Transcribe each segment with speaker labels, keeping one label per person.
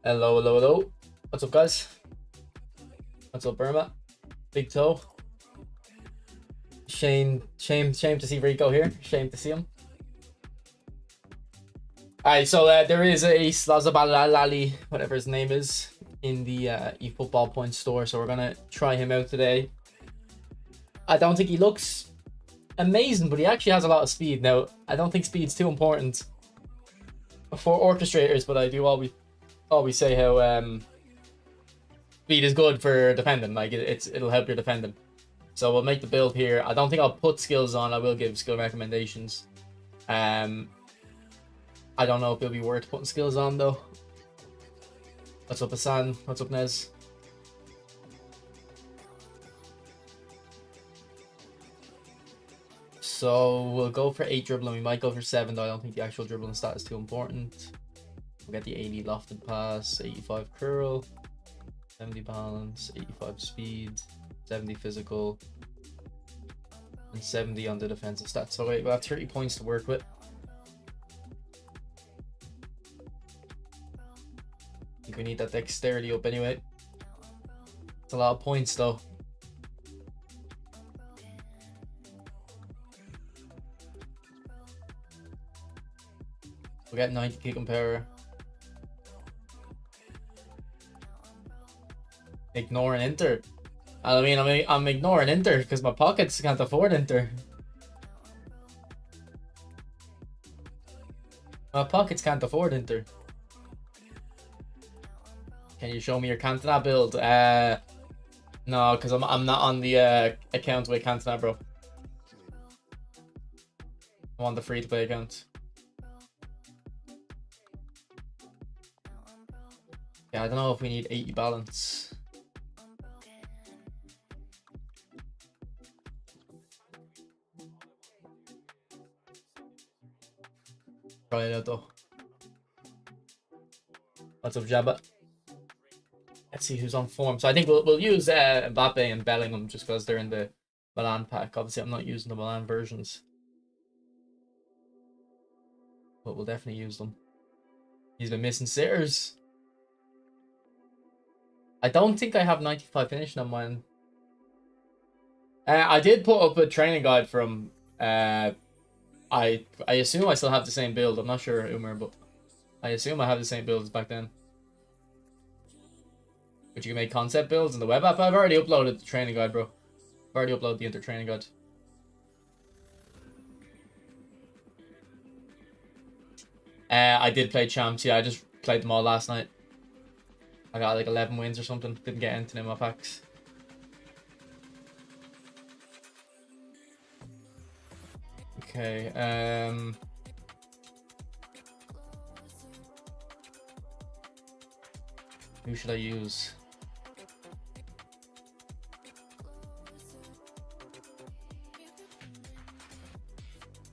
Speaker 1: Hello, hello, hello. What's up, guys? What's up, Burma? Big Toe. Shame to see Rico here. Shame to see him. Alright, so there is a Slazabalali, whatever his name is, in the eFootball point store, so we're gonna try him out today. I don't think he looks amazing, but he actually has a lot of speed. Now, I don't think speed's too important for orchestrators, but I do always say how speed is good for defending. Like it'll help your defending. So we'll make the build here. I don't think I'll put skills on. I will give skill recommendations. I don't know if it'll be worth putting skills on though. What's up, Hassan? What's up, Nez? So we'll go for 8 dribbling. We might go for 7 though. I don't think the actual dribbling stat is too important. We'll get the 80 lofted pass, 85 curl, 70 balance, 85 speed, 70 physical, and 70 on the defensive stats. So wait, we have 30 points to work with. I think we need that dexterity up anyway. It's a lot of points though. We'll get 90 kicking power. Ignoring Inter. I mean, I'm ignoring Inter because my pockets can't afford Inter. My pockets can't afford Inter. Can you show me your Cantona build? No, because I'm not on the account with Cantona, bro. I'm on the free-to-play account. Yeah, I don't know if we need 80 balance. Try it out though. What's up, Jabba? Let's see who's on form. So I think we'll use Mbappe and Bellingham just because they're in the Milan pack. Obviously, I'm not using the Milan versions, but we'll definitely use them. He's been missing sitters. I don't think I have 95 finishing on mine. I did put up a training guide from. I assume I still have the same build. I'm not sure, Umar, but I assume I have the same build as back then. But you can make concept builds in the web app. I've already uploaded the training guide, bro. I've already uploaded the Inter training guide. I did play champs. Yeah, I just played them all last night. I got like 11 wins or something. Didn't get anything in my packs. Okay. Who should I use?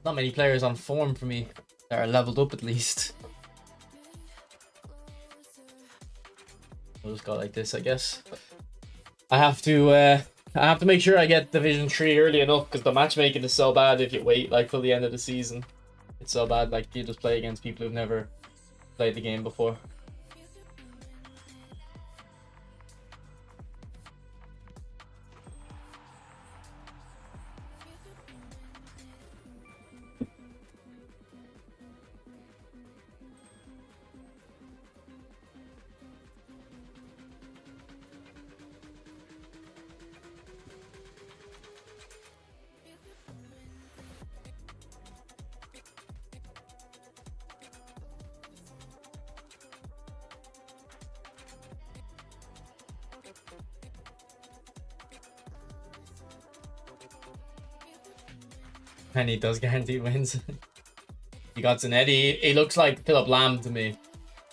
Speaker 1: Not many players on form for me that are leveled up at least. We'll just go like this, I guess. I have to make sure I get Division 3 early enough because the matchmaking is so bad if you wait like till the end of the season. It's so bad, like you just play against people who've never played the game before. And he does guarantee wins. He got Zanetti. He looks like Philip Lamb to me.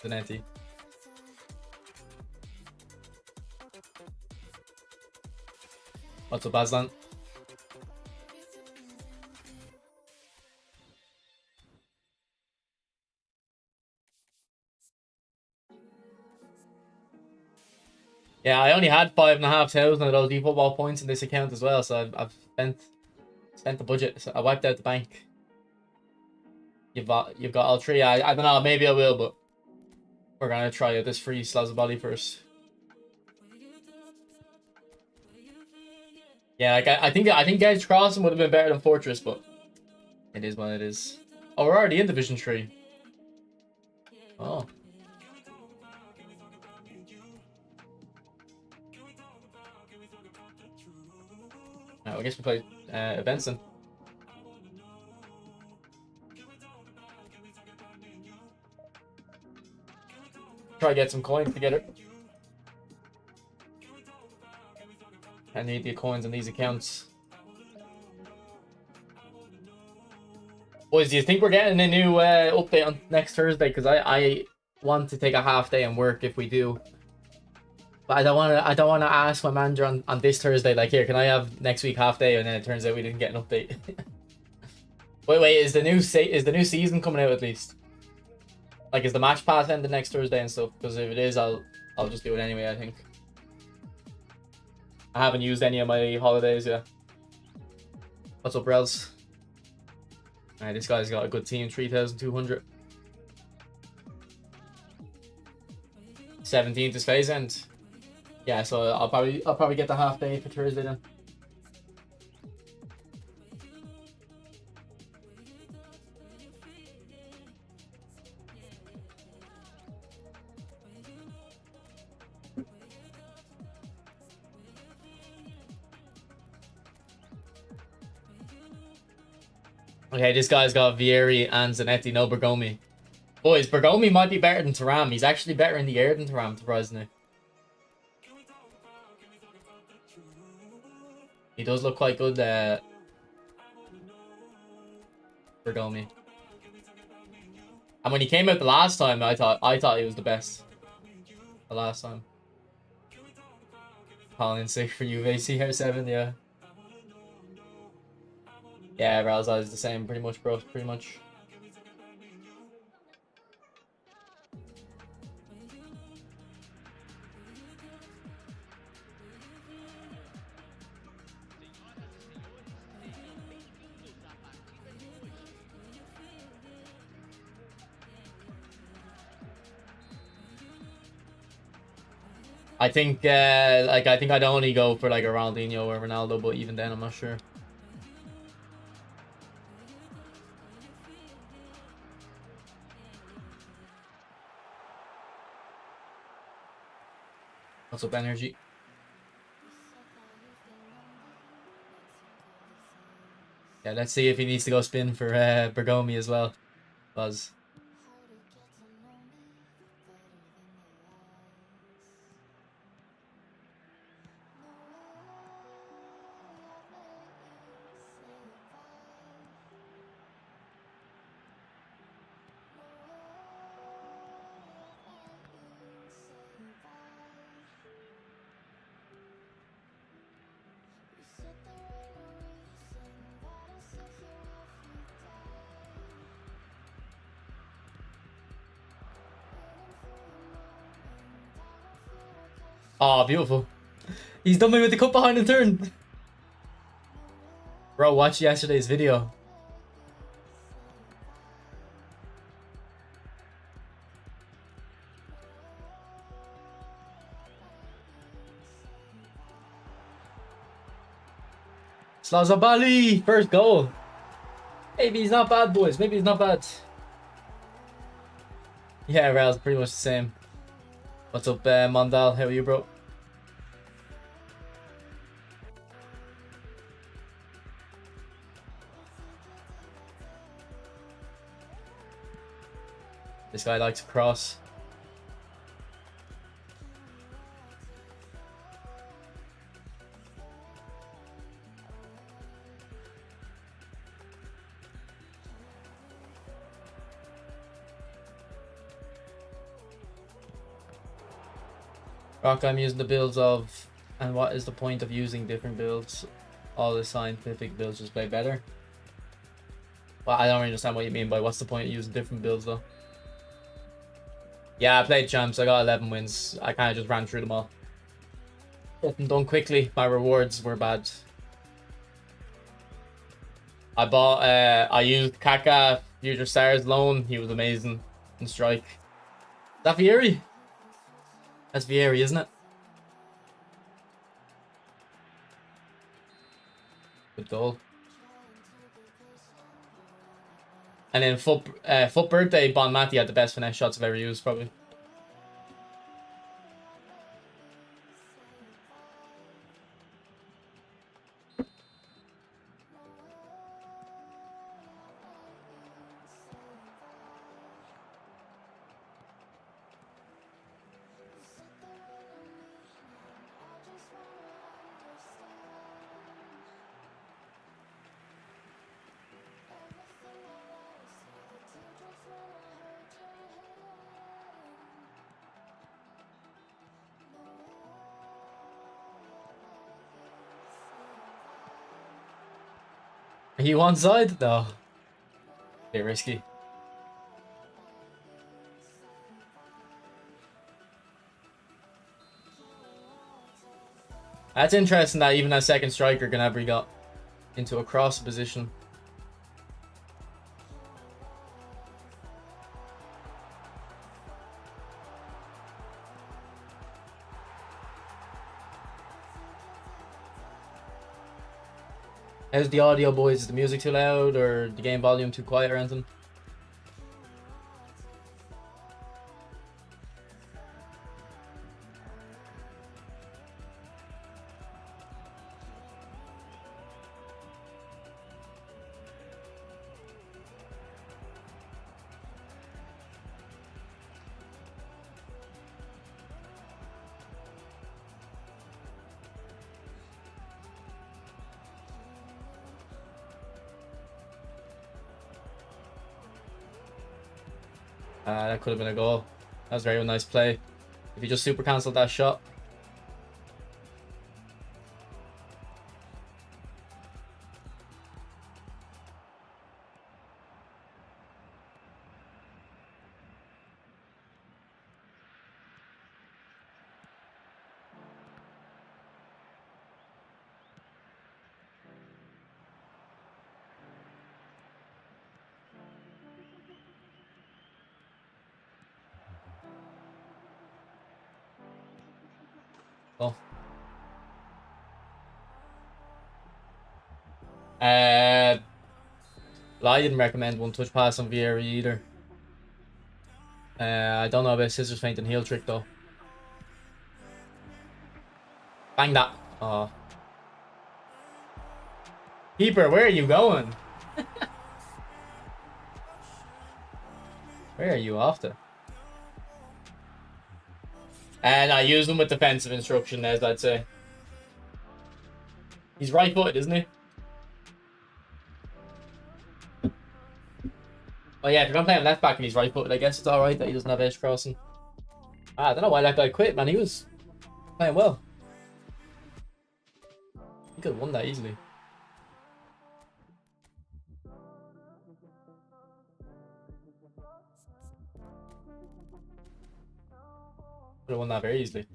Speaker 1: Zanetti. What's up, Aslan? Yeah, I only had 5,500 of those eFootball points in this account as well, so I've spent the budget. So I wiped out the bank. You've got all three. I don't know. Maybe I will, but We're gonna try out this free Szoboszli first. Yeah, like I think Edge Crossing would have been better than Fortress, but it is what it is. Oh, we're already in Division 3. Oh. I guess we play Benson. Try to get some coins together. I need the coins on these accounts. Boys, do you think we're getting a new update on next Thursday? Because I want to take a half day and work if we do. But I don't wanna ask my manager on this Thursday, like, here, can I have next week half day? And then it turns out we didn't get an update. wait, is the new season coming out at least? Like, is the match pass ended next Thursday and stuff? Because if it is, I'll just do it anyway, I think. I haven't used any of my holidays yet. What's up, Rels? Alright, this guy's got a good team, 3,200. 17th is phase end. Yeah, so I'll probably get the half day for Thursday then. Okay, this guy's got Vieri and Zanetti, no Bergomi. Boys, Bergomi might be better than Thuram. He's actually better in the air than Thuram, surprisingly. He does look quite good, Bergomi. And when he came out the last time, I thought he was the best. The last time. Calling sick for you, CR7, yeah. Yeah, Ralza is the same, pretty much, bro. Pretty much. I think, I think I'd only go for like a Ronaldinho or Ronaldo, but even then, I'm not sure. What's up, Energy? Yeah, let's see if he needs to go spin for Bergomi as well. Buzz. Oh, beautiful. He's done me with the cut behind the turn. Bro, watch yesterday's video. Szoboszli, first goal. Maybe he's not bad, boys. Maybe he's not bad. Yeah, Rail's pretty much the same. What's up, Mondal? How are you, bro? This guy likes to cross. Rock, I'm using the builds of, and what is the point of using different builds? All the scientific builds just play better. Well, I don't really understand what you mean by what's the point of using different builds though. Yeah, I played champs, I got 11 wins. I kind of just ran through them all. Get them done quickly, my rewards were bad. I used Kaka, Future Stars loan, he was amazing in strike. that Vieri? That's Vieri, isn't it? Good goal. And then foot birthday, Bon Matti had the best finesse shots I've ever used, probably. Are you onside? No. Bit risky. That's interesting that even a second striker can ever got into a cross position. How's the audio, boys? Is the music too loud or the game volume too quiet or anything? That could have been a goal. That was a very nice play. If you just super cancelled that shot. Oh. I didn't recommend one touch pass on Vieira either. I don't know about scissors feint and heel trick though. Bang that. Oh. Keeper, where are you going? Where are you after? And I use him with defensive instruction, as I'd say. He's right-footed, isn't he? Oh yeah, if you're gonna play him left back and he's right-footed, I guess it's alright that he doesn't have edge crossing. I don't know why that guy quit, man. He was playing well. He could have won that easily. Could have won that very easily.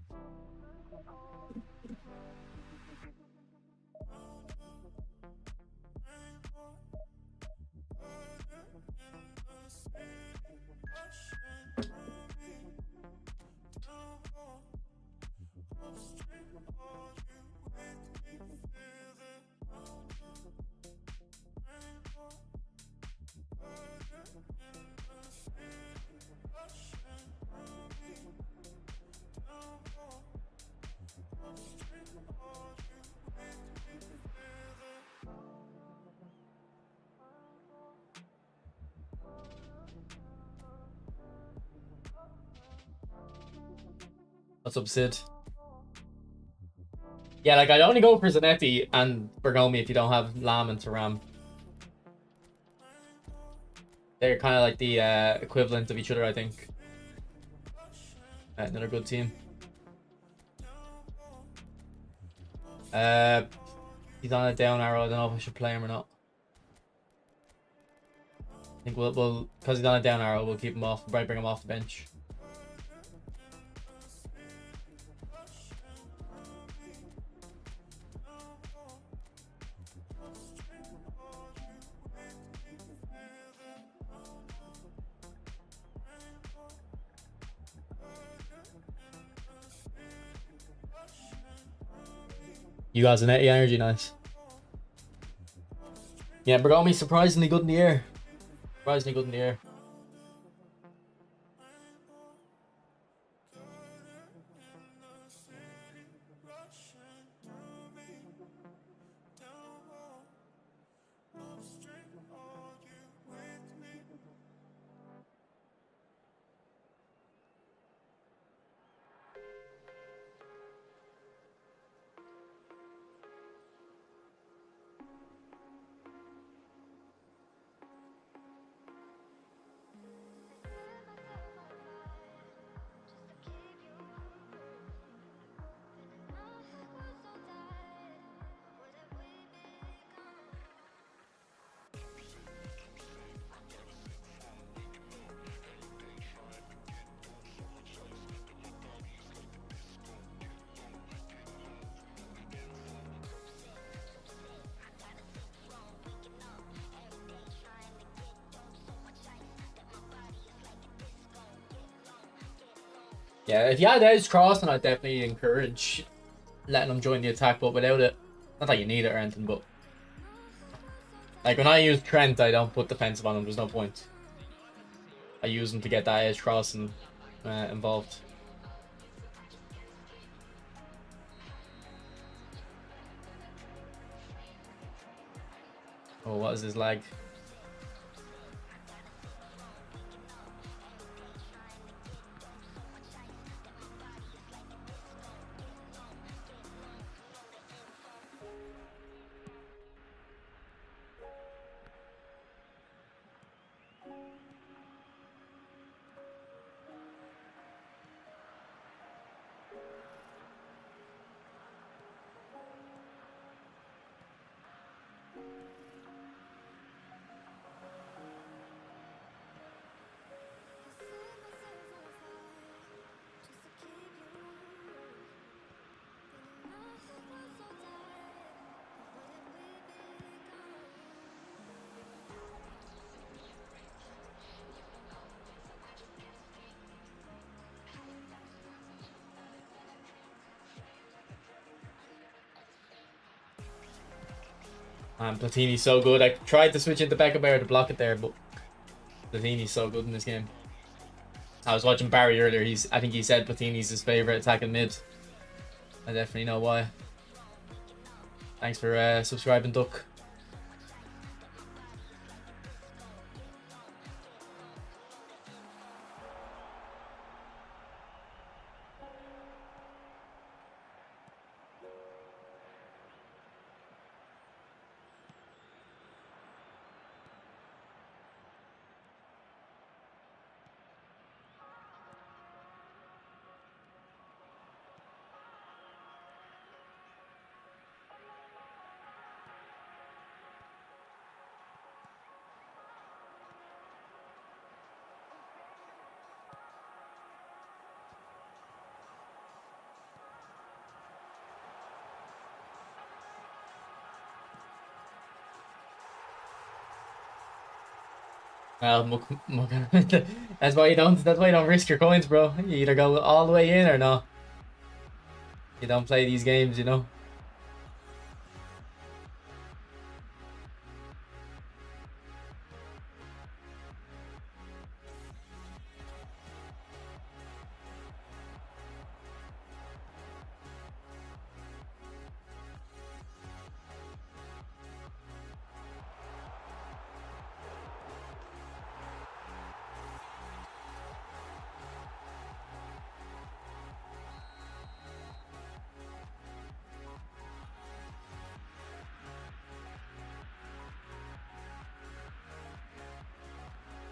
Speaker 1: What's up, Sid? Yeah, like I'd only go for Zanetti and Bergomi if you don't have Lam and Thuram. They're kind of like the equivalent of each other, I think. Another good team. He's on a down arrow. I don't know if I should play him or not. I think we'll because he's on a down arrow, we'll keep him off. We'll probably bring him off the bench. You guys an 80 energy, nice. Yeah, Bergomi surprisingly good in the air. Surprisingly good in the air. Yeah, if you had edge crossing, I'd definitely encourage letting him join the attack, but without it, not that you need it or anything, but like when I use Trent, I don't put defensive on him. There's no point. I use him to get that edge crossing involved. Oh, what is his lag? Platini's so good. I tried to switch into Beckenbauer to block it there, but Platini's so good in this game. I was watching Barry earlier. I think he said Platini's his favorite attacking mid. I definitely know why. Thanks for subscribing, Duck. Well, that's why you don't. That's why you don't risk your coins, bro. You either go all the way in or no. You don't play these games, you know.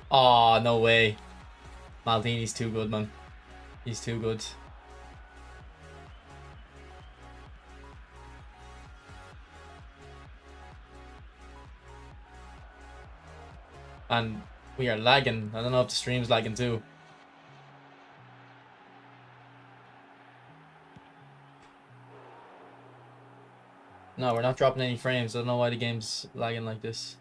Speaker 1: Oh, no way. Maldini's too good, man. He's too good. And we are lagging. I don't know if the stream's lagging too. No, we're not dropping any frames. I don't know why the game's lagging like this.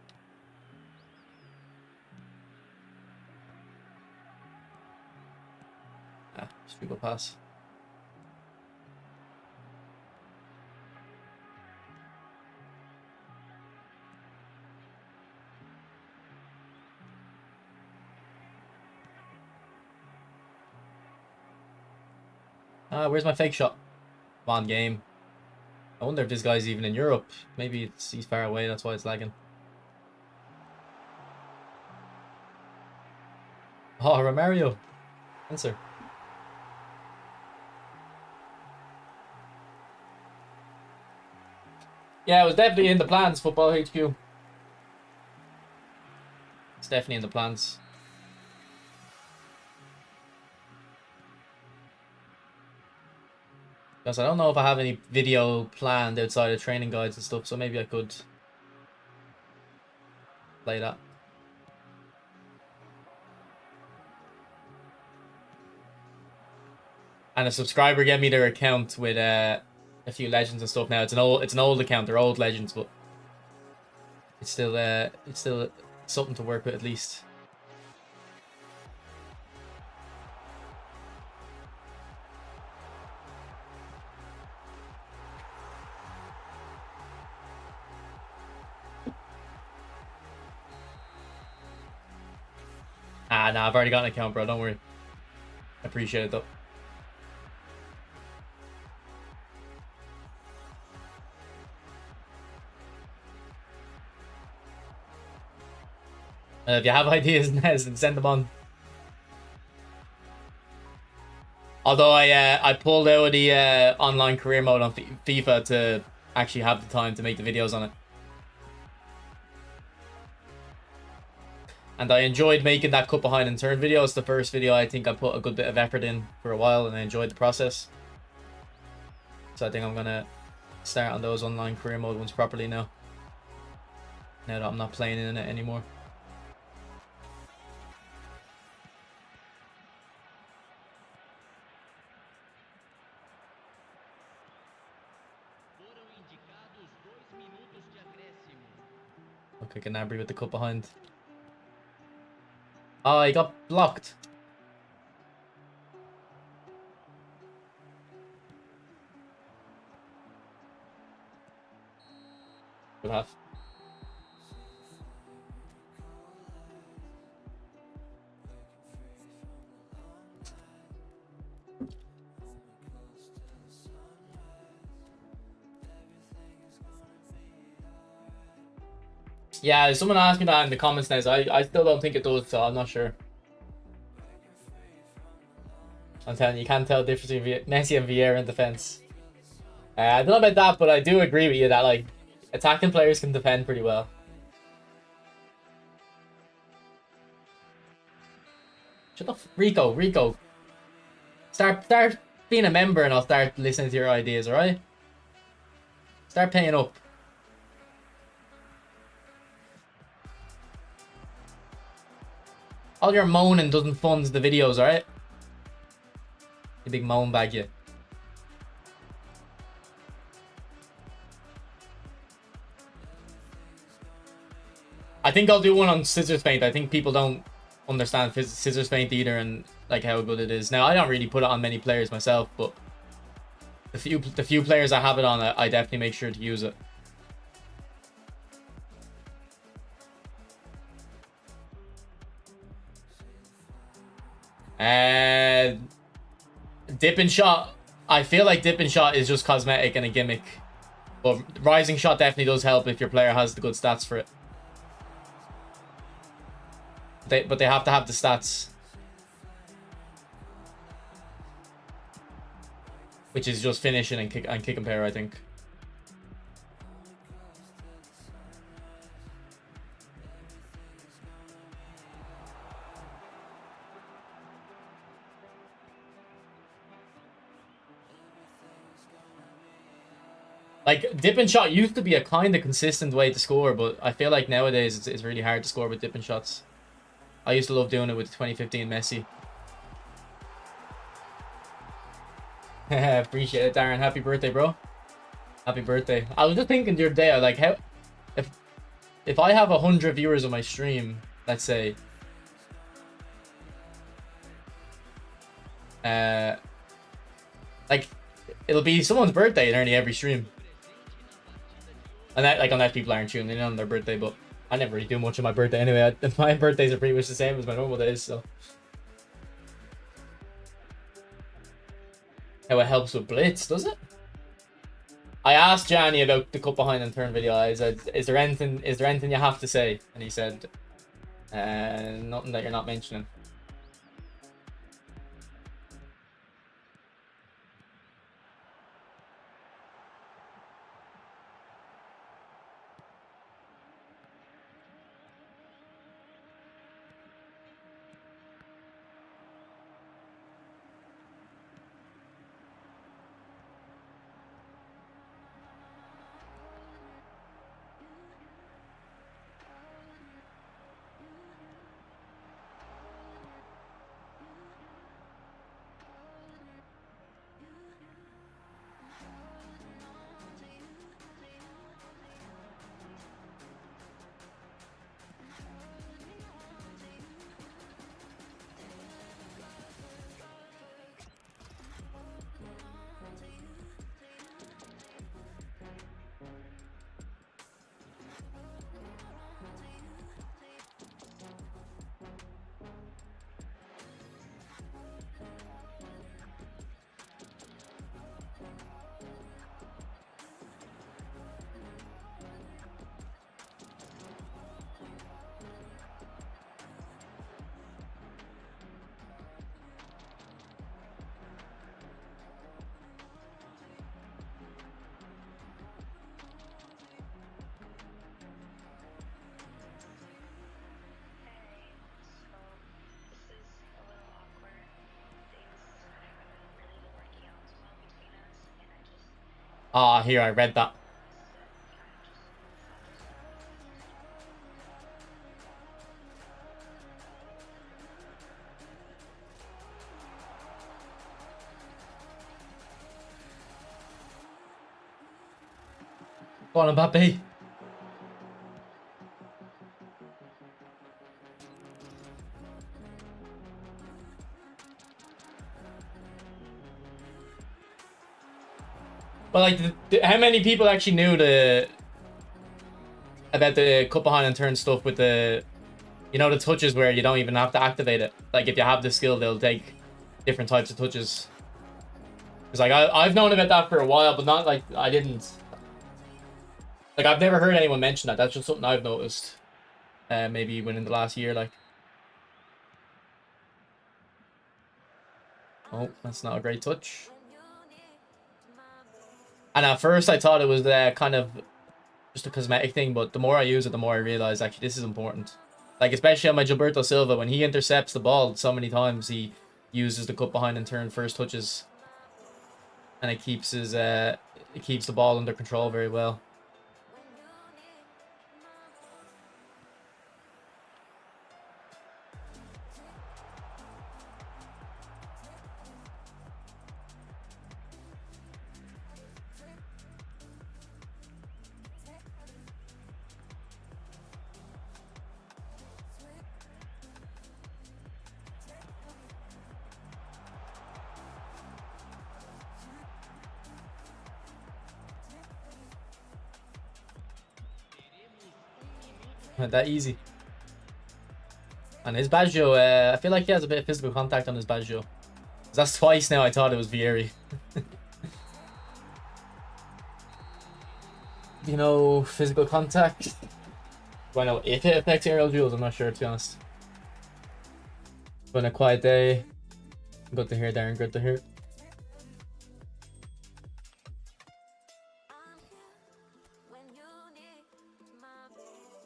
Speaker 1: Ah, just go pass. Where's my fake shot? Come on, game. I wonder if this guy's even in Europe. Maybe he's far away, that's why it's lagging. Oh, Romario. Answer. Yeah, it was definitely in the plans, Football HQ. It's definitely in the plans. Because I don't know if I have any video planned outside of training guides and stuff, so maybe I could play that. And a subscriber gave me their account with a few legends and stuff. Now it's an old account. They're old legends, but it's still something to work with at least. Nah, I've already got an account, bro. Don't worry. I appreciate it though. If you have ideas, Nez, then send them on. Although I pulled out the online career mode on FIFA to actually have the time to make the videos on it. And I enjoyed making that cut behind and turn video. It's the first video I think I put a good bit of effort in for a while, and I enjoyed the process. So I think I'm going to start on those online career mode ones properly now. Now that I'm not playing in it anymore. Okay, Gnabry with the cut behind. Oh, he got blocked. Good half. Yeah, someone asked me that in the comments now. So I still don't think it does, so I'm not sure. I'm telling you, you can't tell the difference between Messi and Vieira in defense. I don't know about that, but I do agree with you that like attacking players can defend pretty well. Shut up, Rico. Start being a member, and I'll start listening to your ideas. All right? Start paying up. All your moaning doesn't fund the videos, all right? You big moan bag, you. I think I'll do one on scissors paint. I think people don't understand scissors paint either, and like how good it is. Now I don't really put it on many players myself, but the few players I have it on, I definitely make sure to use it. Dip and shot. I feel like dip and shot is just cosmetic and a gimmick, but rising shot definitely does help if your player has the good stats for it. But they have to have the stats, which is just finishing and kick and pair, I think. Like, dip and shot used to be a kind of consistent way to score, but I feel like nowadays it's really hard to score with dip and shots. I used to love doing it with 2015 Messi. Appreciate it, Darren. Happy birthday, bro. Happy birthday. I was just thinking the other day, like, how... If I have 100 viewers on my stream, let's say... like, it'll be someone's birthday in nearly every stream. And that, like, unless people aren't tuning in on their birthday, but I never really do much on my birthday anyway. My birthdays are pretty much the same as my normal days, so. how it helps with blitz, does it? I asked Johnny about the cut behind and turn video. I said, is there anything you have to say? And he said, nothing that you're not mentioning. Ah, here, I read that. Go on, Mbappe. But like, how many people actually knew about the cut behind and turn stuff with the, you know, the touches where you don't even have to activate it. Like if you have the skill, they'll take different types of touches. It's like I've known about that for a while, but not like I didn't. Like I've never heard anyone mention that. That's just something I've noticed. Maybe within the last year, like. Oh, that's not a great touch. And at first I thought it was kind of just a cosmetic thing, but the more I use it, the more I realize actually this is important. Like especially on my Gilberto Silva, when he intercepts the ball so many times, he uses the cut behind and turn first touches, and it keeps the ball under control very well. Not that easy. And his Baggio, I feel like he has a bit of physical contact on his Baggio. That's twice now I thought it was Vieri. You know, physical contact. Do I know if it affects aerial duels? I'm not sure, to be honest. Been a quiet day. Good to hear, Darren. Good to hear.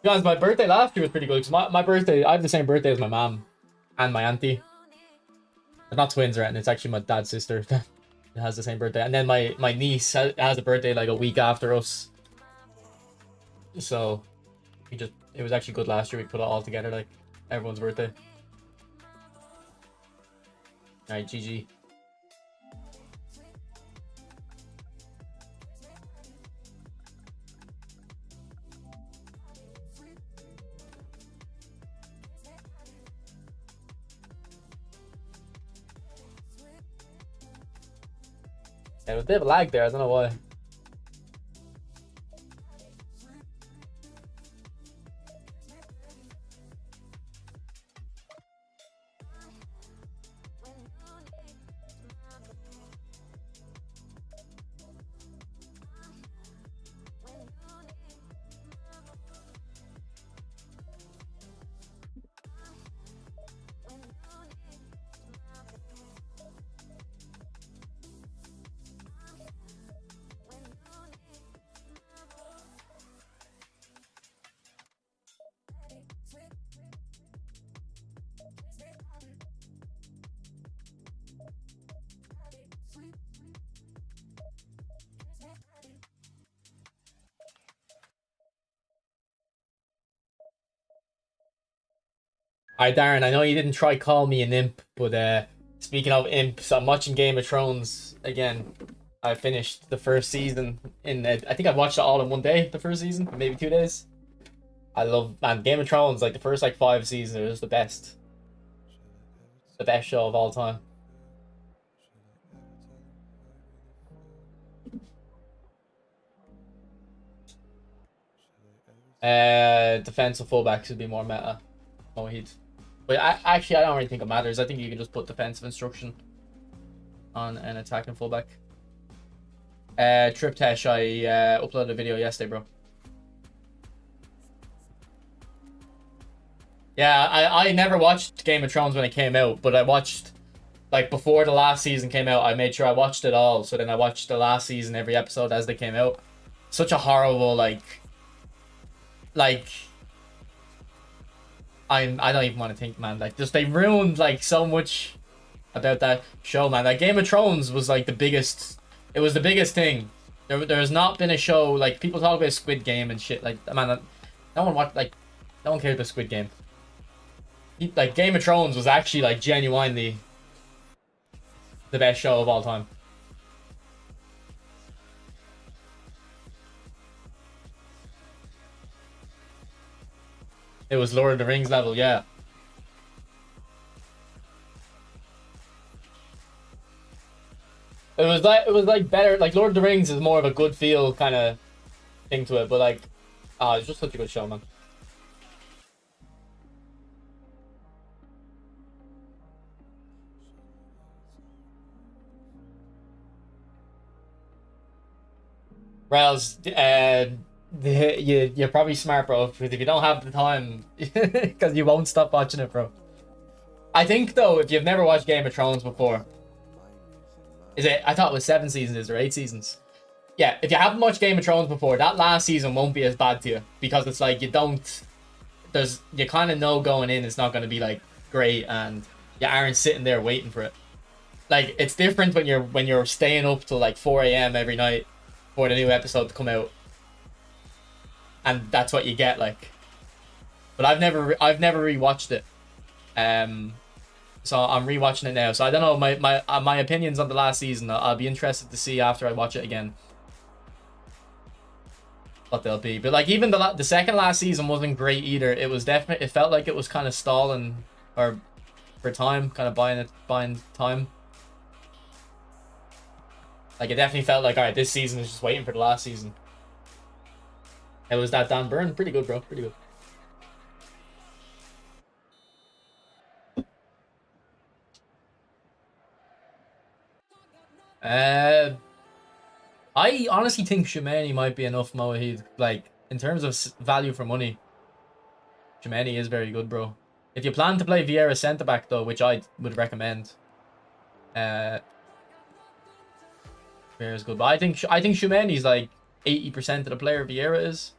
Speaker 1: Guys, my birthday last year was pretty good. Cause my birthday, I have the same birthday as my mom and my auntie. They're not twins, right? And it's actually my dad's sister that has the same birthday. And then my niece has a birthday like a week after us. So it was actually good last year. We put it all together, like everyone's birthday. All right, GG. Yeah, there was a bit of a lag there. I don't know why. Alright, Darren, I know you didn't try call me an imp, but speaking of imps, I'm watching Game of Thrones again. I finished the first season in I think I watched it all in one day, the first season, maybe 2 days. I love, man, Game of Thrones, like the first like 5 seasons are just the best. The best show of all time. Defensive fullbacks would be more meta. Oh, he'd. But actually, I don't really think it matters. I think you can just put defensive instruction on an attacking fullback. Trip Tesh, I uploaded a video yesterday, bro. Yeah, I never watched Game of Thrones when it came out, but I watched, like, before the last season came out, I made sure I watched it all. So then I watched the last season, every episode as they came out. Such a horrible, like I don't even want to think, man. Like, just they ruined like so much about that show, man. Like Game of Thrones was like the biggest. It was the biggest thing. There has not been a show like people talk about Squid Game and shit. Like, man, no one watched, like, no one cares about Squid Game. Like Game of Thrones was actually like genuinely the best show of all time. It was Lord of the Rings level, yeah. It was like better. Like Lord of the Rings is more of a good feel kind of thing to it, but like, it's just such a good show, man. Rails, you're probably smart, bro. Because if you don't have the time, because you won't stop watching it, bro. I think though, if you've never watched Game of Thrones before, is it? I thought it was 7 seasons. Is there 8 seasons? Yeah, if you haven't watched Game of Thrones before, that last season won't be as bad to you because it's like you don't. You kind of know going in it's not going to be like great, and you aren't sitting there waiting for it. Like it's different when you're staying up till like 4 a.m. every night for the new episode to come out, and that's what you get. Like, but I've never rewatched it, so I'm rewatching it now. So I don't know my opinions on the last season. I'll be interested to see after I watch it again what they'll be. But like even the second last season wasn't great either. It was definitely, it felt like it was kind of stalling or for time, kind of buying time. Like it definitely felt like, all right, this season is just waiting for the last season. It was that Dan Burn, pretty good, bro, pretty good. I honestly think Shimani might be enough, Moahid. Like, in terms of value for money, Shimani is very good, bro. If you plan to play Vieira centre-back, though, which I would recommend, Vieira's good. But I think Shimani's like 80% of the player Vieira is.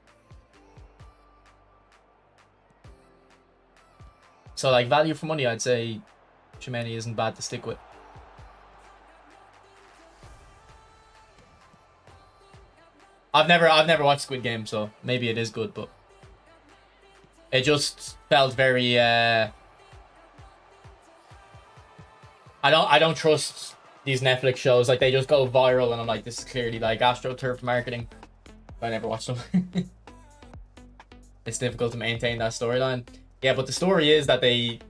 Speaker 1: So, like, value for money, I'd say Shimani isn't bad to stick with. I've never watched Squid Game, so maybe it is good, but it just felt very I don't trust these Netflix shows. Like they just go viral and I'm like, this is clearly like AstroTurf marketing. I never watched them. It's difficult to maintain that storyline. Yeah, but the story is that the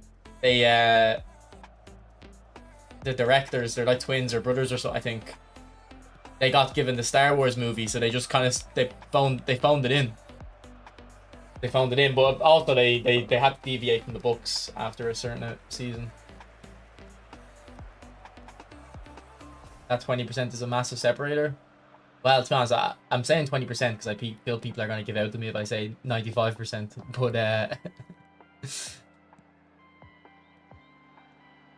Speaker 1: directors, they're like twins or brothers or so, I think. They got given the Star Wars movie, so they just kind of they phoned it in. They phoned it in, but also they had to deviate from the books after a certain season. That 20% is a massive separator. Well, to be honest, I'm saying 20% because I feel people are going to give out to me if I say 95%. But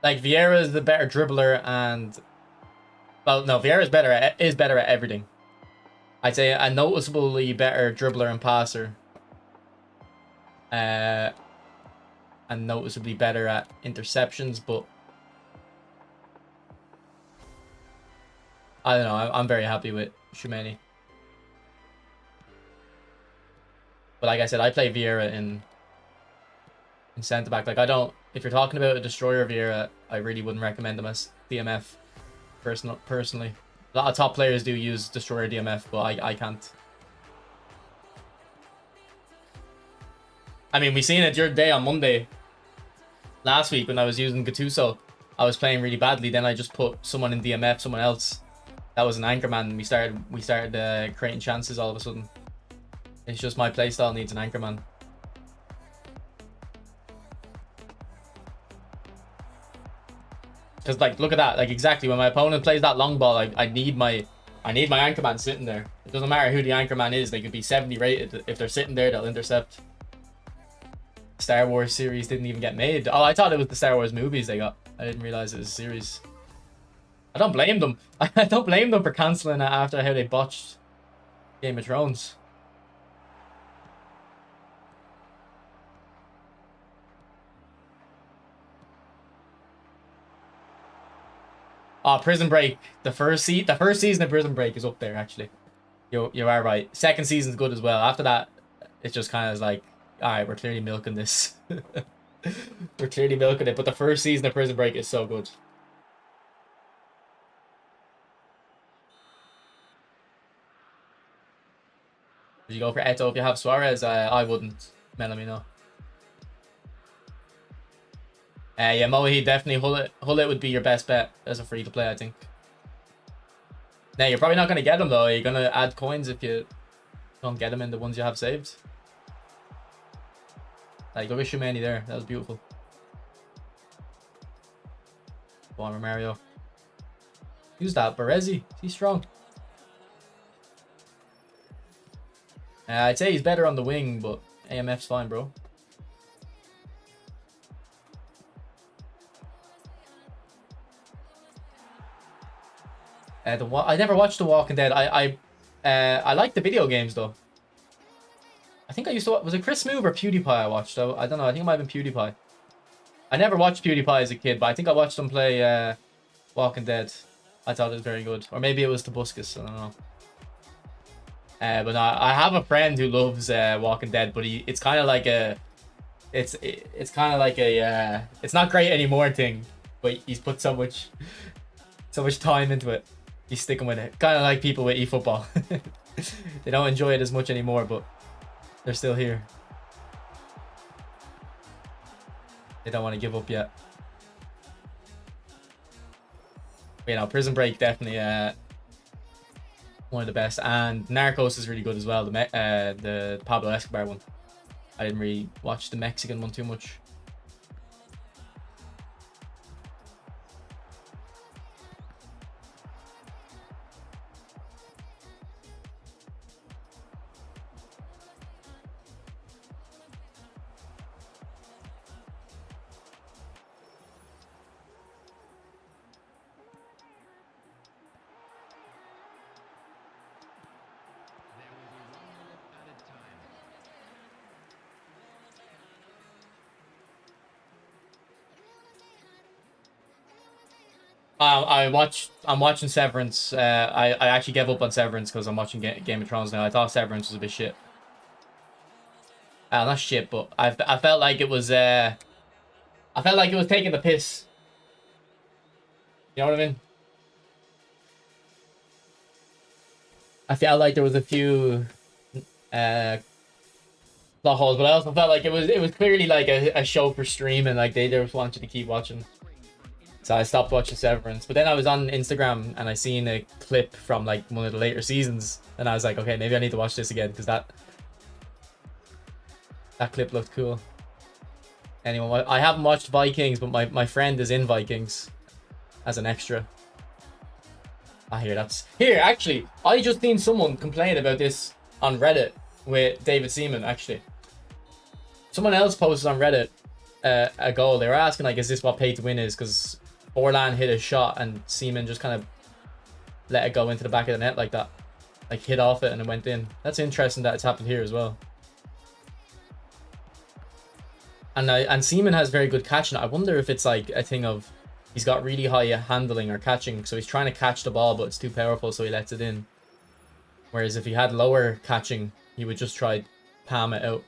Speaker 1: like Vieira is the better dribbler and. Well, no, Vieira is better at everything. I'd say a noticeably better dribbler and passer. And noticeably better at interceptions, but I don't know. I'm very happy with Shumeni. But like I said, I play Vieira in in centre back. Like I don't. If you're talking about a destroyer Vieira, I really wouldn't recommend him as DMF. Personally, a lot of top players do use destroyer DMF, but I can't. I mean, we seen it during the day on Monday last week when I was using Gattuso. I was playing really badly. Then I just put someone in DMF, someone else. That was an anchor man. And we started creating chances all of a sudden. It's just my playstyle needs an anchor man. Because like, look at that. Like exactly when my opponent plays that long ball, I need my anchor man sitting there. It doesn't matter who the anchor man is. They could be 70 rated. If they're sitting there, they'll intercept. Star Wars series didn't even get made. Oh, I thought it was the Star Wars movies they got. I didn't realize it was a series. I don't blame them. I don't blame them for cancelling it after how they botched Game of Thrones. Oh, Prison Break. The first season of Prison Break is up there actually. You are right. Second season's good as well. After that, it's just kind of like, all right, we're clearly milking this. We're clearly milking it. But the first season of Prison Break is so good. Would you go for Eto if you have Suarez? I wouldn't. Melamino. Yeah, Mohi definitely Hullet would be your best bet as a free to play, I think. Now you're probably not gonna get him though. You're gonna add coins if you don't get him in the ones you have saved. Like look at Shumani there. That was beautiful. Bomber Mario. Who's that? Baresi? He's strong. I'd say he's better on the wing, but AMF's fine, bro. I never watched The Walking Dead. I like the video games though. I think I used to. Was it Chris Smoove or PewDiePie I watched? I don't know. I think it might have been PewDiePie. I never watched PewDiePie as a kid, but I think I watched him play Walking Dead. I thought it was very good, or maybe it was Tobuscus. I don't know. But I have a friend who loves Walking Dead, but it's kind of like a, it's kind of like a, it's not great anymore thing, but he's put so much time into it. He's sticking with it. Kind of like people with eFootball. They don't enjoy it as much anymore, but they're still here. They don't want to give up yet. But, you know, Prison Break definitely one of the best, and Narcos is really good as well. The Pablo Escobar one. I didn't really watch the Mexican one too much. I'm watching Severance. I actually gave up on Severance because I'm watching Game of Thrones now. I thought Severance was a bit shit. Not shit, but I felt like it was I felt like it was taking the piss. You know what I mean? I felt like there was a few plot holes, but I also felt like it was clearly like a show for streaming. Like they just wanted you to keep watching. So I stopped watching Severance. But then I was on Instagram and I seen a clip from like one of the later seasons. And I was like, okay, maybe I need to watch this again because that clip looked cool. Anyway, I haven't watched Vikings, but my friend is in Vikings as an extra. Here, actually, I just seen someone complain about this on Reddit with David Seaman, actually. Someone else posted on Reddit a goal. They were asking, like, is this what pay to win is? Because Orlan hit a shot and Seaman just kind of let it go into the back of the net like that. Like, hit off it and it went in. That's interesting that it's happened here as well. And Seaman has very good catching. I wonder if it's like a thing of he's got really high handling or catching, so he's trying to catch the ball, but it's too powerful, so he lets it in. Whereas if he had lower catching, he would just try palm it out.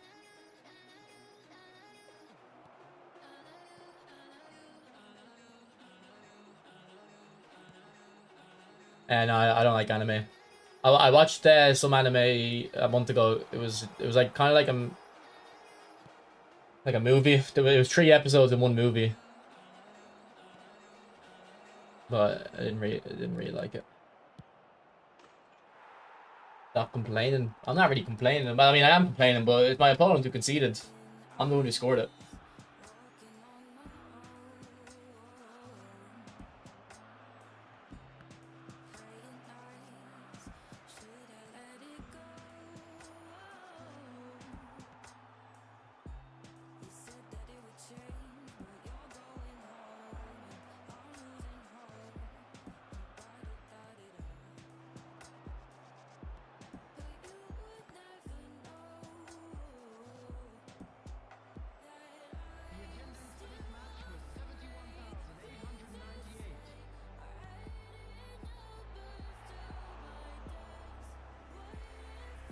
Speaker 1: And I don't like anime. I watched some anime a month ago. It was like kind of like a movie. It was 3 episodes in one movie, but I didn't really like it. Stop complaining. I'm not really complaining. But I mean, I am complaining, but it's my opponent who conceded. I'm the one who scored it.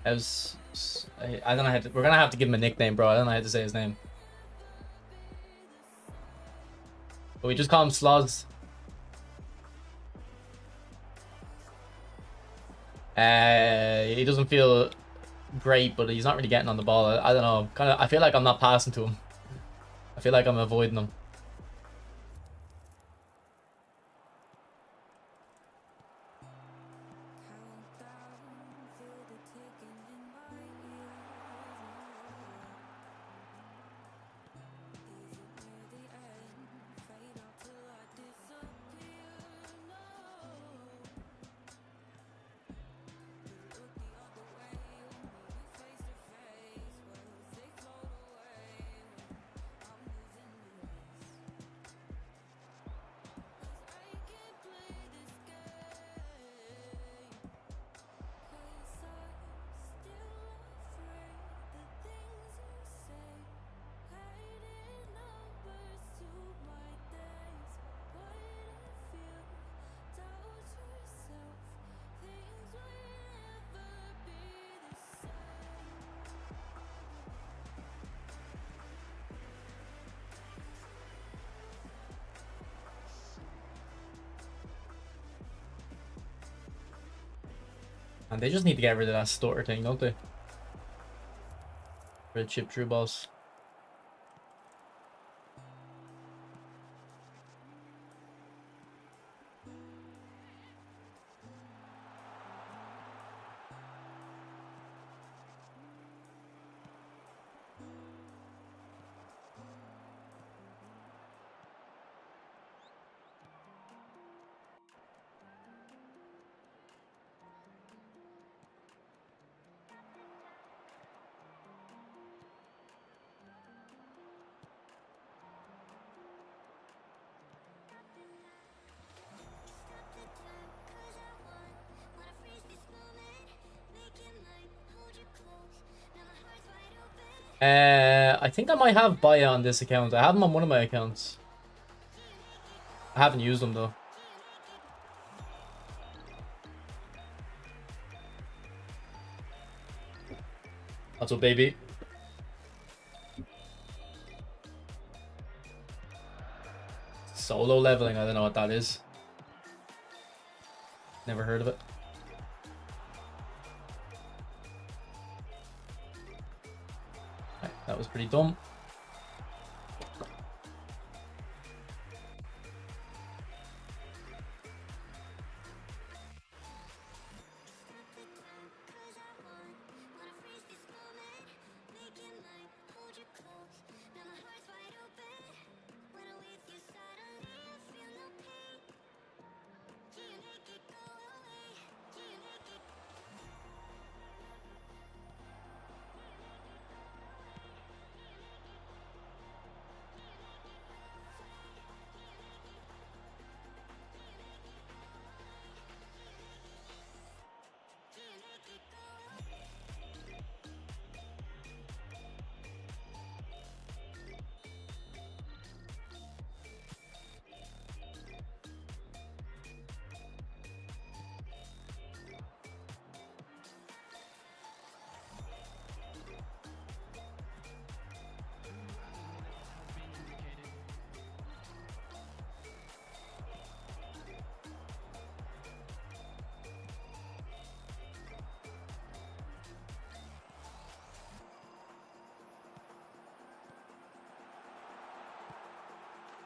Speaker 1: I don't know we're gonna have to give him a nickname, bro. I don't know how to say his name. But we just call him Sloz. He doesn't feel great, but he's not really getting on the ball. I don't know. I feel like I'm not passing to him. I feel like I'm avoiding him. And they just need to get rid of that stutter thing, don't they? For the chip through balls. I think I might have Baya on this account. I have him on one of my accounts. I haven't used them though. That's what, baby. Solo leveling, I don't know what that is. Never heard of it. Right, that was pretty dumb.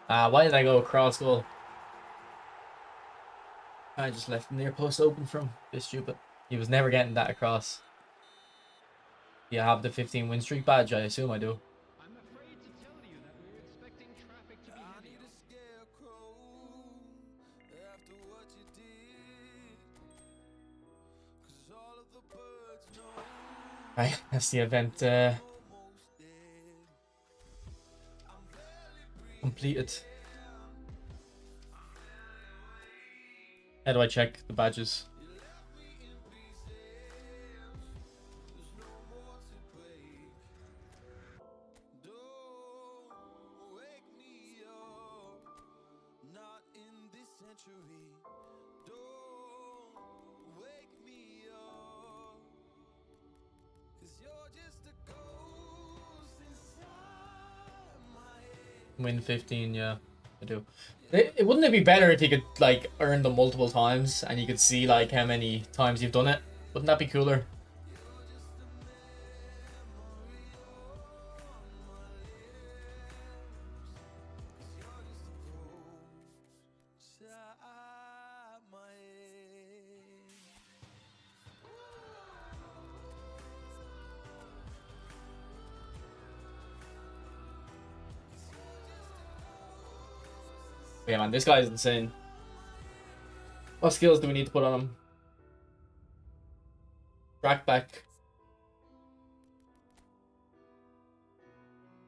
Speaker 1: Why did I go across goal? I just left the near post open from this stupid. He was never getting that across. Do you have the 15 win streak badge? I assume I do.
Speaker 2: I'm afraid to tell you that we're expecting traffic to be heavy.
Speaker 1: Right, that's the event completed. How do I check the badges? Win 15, yeah, I do. Wouldn't it be better if you could like earn them multiple times and you could see like how many times you've done it? Wouldn't that be cooler? Yeah, man, this guy is insane. What skills do we need to put on him? Track back.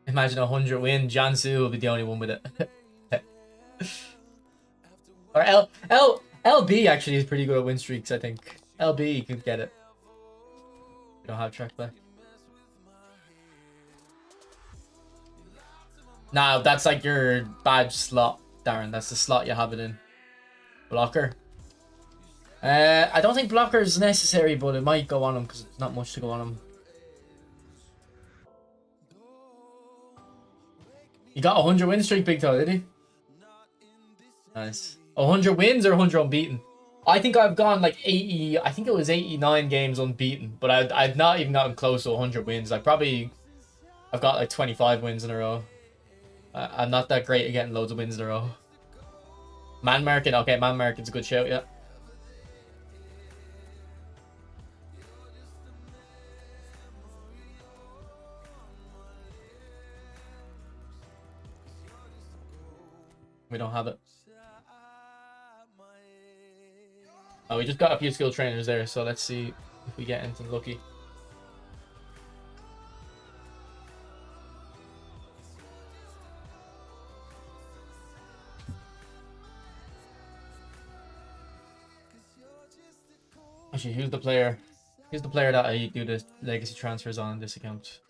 Speaker 1: Imagine 100 win. Jansu will be the only one with it. Or LB actually is pretty good at win streaks, I think. LB could get it. We don't have track back. Nah, that's like your badge slot, Darren. That's the slot you have it in. Blocker. I don't think blocker is necessary, but it might go on him because there's not much to go on him. He got 100 win streak, Big Toe, did he? Nice. 100 wins or 100 unbeaten? I think I've gone like 80. I think it was 89 games unbeaten, but I'd not even gotten close to 100 wins. I've got like 25 wins in a row. I'm not that great at getting loads of wins in a row. Man market, okay, man market's a good shout, yeah. We don't have it. Oh, we just got a few skill trainers there, so let's see if we get anything lucky. Actually, who's the player? Who's the player that I do the legacy transfers on this account?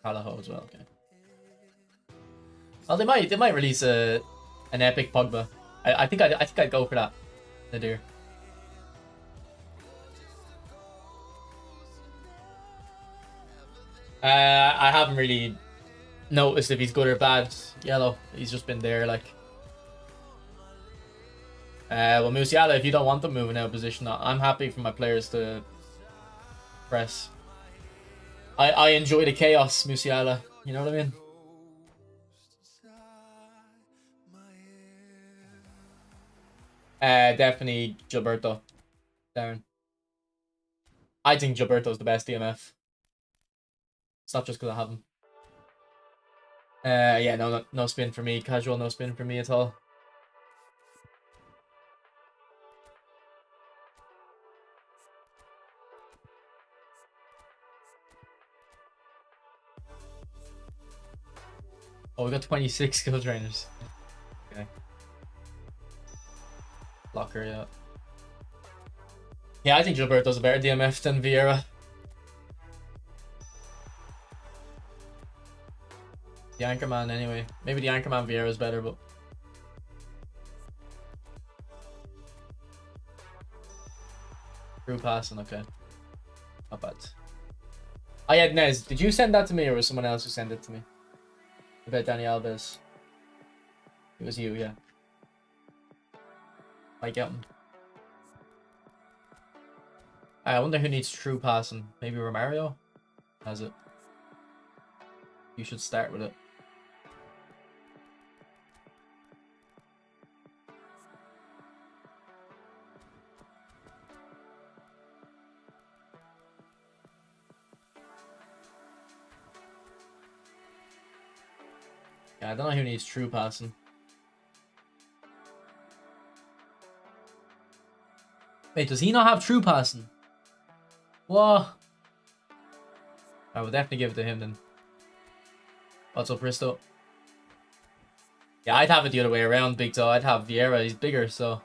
Speaker 1: Calaho as well, okay. Oh, they might release an epic Pogba. I think I'd go for that. Nadir. I haven't really noticed if he's good or bad. Yellow. He's just been there, like. Well, Musiala, if you don't want them moving out of position, I'm happy for my players to press. I enjoy the chaos, Musiala. You know what I mean? Definitely Gilberto. Darren. I think Gilberto's the best DMF. It's not just because I have him. Yeah, no spin for me. Casual, no spin for me at all. Oh, we got 26 skill trainers. Okay. Locker, yeah. Yeah, I think Gilberto's a better DMF than Vieira. The Anchorman, anyway. Maybe the Anchorman Vieira is better, but. Through passing, okay. Not bad. Oh, yeah, Nez, did you send that to me or was someone else who sent it to me? About Danny Alves. It was you, yeah. I get him. I wonder who needs true passing. Maybe Romario? Has it? You should start with it. Yeah, I don't know who needs true passing. Wait, does he not have true passing? What? I would definitely give it to him then. What's up, Risto? Yeah, I'd have it the other way around, Big Toe. I'd have Vieira. He's bigger, so.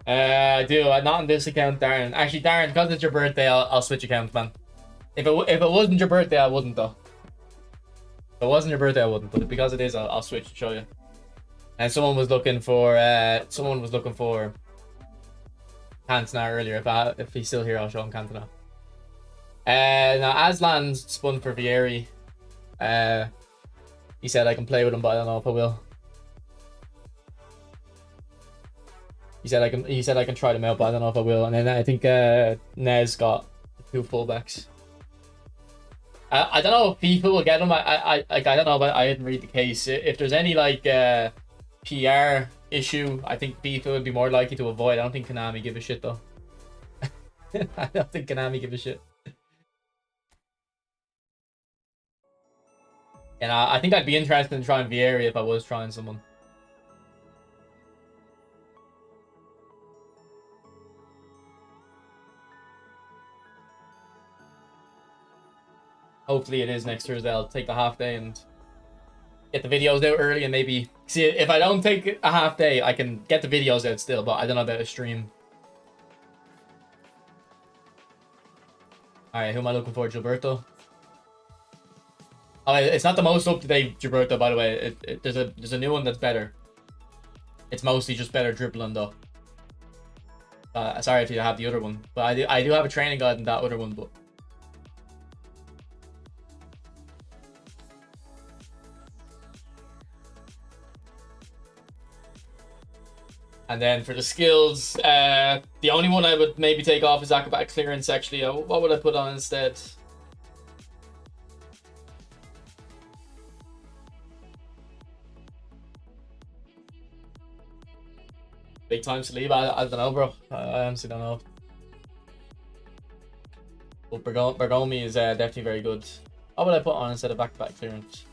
Speaker 1: I do. Not on this account, Darren. Actually, Darren, because it's your birthday, I'll switch accounts, man. If it wasn't your birthday, I wouldn't though. If it wasn't your birthday, I wouldn't. But because it is, I'll switch and show you. And someone was looking for Cantona earlier. If he's still here, I'll show him Cantona. Now Aslan's spun for Vieri. He said I can play with him, but I don't know if I will. He said I can try them out, but I don't know if I will. And then I think Nez got 2 fullbacks. I don't know if FIFA will get them. I don't know, but I didn't read the case. If there's any like PR issue, I think FIFA would be more likely to avoid. I don't think Konami give a shit though. I don't think Konami give a shit. And I think I'd be interested in trying Vieri if I was trying someone. Hopefully it is next Thursday. I'll take the half day and get the videos out early and maybe see if I don't take a half day, I can get the videos out still, but I don't know about a stream. Alright, who am I looking for? Gilberto? Oh, it's not the most up-to-date Gilberto, by the way. There's a new one that's better. It's mostly just better dribbling though. Sorry if you have the other one, but I do have a training guide in that other one, but. And then for the skills, the only one I would maybe take off is acrobatic clearance, actually. What would I put on instead? Big time to leave? I don't know, bro. I honestly don't know. But Bergomi is definitely very good. What would I put on instead of acrobatic clearance?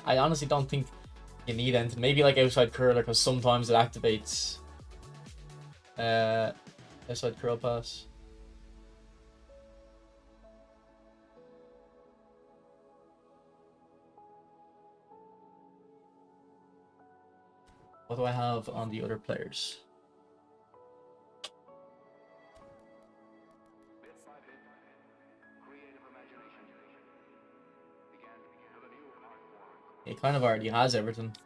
Speaker 1: I honestly don't think you need anything. Maybe like outside curler, because sometimes it activates outside curl pass. What do I have on the other players? He kind of already has everything.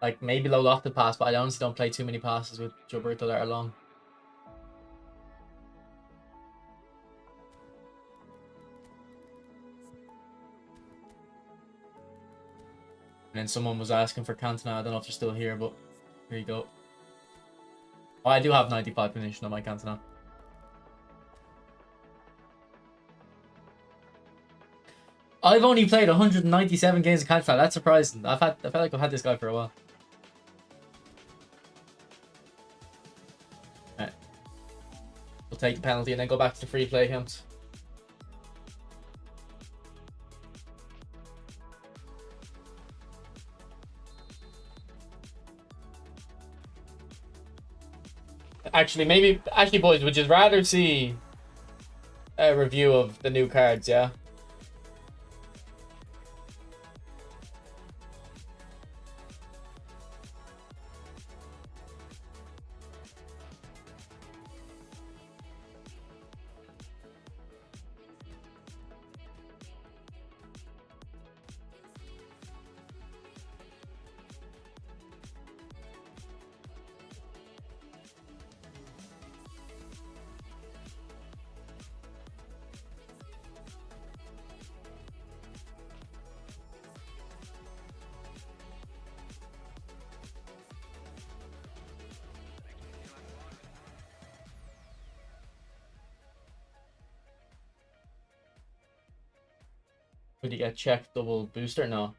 Speaker 1: Like maybe low lofted pass, but I honestly don't play too many passes with Gilberto that are long. And then someone was asking for Cantona. I don't know if they're still here, but here you go. Oh, I do have 95 finishing on my Cantona. I've only played 197 games of Cantona. That's surprising. I felt like I've had this guy for a while. Alright. We'll take the penalty and then go back to the free play account. Actually, boys, would you rather see a review of the new cards, yeah? Would you get check double booster? No.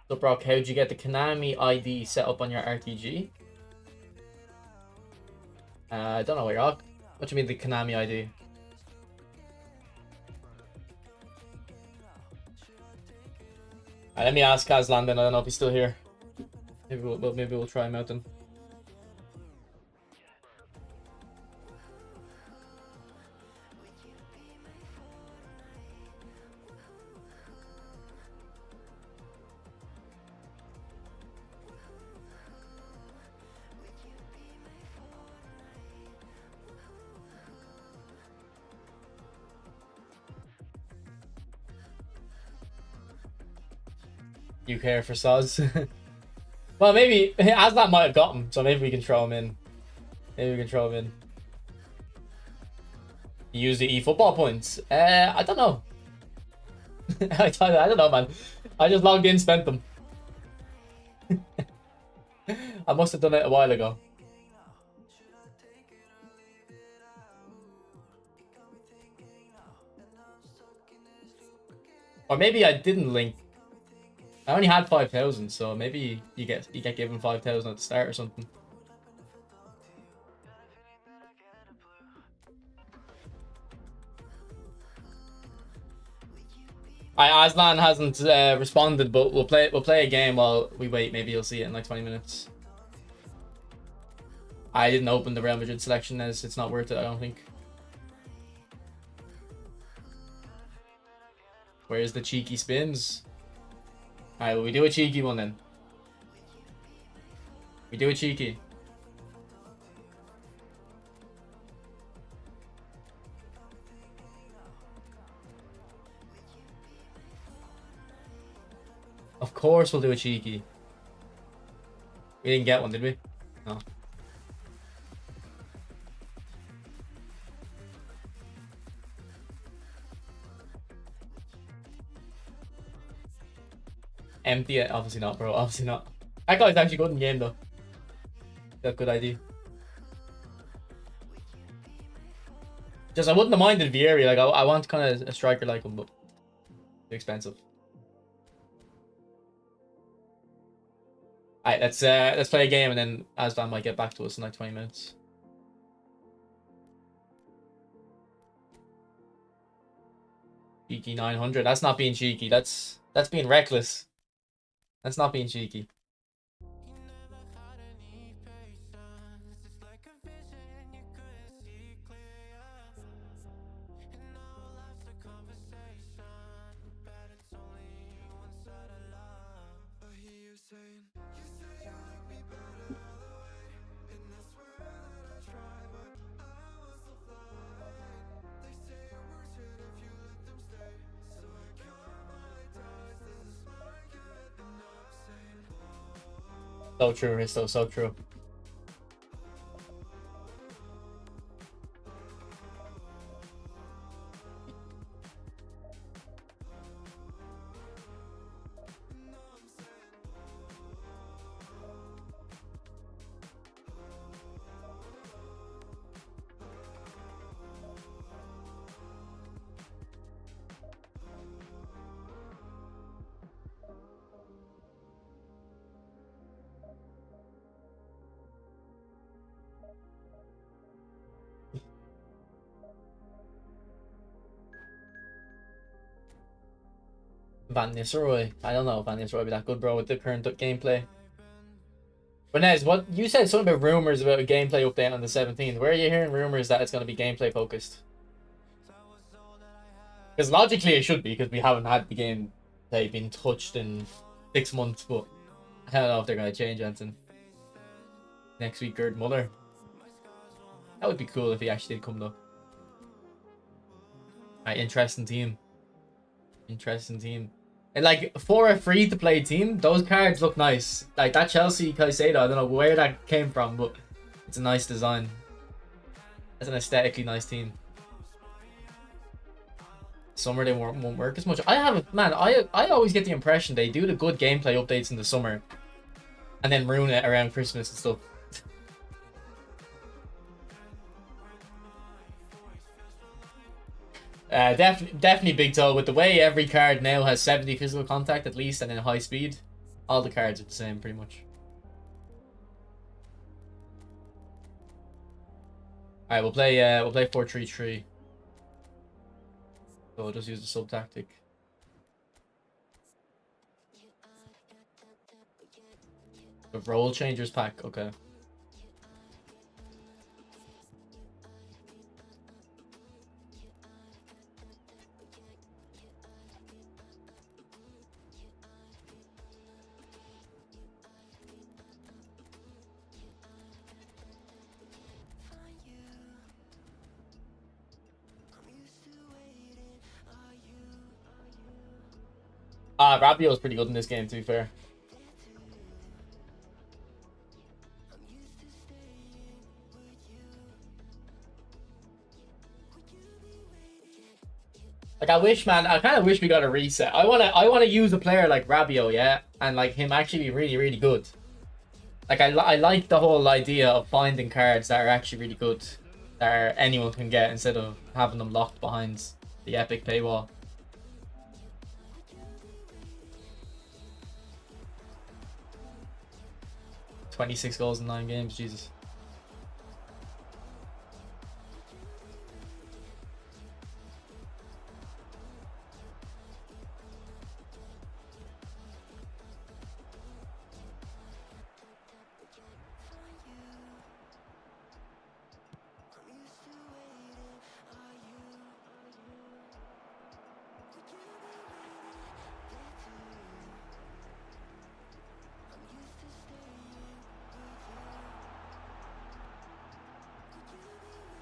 Speaker 1: So, Brock, how'd you get the Konami ID set up on your RTG? I don't know where you're at. What do you mean the Konami ID? Let me ask Kazlan then. I don't know if he's still here. Maybe we'll try him out then. You care for Soz? Well, maybe Aslan might have got him, so maybe we can throw him in. Maybe we can throw him in. Use the eFootball points. I don't know. I don't know, man. I just logged in, spent them. I must have done it a while ago. Or maybe I didn't link. I only had 5,000, so maybe you get given 5,000 at the start or something. Aslan hasn't responded, but we'll play a game while we wait. Maybe you'll see it in like 20 minutes. I didn't open the Real Madrid selection as it's not worth it, I don't think. Where's the cheeky spins? Alright, well, we do a cheeky one then. We do a cheeky. Of course we'll do a cheeky. We didn't get one, did we? No. Empty it? Obviously not, bro. Obviously not. That guy's actually good in game, though. That's a good idea. Just, I wouldn't have minded Vieri. Like, I want kind of a striker like him, but too expensive. Alright, let's play a game, and then Aslan might get back to us in like 20 minutes. Cheeky 900. That's not being cheeky. That's being reckless. That's not being cheeky. So true, Risto, so true. Van Nistelrooy. I don't know if Van Nistelrooy be that good, bro, with the current gameplay. But Nez, what you said something about rumors about a gameplay update on the 17th. Where are you hearing rumors that it's going to be gameplay focused? Because logically it should be, because we haven't had the gameplay been touched in 6 months. But I don't know if they're going to change anything. Next week, Gerd Muller. That would be cool if he actually did come though. Alright, interesting team. Interesting team. And like for a free to play team, those cards look nice. Like that Chelsea Caicedo, I don't know where that came from, but it's a nice design. It's an aesthetically nice team. Summer they won't work as much. I always get the impression they do the good gameplay updates in the summer and then ruin it around Christmas and stuff. Definitely big toe. With the way every card now has 70 physical contact at least, and then high speed, all the cards are the same pretty much. All right, we'll play 4-3-3. So we'll just use the sub tactic. The role changers pack, okay. Rabio's pretty good in this game, to be fair. Like, I wish, man, I kind of wish we got a reset. I wanna use a player like Rabiot, yeah, and like him actually be really, really good. Like, I like the whole idea of finding cards that are actually really good, that anyone can get instead of having them locked behind the epic paywall. "26 goals in 9 games, Jesus."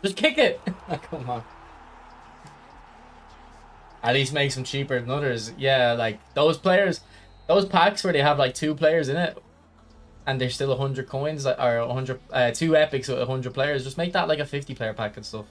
Speaker 1: Just kick it! Come on. At least makes them cheaper than others. Yeah, like those players, those packs where they have like 2 players in it, and they're still 100 coins, or 100, 2 epics with 100 players. Just make that like a 50-player pack and stuff.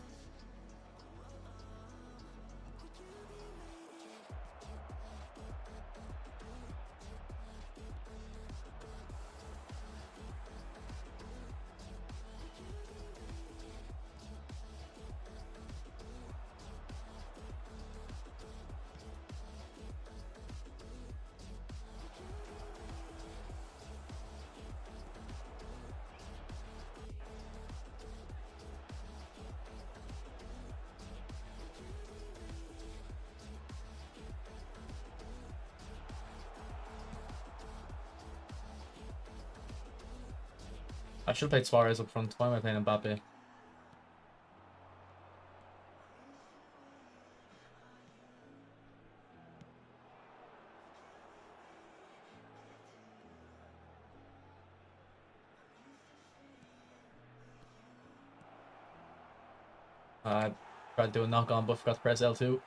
Speaker 1: I should have played Suarez up front. Why am I playing Mbappe? Tried to do a knock on, but forgot to press L2.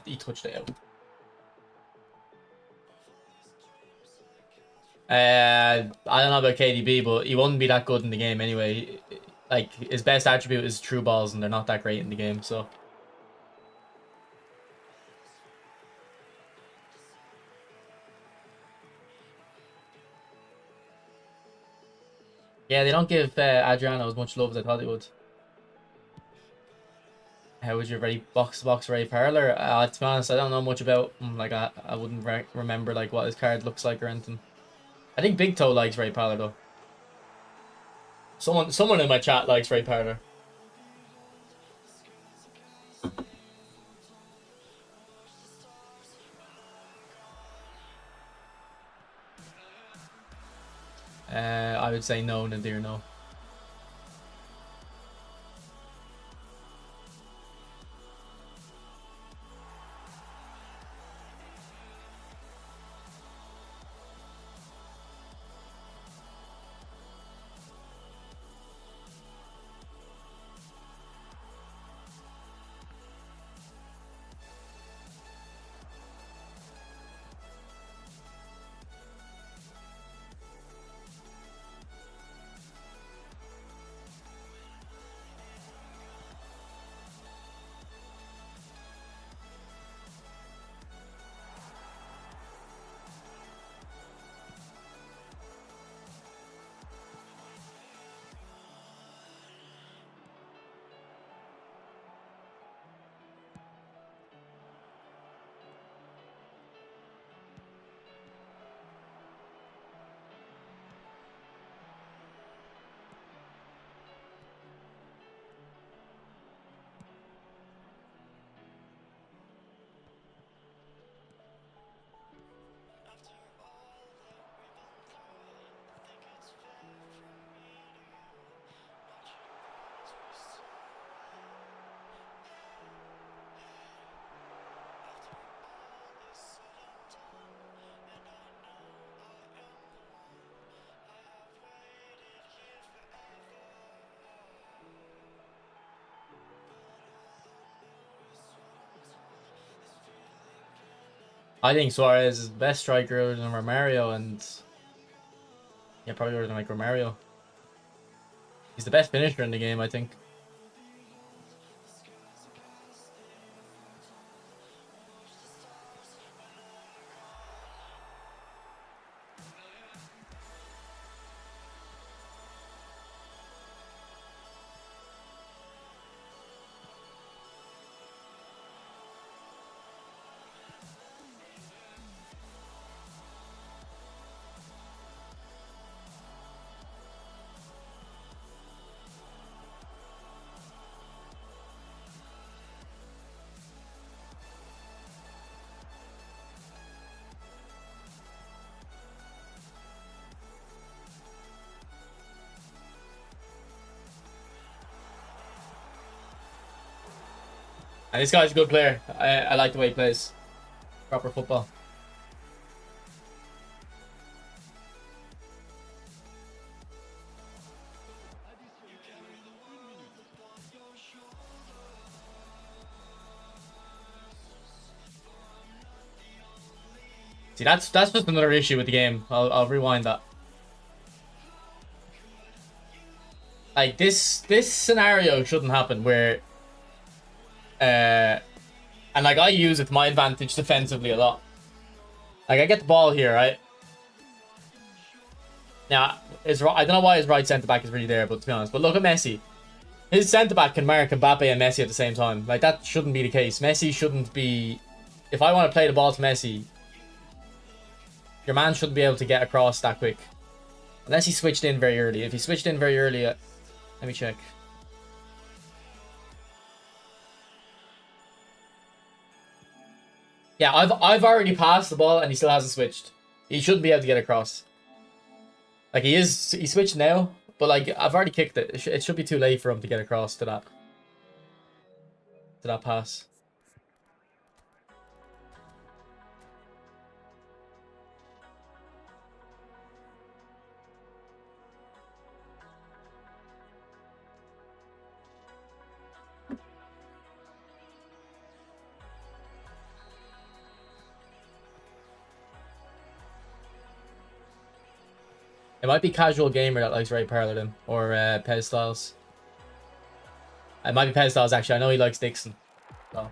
Speaker 1: He touched it out. I don't know about KDB, but he wouldn't be that good in the game anyway. Like, his best attribute is true balls, and they're not that great in the game, so. Yeah, they don't give Adriano as much love as I thought they would. How was your very box-to-box Ray Parler? To be honest, I don't know much about him. Like, I wouldn't remember like what his card looks like or anything. I think Big Toe likes Ray Parler though. Someone in my chat likes Ray Parler. I would say no, Nadir, no. I think Suarez is the best striker other than Romario, and yeah, probably other than like Romario. He's the best finisher in the game, I think. And this guy's a good player. I like the way he plays. Proper football. See, that's just another issue with the game. I'll rewind that. Like this scenario shouldn't happen where and like I use it to my advantage defensively a lot. Like I get the ball here, right? Now, I don't know why his right centre back is really there, but to be honest, but look at Messi. His centre back can mark Mbappe and Messi at the same time. Like that shouldn't be the case. Messi shouldn't be. If I want to play the ball to Messi, your man shouldn't be able to get across that quick. Unless he switched in very early. If he switched in very early, let me check. Yeah, I've already passed the ball and he still hasn't switched. He shouldn't be able to get across. Like he switched now, but like I've already kicked it. It should be too late for him to get across to that pass. It might be Casual Gamer that likes Ray Parler or Pez Styles. It might be Pez Styles actually. I know he likes Dixon. So.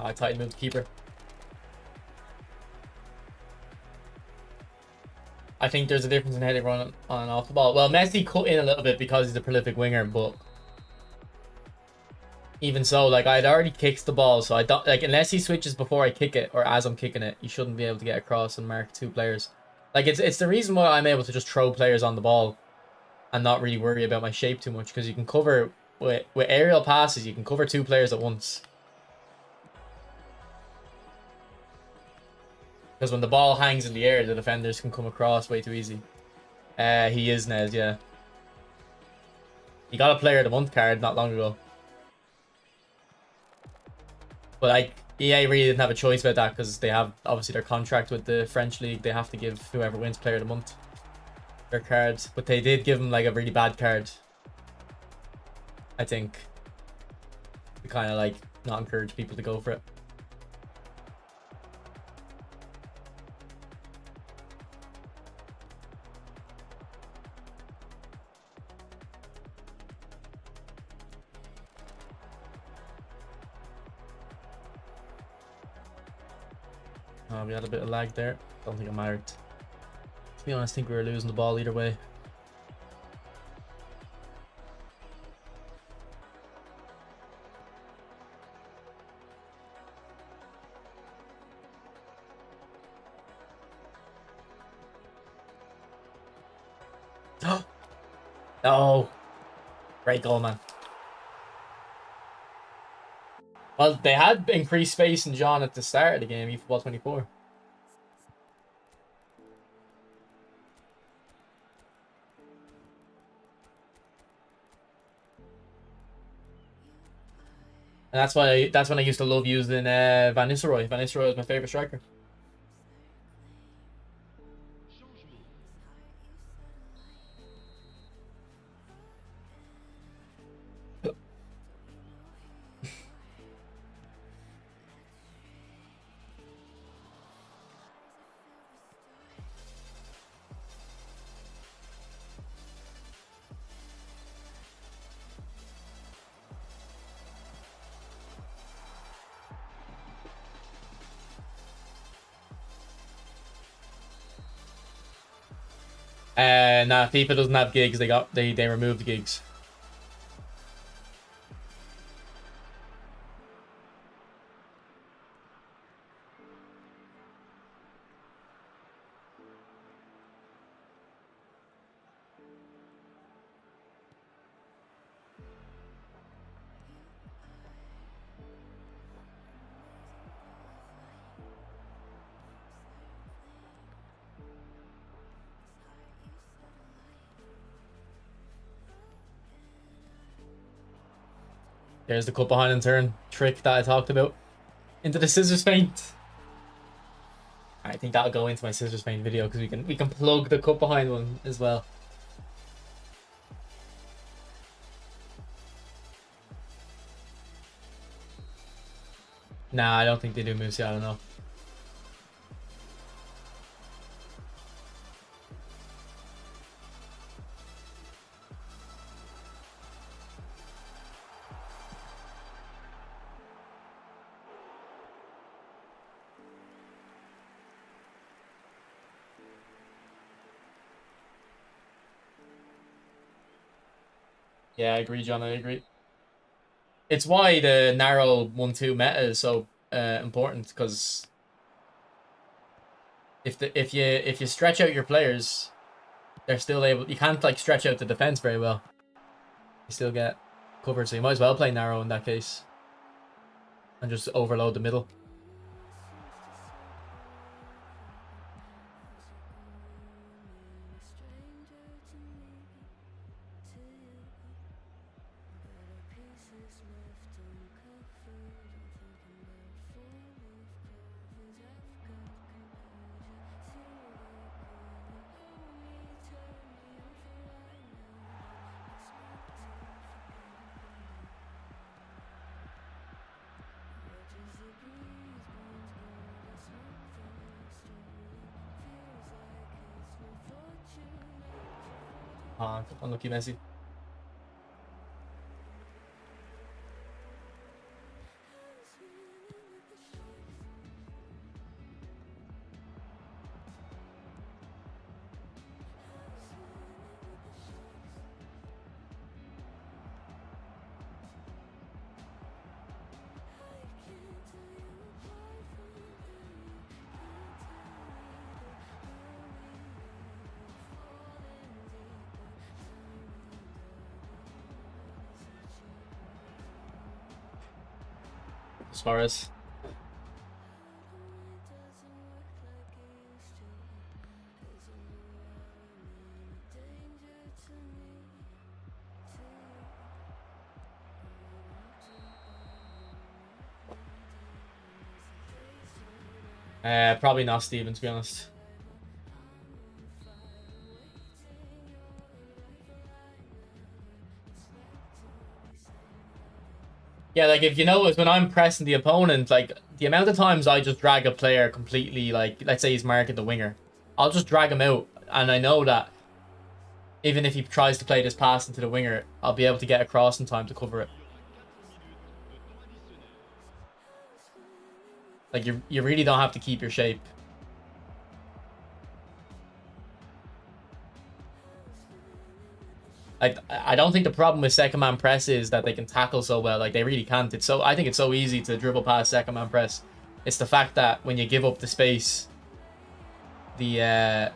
Speaker 1: I tighten move the keeper. I think there's a difference in heading run on and off the ball. Well, Messi cut in a little bit because he's a prolific winger, but even so, like I'd already kicked the ball, so I don't like unless he switches before I kick it or as I'm kicking it, he shouldn't be able to get across and mark two players. Like it's the reason why I'm able to just throw players on the ball and not really worry about my shape too much, because you can cover with aerial passes, you can cover two players at once. Because when the ball hangs in the air, the defenders can come across way too easy. He is Nez, yeah. He got a Player of the Month card not long ago. But like EA really didn't have a choice about that because they have obviously their contract with the French league. They have to give whoever wins Player of the Month their card. But they did give him like a really bad card, I think, to kind of like not encourage people to go for it. We had a bit of lag there. Don't think it mattered. To be honest, I think we were losing the ball either way. No! Great goal, man. Well, they had increased space in John at the start of the game, eFootball 24. And that's when I used to love using Van Nistelrooy. Van Nistelrooy was my favorite striker. Nah, FIFA doesn't have gigs. They removed the gigs. There's the cut behind and turn trick that I talked about. Into the scissors feint. I think that'll go into my scissors feint video because we can plug the cut behind one as well. Nah, I don't think they do Moosey. I don't know. Yeah, I agree, John. I agree. It's why the narrow 1-2 meta is so important, because if you stretch out your players, they're still able. You can't like stretch out the defense very well. You still get covered, so you might as well play narrow in that case, and just overload the middle. Unlucky Messi. Suarez. Probably not Steven, to be honest. Yeah, like if you notice when I'm pressing the opponent, like the amount of times I just drag a player completely, like let's say he's marking the winger, I'll just drag him out, and I know that even if he tries to play this pass into the winger, I'll be able to get across in time to cover it. Like you really don't have to keep your shape. Like I don't think the problem with second man press is that they can tackle so well. Like they really can't. I think it's so easy to dribble past second man press. It's the fact that when you give up the space, the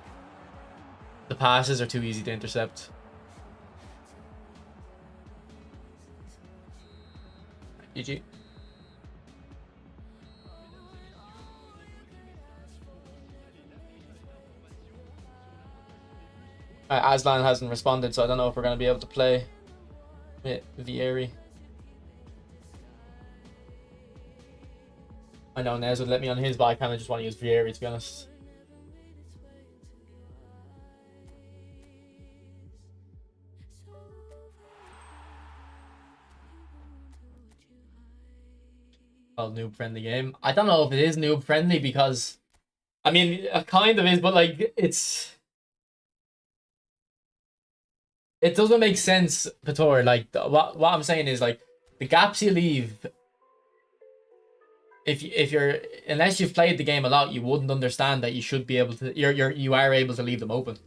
Speaker 1: passes are too easy to intercept. GG. Aslan hasn't responded, so I don't know if we're going to be able to play with Vieri. I know Nez would let me on his, but I kind of just want to use Vieri, to be honest. Well, noob friendly game. I don't know if it is noob friendly because, I mean, it kind of is, but like it doesn't make sense, Pator. Like what I'm saying is like the gaps you leave. If you're unless you've played the game a lot, you wouldn't understand that you should be able to. You are able to leave them open.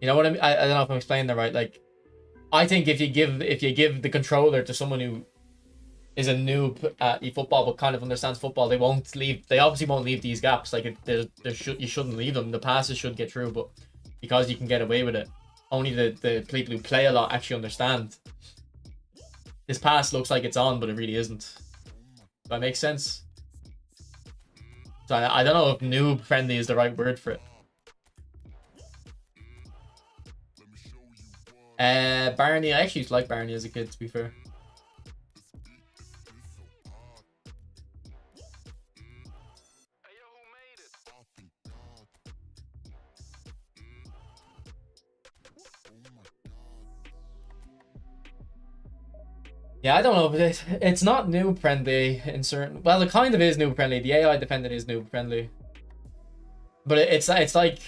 Speaker 1: You know what I mean? I don't know if I'm explaining that right. Like, I think if you give the controller to someone who is a noob at eFootball but kind of understands football, they won't leave. They obviously won't leave these gaps. Like, you shouldn't leave them. The passes should get through, but because you can get away with it, only the people who play a lot actually understand. This pass looks like it's on, but it really isn't. Does that make sense? So I don't know if noob friendly is the right word for it. Barney, I actually used to like Barney as a kid, to be fair. Yeah, I don't know, but it's not noob friendly in certain. Well, it kind of is noob friendly. The AI defendant is noob friendly, but it's like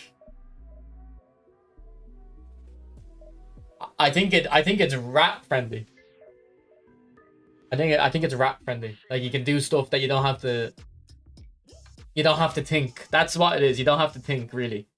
Speaker 1: I think it's rat friendly. I think it's rat friendly. Like, you can do stuff that you don't have to think. That's what it is. You don't have to think really.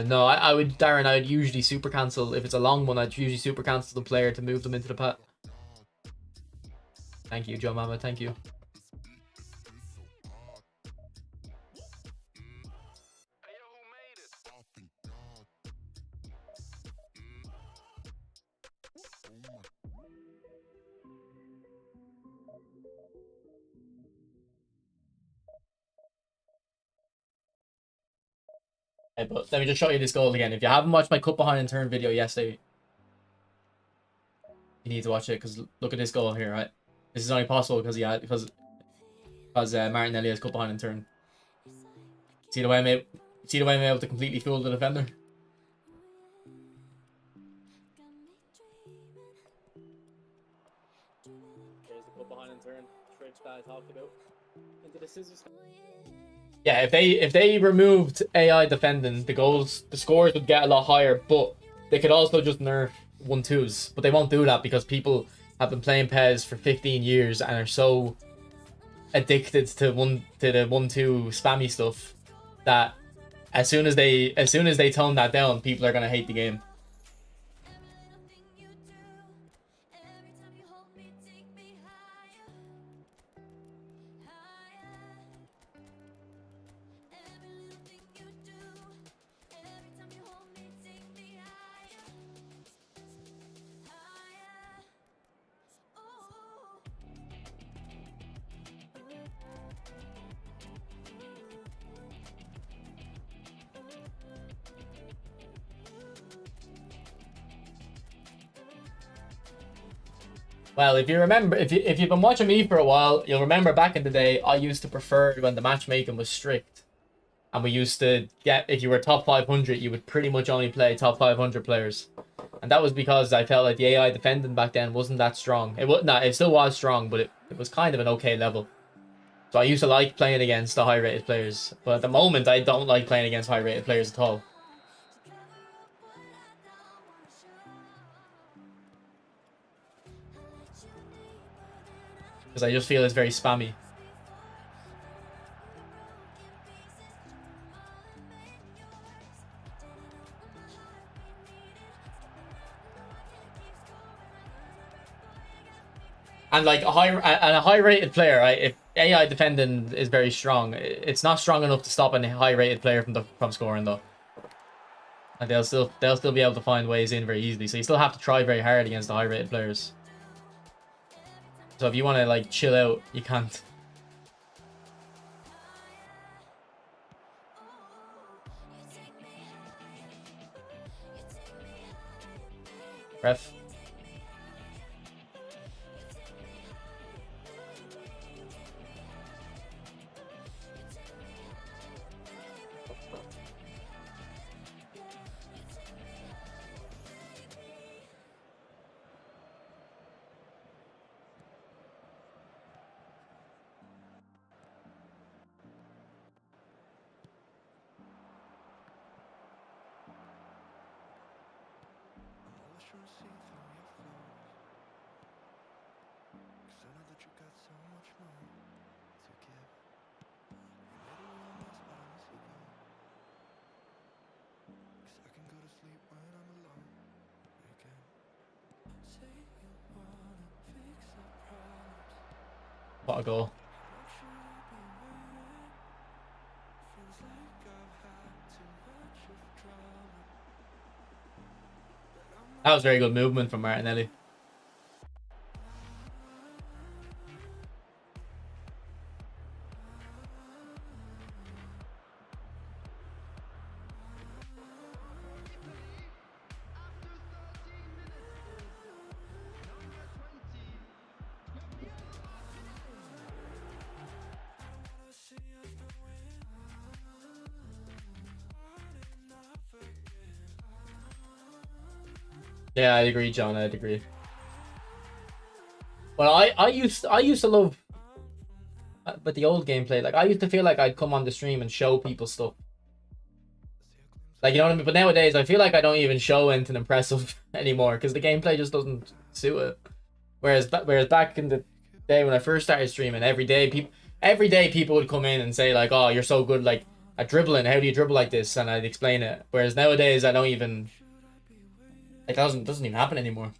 Speaker 1: No, I would, Darren, I would usually super cancel. If it's a long one, I'd usually super cancel the player to move them into the pat. Thank you, Joe Mama, thank you. Hey, but let me just show you this goal again. If you haven't watched my cut behind and turn video yesterday, you need to watch it, because look at this goal here, right? This is only possible because Martinelli has cut behind and turn. See the way I'm able to completely fool the defender? There's the cut behind and turn trick that I talked about. Into the scissors. Yeah, if they removed AI defending, the scores would get a lot higher, but they could also just nerf 1-2s. But they won't do that because people have been playing PES for 15 years and are so addicted to the 1-2 spammy stuff that as soon as they tone that down, people are gonna hate the game. Well, if you remember, if you've been watching me for a while, you'll remember back in the day, I used to prefer when the matchmaking was strict, and we used to get, if you were top 500, you would pretty much only play top 500 players, and that was because I felt like the AI defending back then wasn't that strong. It still was strong, but it was kind of an okay level. So I used to like playing against the high-rated players, but at the moment, I don't like playing against high-rated players at all. Because I just feel it's very spammy. And like a high rated player, right? If AI defending is very strong, it's not strong enough to stop a high rated player from scoring though. And they'll still be able to find ways in very easily. So you still have to try very hard against the high rated players. So if you want to like chill out, you can't. Ref. What a goal. That was very good movement from Martinelli. Yeah, I'd agree, John. I'd agree. Well, I used to love, but the old gameplay. Like I used to feel like I'd come on the stream and show people stuff. Like, you know what I mean? But nowadays, I feel like I don't even show anything impressive anymore because the gameplay just doesn't suit it. Whereas back in the day when I first started streaming, every day people would come in and say like, "Oh, you're so good like at dribbling. How do you dribble like this?" And I'd explain it. Whereas nowadays, I don't even. It doesn't even happen anymore.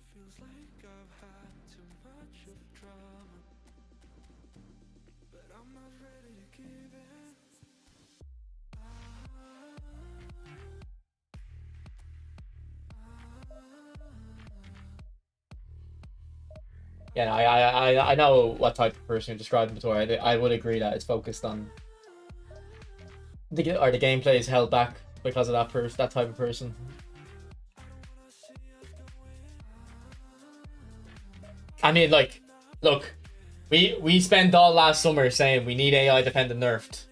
Speaker 1: Yeah, I know what type of person you described before. I would agree that it's focused on the gameplay is held back because of that type of person. I mean, like, look, we spent all last summer saying we need AI defending nerfed,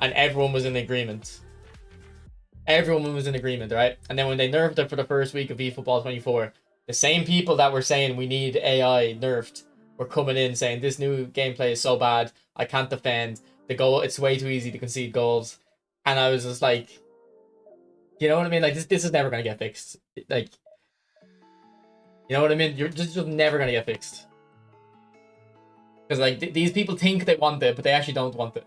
Speaker 1: and everyone was in agreement. Everyone was in agreement, right? And then when they nerfed it for the first week of eFootball 24, the same people that were saying we need AI nerfed were coming in saying this new gameplay is so bad, I can't defend the goal. It's way too easy to concede goals, and I was just like, you know what I mean? Like this is never gonna get fixed. Like, you know what I mean? You're just never gonna get fixed because like these people think they want it, but they actually don't want it.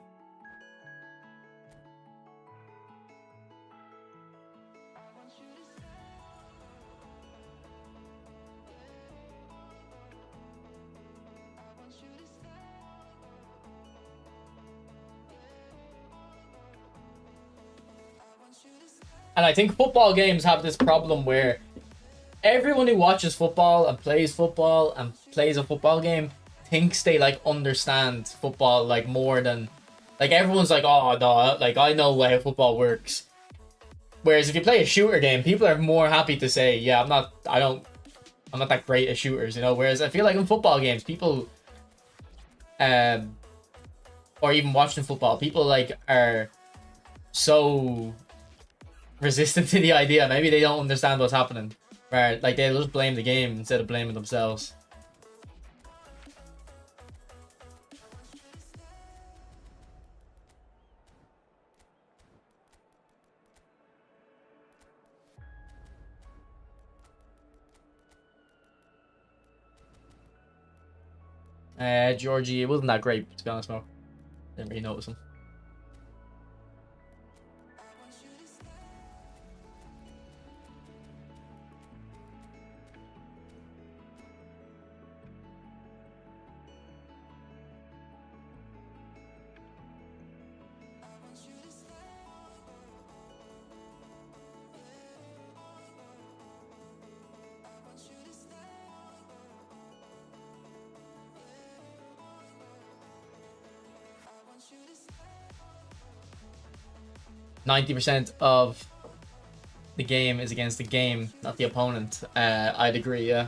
Speaker 1: And I think football games have this problem where everyone who watches football and plays a football game thinks they like understand football like more than like everyone's like, oh no, like I know how football works. Whereas if you play a shooter game, people are more happy to say, yeah, I'm not that great at shooters, you know. Whereas I feel like in football games, people or even watching football, people like are so resistant to the idea. Maybe they don't understand what's happening. Right, like they'll just blame the game instead of blaming themselves. Georgie, it wasn't that great to be honest, Mo. Didn't really notice him. %90 of the game is against the game, not the opponent. I'd agree, yeah.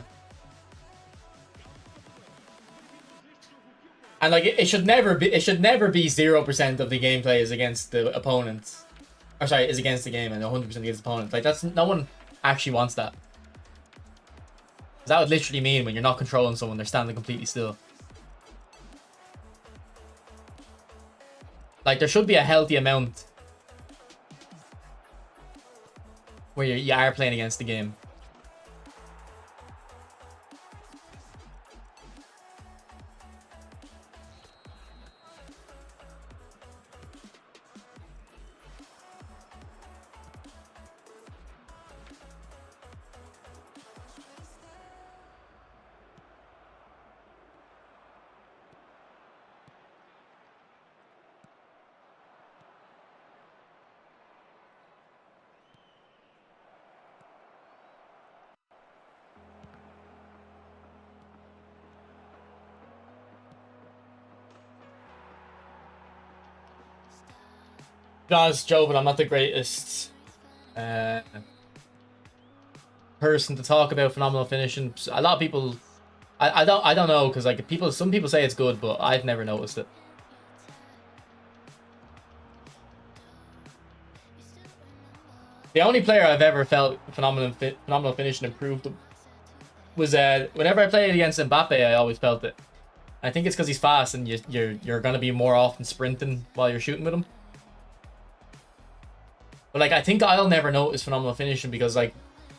Speaker 1: And like it should never be 0% of the gameplay is against the opponent. Or sorry, is against the game and 100% against the opponent. Like that's no one actually wants that. That would literally mean when you're not controlling someone, they're standing completely still. Like there should be a healthy amount where you are playing against the game. Guys, Joe, but I'm not the greatest person to talk about phenomenal finishing. A lot of people, I don't know, because like some people say it's good, but I've never noticed it. The only player I've ever felt phenomenal finishing improved was whenever I played against Mbappe, I always felt it. I think it's because he's fast and you're gonna be more often sprinting while you're shooting with him. But like I think I'll never notice phenomenal finishing because like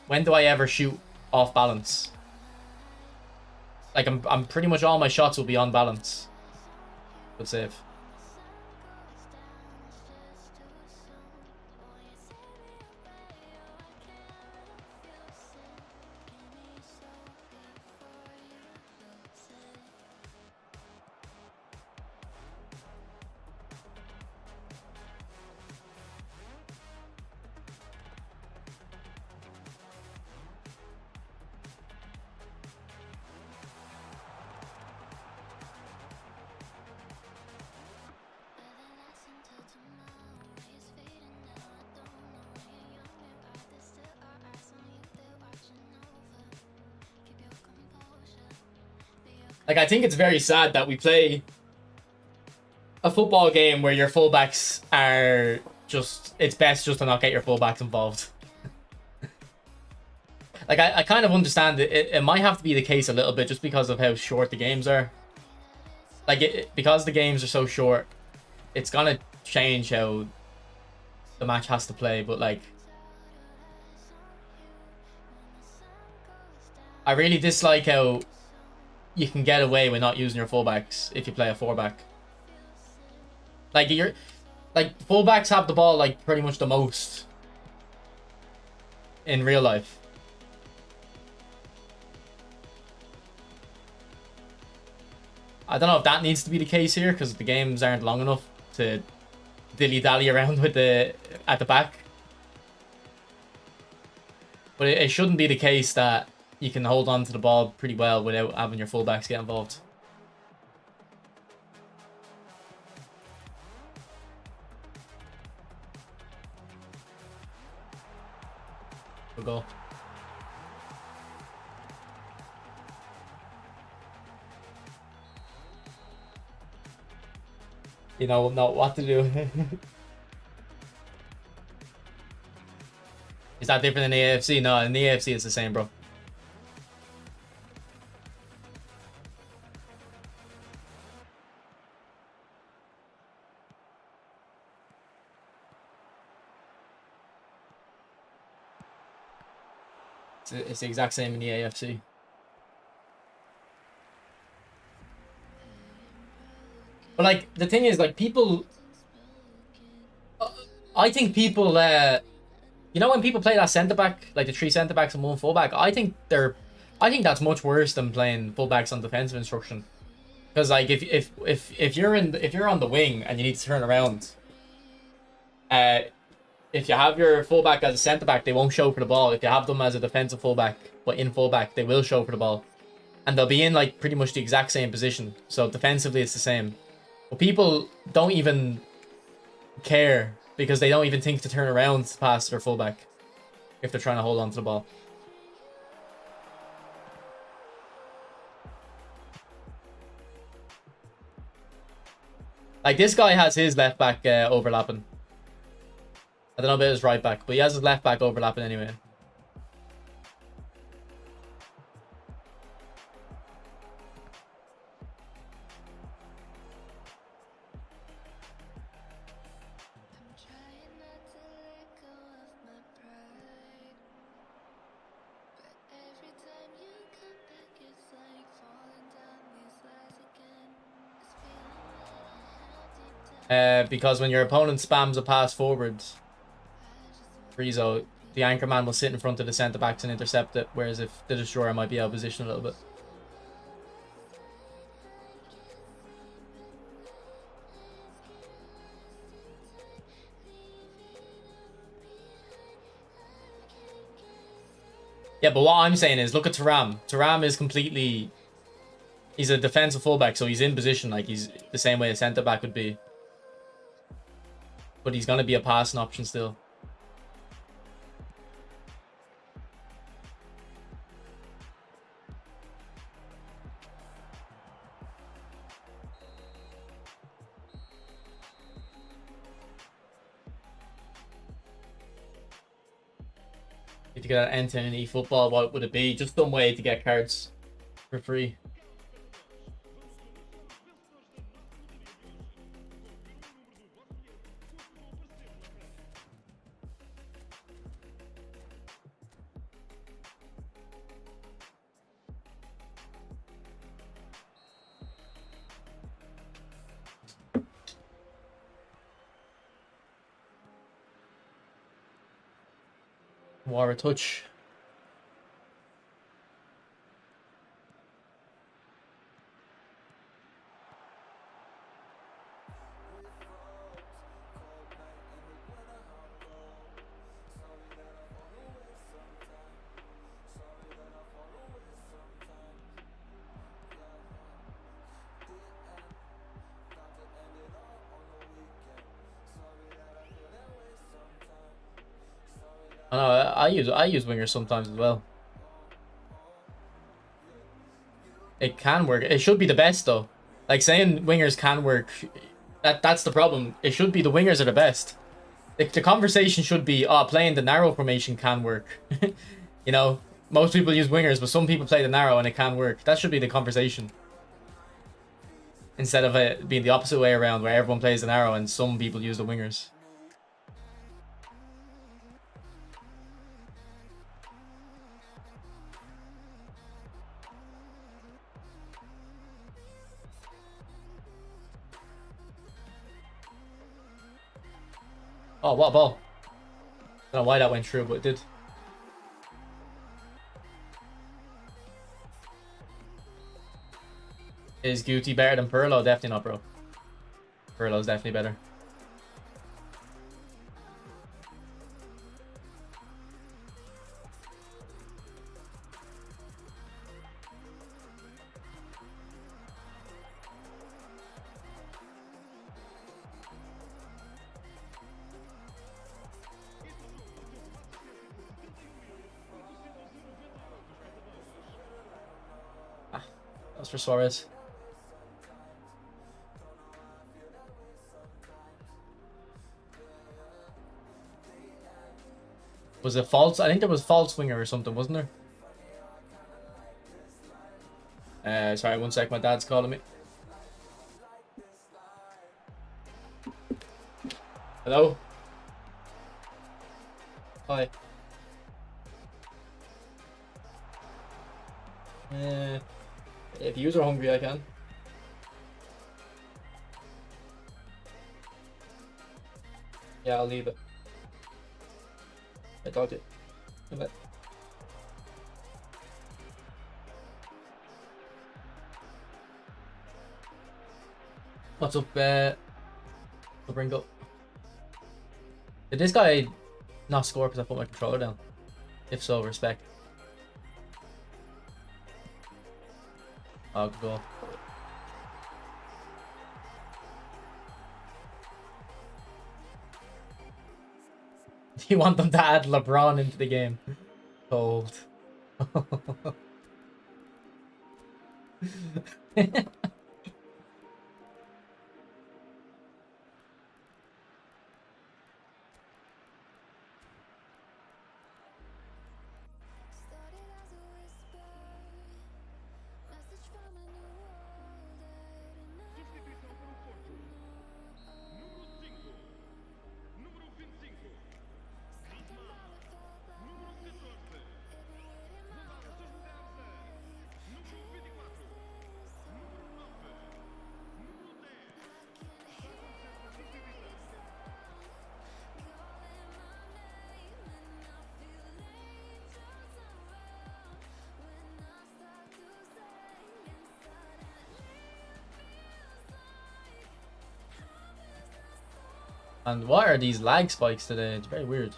Speaker 1: when do I ever shoot off balance? Like I'm pretty much all my shots will be on balance. Good save. Like, I think it's very sad that we play a football game where your fullbacks are just... It's best just to not get your fullbacks involved. Like, I kind of understand it might have to be the case a little bit just because of how short the games are. Like, because the games are so short, it's gonna change how the match has to play, but, like... I really dislike how you can get away with not using your fullbacks if you play a four-back. Like fullbacks have the ball like pretty much the most in real life. I don't know if that needs to be the case here because the games aren't long enough to dilly-dally around with at the back. But it shouldn't be the case that you can hold on to the ball pretty well without having your fullbacks get involved. Good goal. You know not what to do. Is that different in the AFC? No, in the AFC it's the same, bro. It's the exact same in the AFC. But like the thing is, like people, I think people, you know, when people play that centre back, like the three centre backs and one fullback, I think that's much worse than playing fullbacks on defensive instruction. Because like if you're on the wing and you need to turn around, if you have your fullback as a centre back, they won't show for the ball. If you have them as a defensive fullback, but in fullback, they will show for the ball, and they'll be in like pretty much the exact same position. So defensively, it's the same. But people don't even care because they don't even think to turn around past their fullback. if they're trying to hold on to the ball. Like, this guy has his left back overlapping. I don't know about his right back, but he has his left back overlapping anyway. Because when your opponent spams a pass forwards, Rizzo, the anchor man will sit in front of the centre backs and intercept it, whereas if the destroyer might be out of position a little bit. Yeah, but what I'm saying is, look at Thuram. Thuram is completely... He's a defensive fullback, so he's in position, like he's the same way a centre back would be. But he's going to be a passing option still. If you get enter in eFootball, what would it be? Just some way to get cards for free. War a touch. I know, I use wingers sometimes as well. It can work. It should be the best though. Like, saying wingers can work, that's the problem. It should be the wingers are the best. The conversation should be, oh, playing the narrow formation can work. You know, most people use wingers, but some people play the narrow and it can work. That should be the conversation. Instead of it being the opposite way around, where everyone plays the narrow and some people use the wingers. Oh, what a ball. I don't know why that went through, but it did. Is Guti better than Pirlo? Definitely not, bro. Pirlo's definitely better. That was for Suarez. Was it false? I think there was false winger or something, wasn't there? Sorry, 1 sec. My dad's calling me. Hello? Hi. If you are hungry, I can. Yeah, I'll leave it. I thought it. But what's up, bring up? Did this guy not score because I put my controller down? If so, respect. Oh, good goal. You want them to add LeBron into the game. Cold.
Speaker 2: Substituição para o Porto. Número 5. Número 25. Griezmann. Número 14. Mudar os seus lugares a número 24. Número 9. Número 10. Vai acontecer uma substituição.
Speaker 1: And what are these lag spikes today? It's very weird.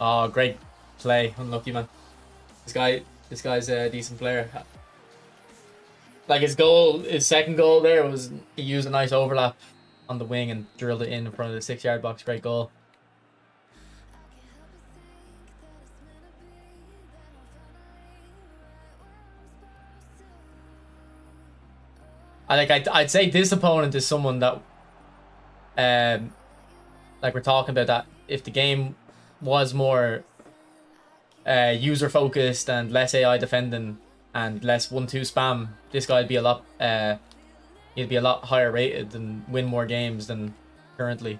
Speaker 1: Oh, great play. Unlucky, man. This guy's a decent player. Like his second goal there was he used a nice overlap on the wing and drilled it in front of the 6-yard box. Great goal. I'd say this opponent is someone that, like we're talking about, that if the game was more user focused and less AI defending and less 1-2 spam, this guy'd be a lot he'd be a lot higher rated and win more games than currently.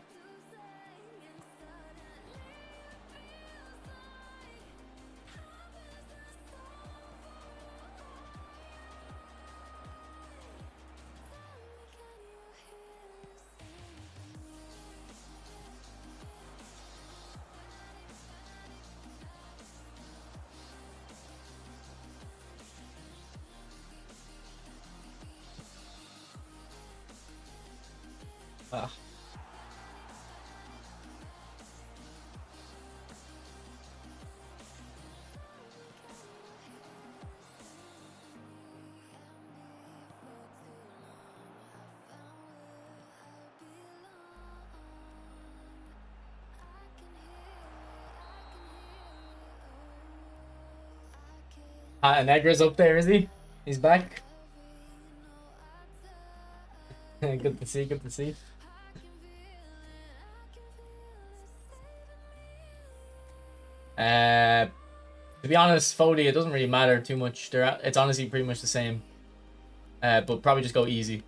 Speaker 1: Ah. Negra's up there, is he? He's back. Good to see, good to see. To be honest, Foley, it doesn't really matter too much. It's honestly pretty much the same. But probably just go easy.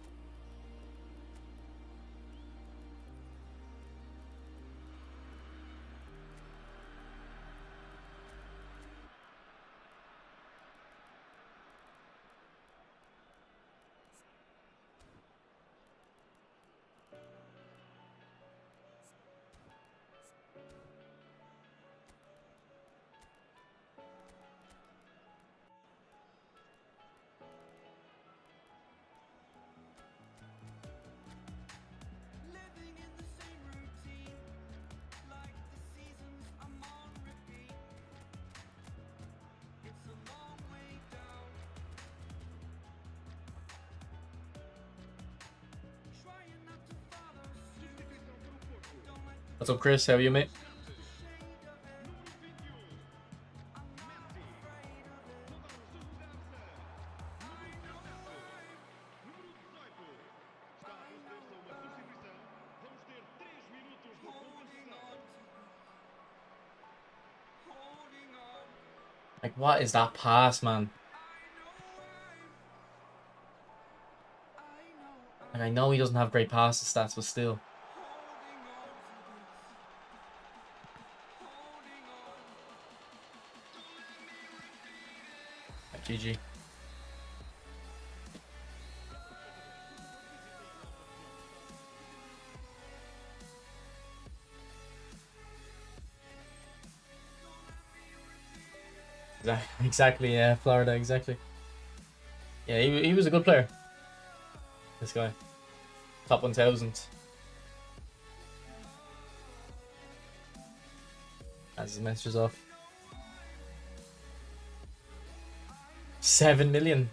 Speaker 1: What's up, Chris? How are you, mate? Like, what is that pass, man? Like, I know he doesn't have great pass stats, but still. GG. Exactly, yeah, Florida, exactly. Yeah, he was a good player. This guy. Top 1000. As his messages off. 7 million.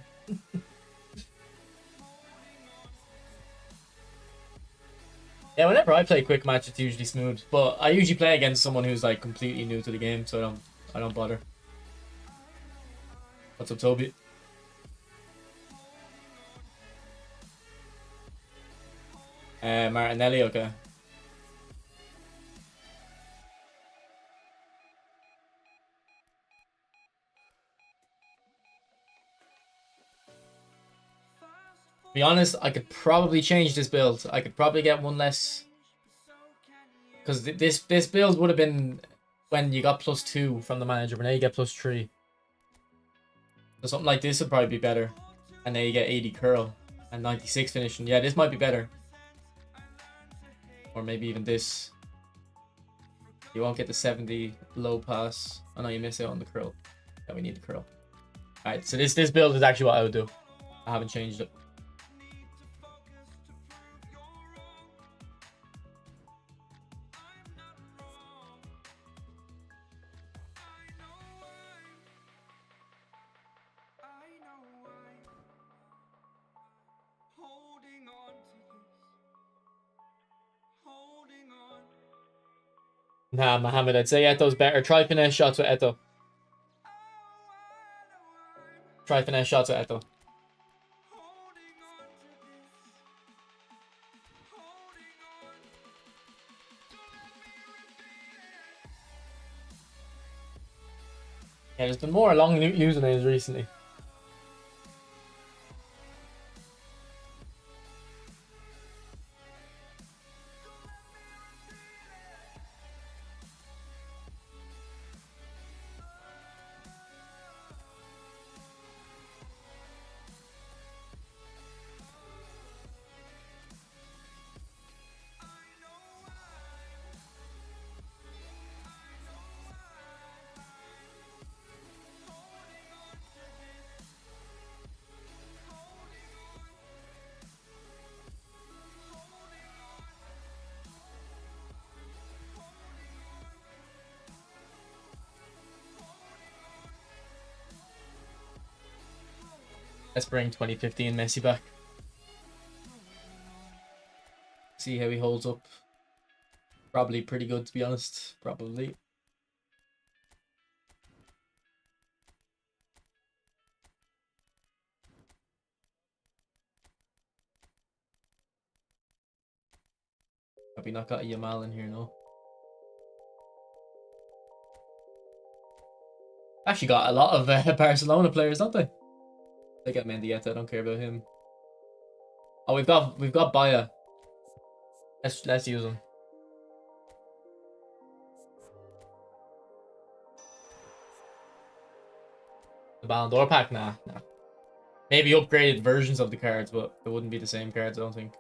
Speaker 1: Yeah, whenever I play quick match, it's usually smooth. But I usually play against someone who's like completely new to the game, so I don't bother. What's up, Toby? Martinelli, okay. To be honest, I could probably change this build. I could probably get one less. Because this build would have been when you got +2 from the manager, but now you get +3. So something like this would probably be better. And now you get 80 curl and 96 finishing. Yeah, this might be better. Or maybe even this. You won't get the 70 low pass. Oh no, you miss out on the curl. Yeah, we need the curl. Alright, so this build is actually what I would do. I haven't changed it. Nah, Mohammed, I'd say Eto's better. Try finesse shots with Eto. Try finesse shots with Eto. Yeah, there's been more long usernames recently. Let's bring 2015 Messi back. See how he holds up. Probably pretty good, to be honest. Probably. Probably not got a Yamal in here, no. Actually got a lot of Barcelona players, don't they? They got Mendieta, I don't care about him. Oh, we've got Baya. Let's use him. The Ballon d'Or pack? Nah. Maybe upgraded versions of the cards, but it wouldn't be the same cards, I don't think.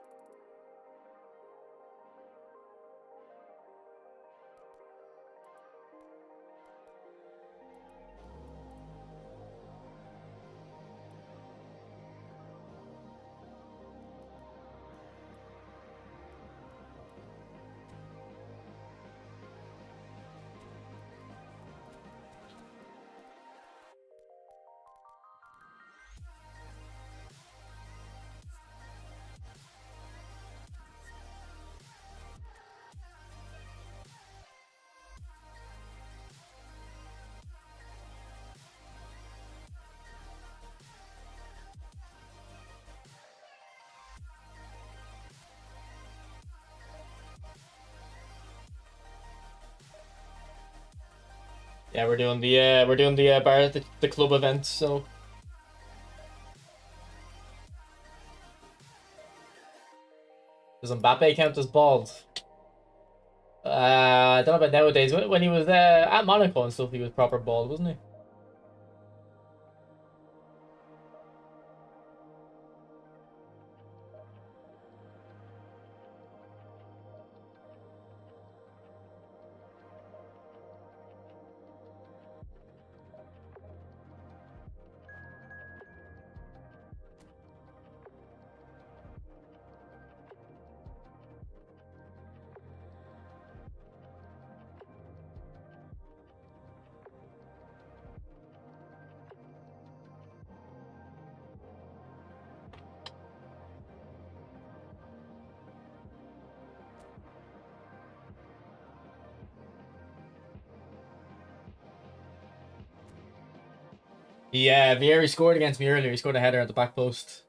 Speaker 1: Yeah, we're doing the bar at the club event, so does Mbappe count as bald? I don't know about nowadays. When he was at Monaco and stuff, he was proper bald, wasn't he? Yeah, Vieri scored against me earlier. He scored a header at the back post.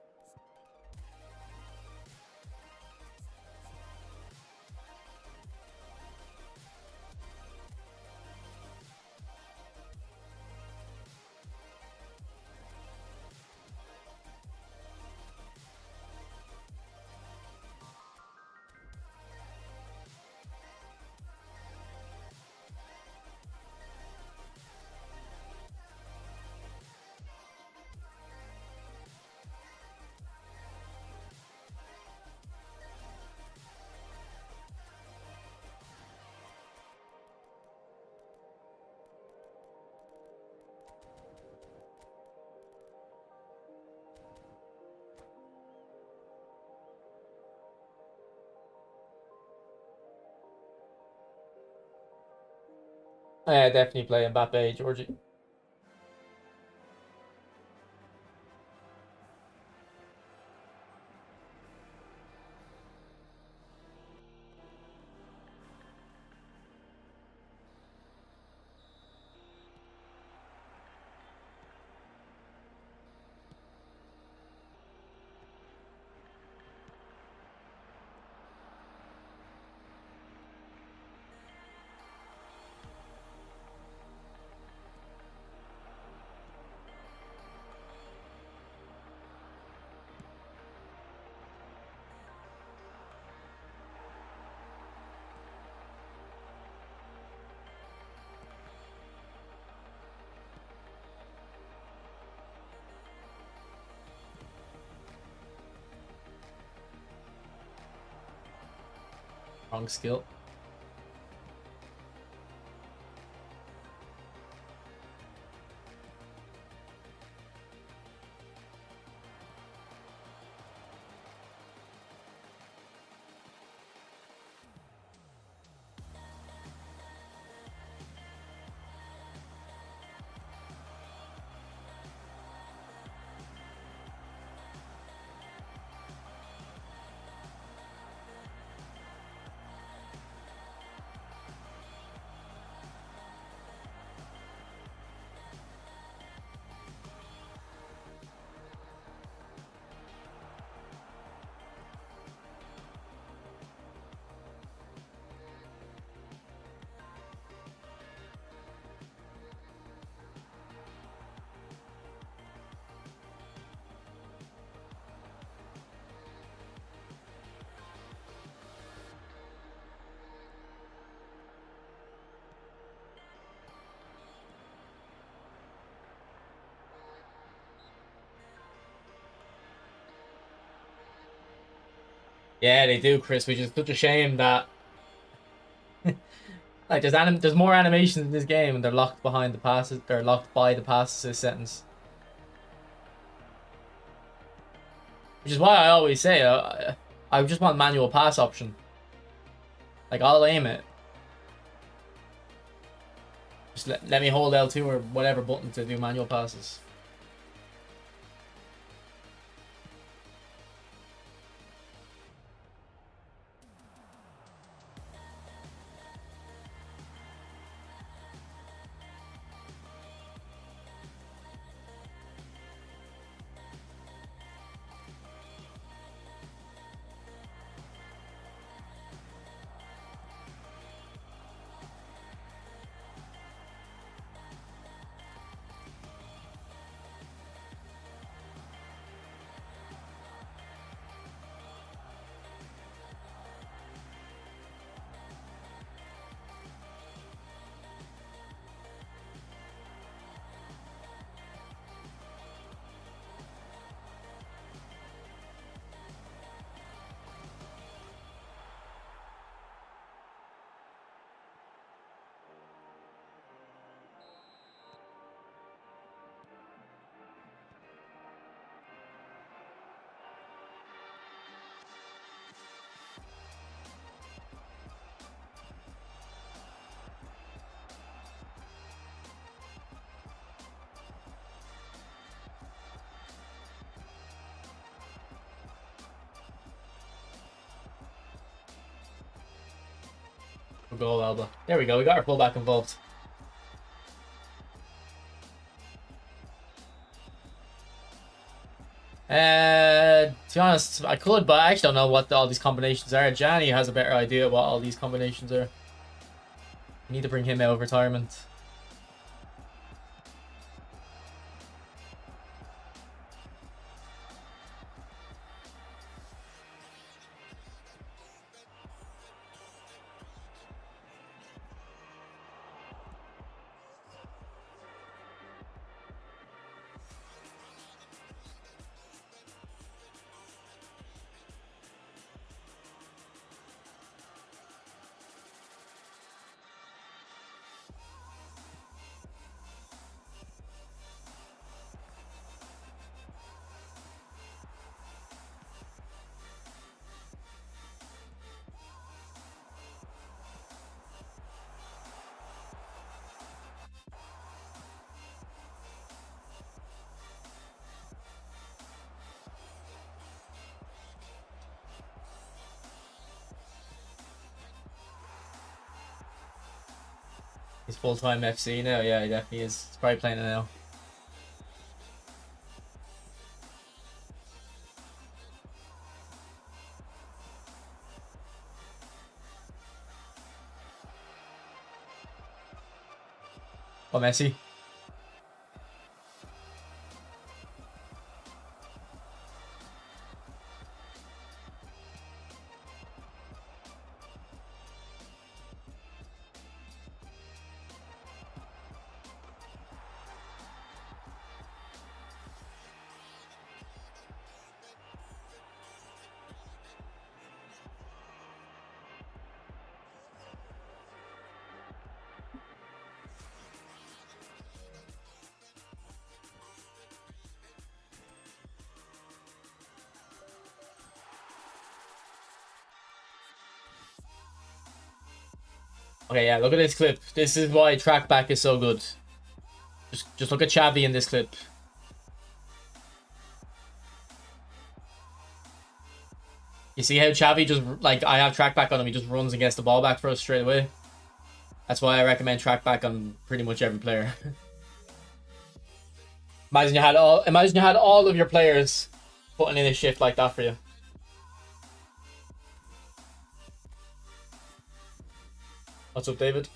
Speaker 1: Yeah, definitely play Mbappe, Georgie. Wrong skill. Yeah, they do, Chris, which is such a shame that like there's more animations in this game and they're locked behind the passes. They're locked by the pass assist sentence, which is why I always say I just want manual pass option. Like I'll aim it. Just let me hold L2 or whatever button to do manual passes. Good goal, Alba. There we go. We got our fullback involved. To be honest, I could, but I actually don't know what all these combinations are. Johnny has a better idea what all these combinations are. We need to bring him out of retirement. He's full-time FC now. Yeah, he definitely is. He's probably playing it now. Oh, Messi. Okay, yeah, look at this clip. This is why track back is so good. Just look at Xavi in this clip. You see how Xavi just, like, I have track back on him, he just runs and gets the ball back for us straight away. That's why I recommend track back on pretty much every player. Imagine you had all of your players putting in a shift like that for you. What's up, David?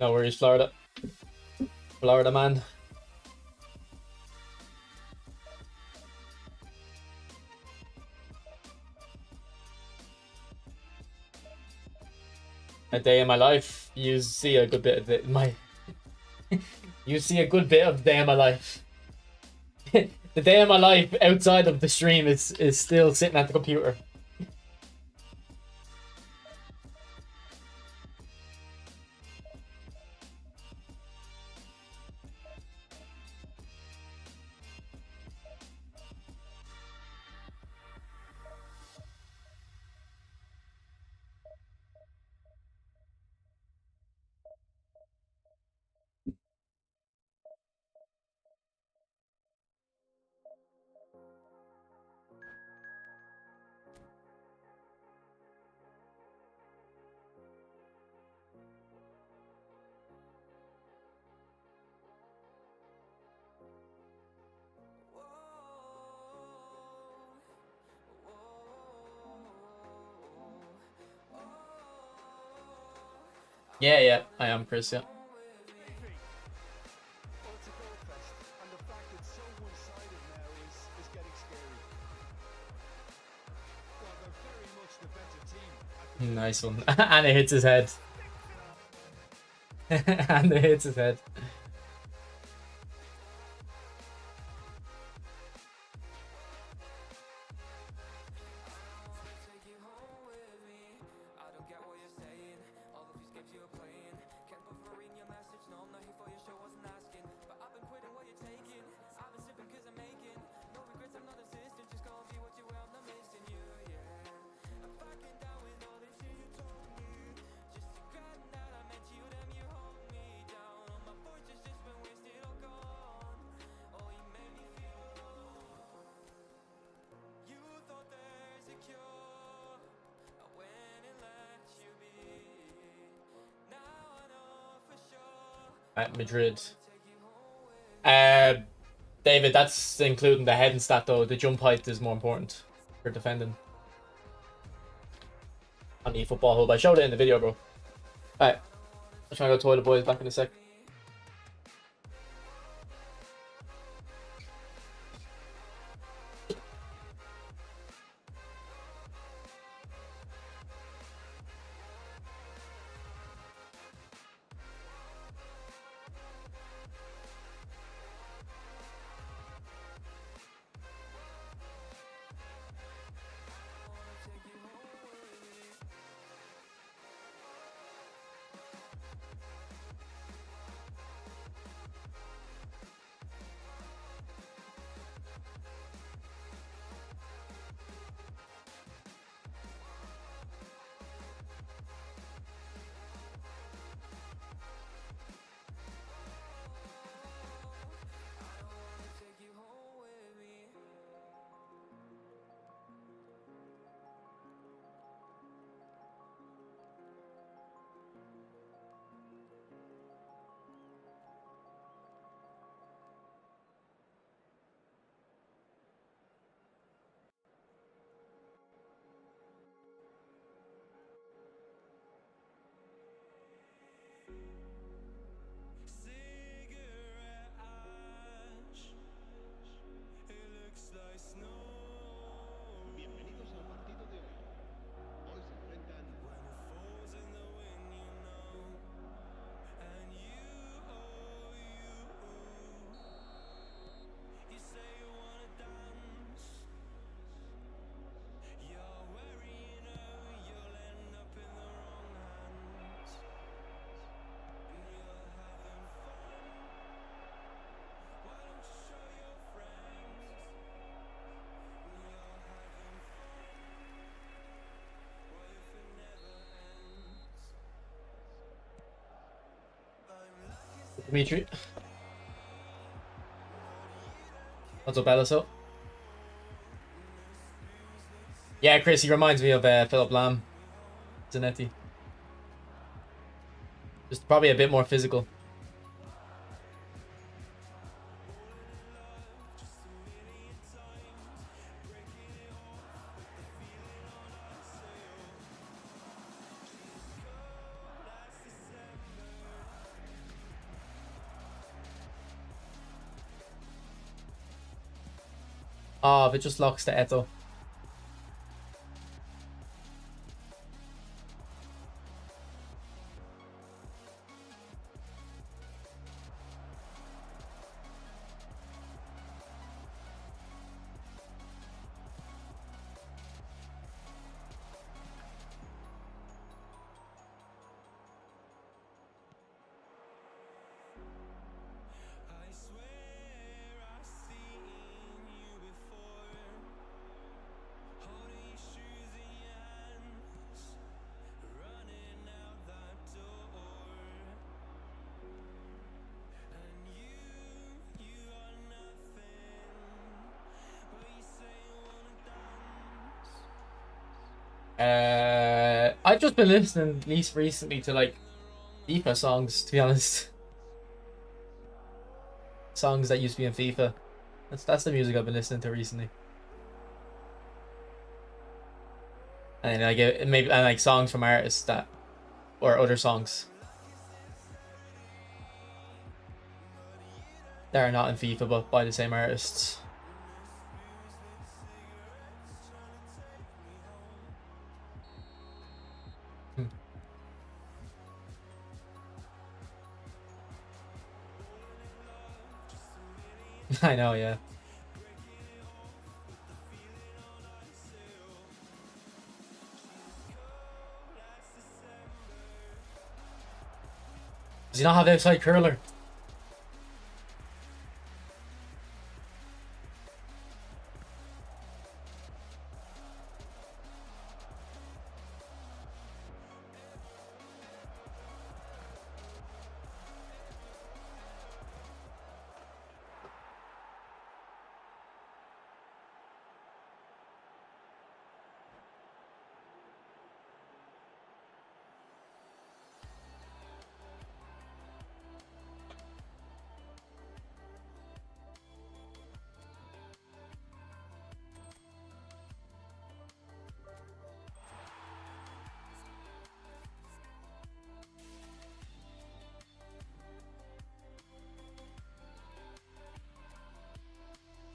Speaker 1: No worries, Florida. Florida man. A day in my life, you see a good bit of it. You see a good bit of the day in my life. The day of my life outside of the stream is still sitting at the computer. Yeah, I am Chris, yeah.
Speaker 2: Well, it's a goal fest, and the fact it's so one-sided now is getting scary. Well, they're very much the better team.
Speaker 1: Nice one. And it hits his head. And it hits his head. at Madrid. Uh, David, that's including the head and stat though. The jump height is more important for defending. On the eFootball hub. I showed it in the video, bro. Alright. I'm trying to go toilet, boys. Back in a sec.
Speaker 2: Bienvenidos al partido de hoy. Hoy se enfrentan
Speaker 1: Dimitri. What's up, Aliso? Yeah, Chris, he reminds me of Philip Lam. Zanetti. Just probably a bit more physical. Oh, if it just locks to Eto. I've just been listening, at least recently, to like FIFA songs, to be honest. Songs that used to be in FIFA. That's the music I've been listening to recently. And like maybe and like songs from artists that or other songs that are not in FIFA but by the same artists. I know, yeah. Does he not have outside curler?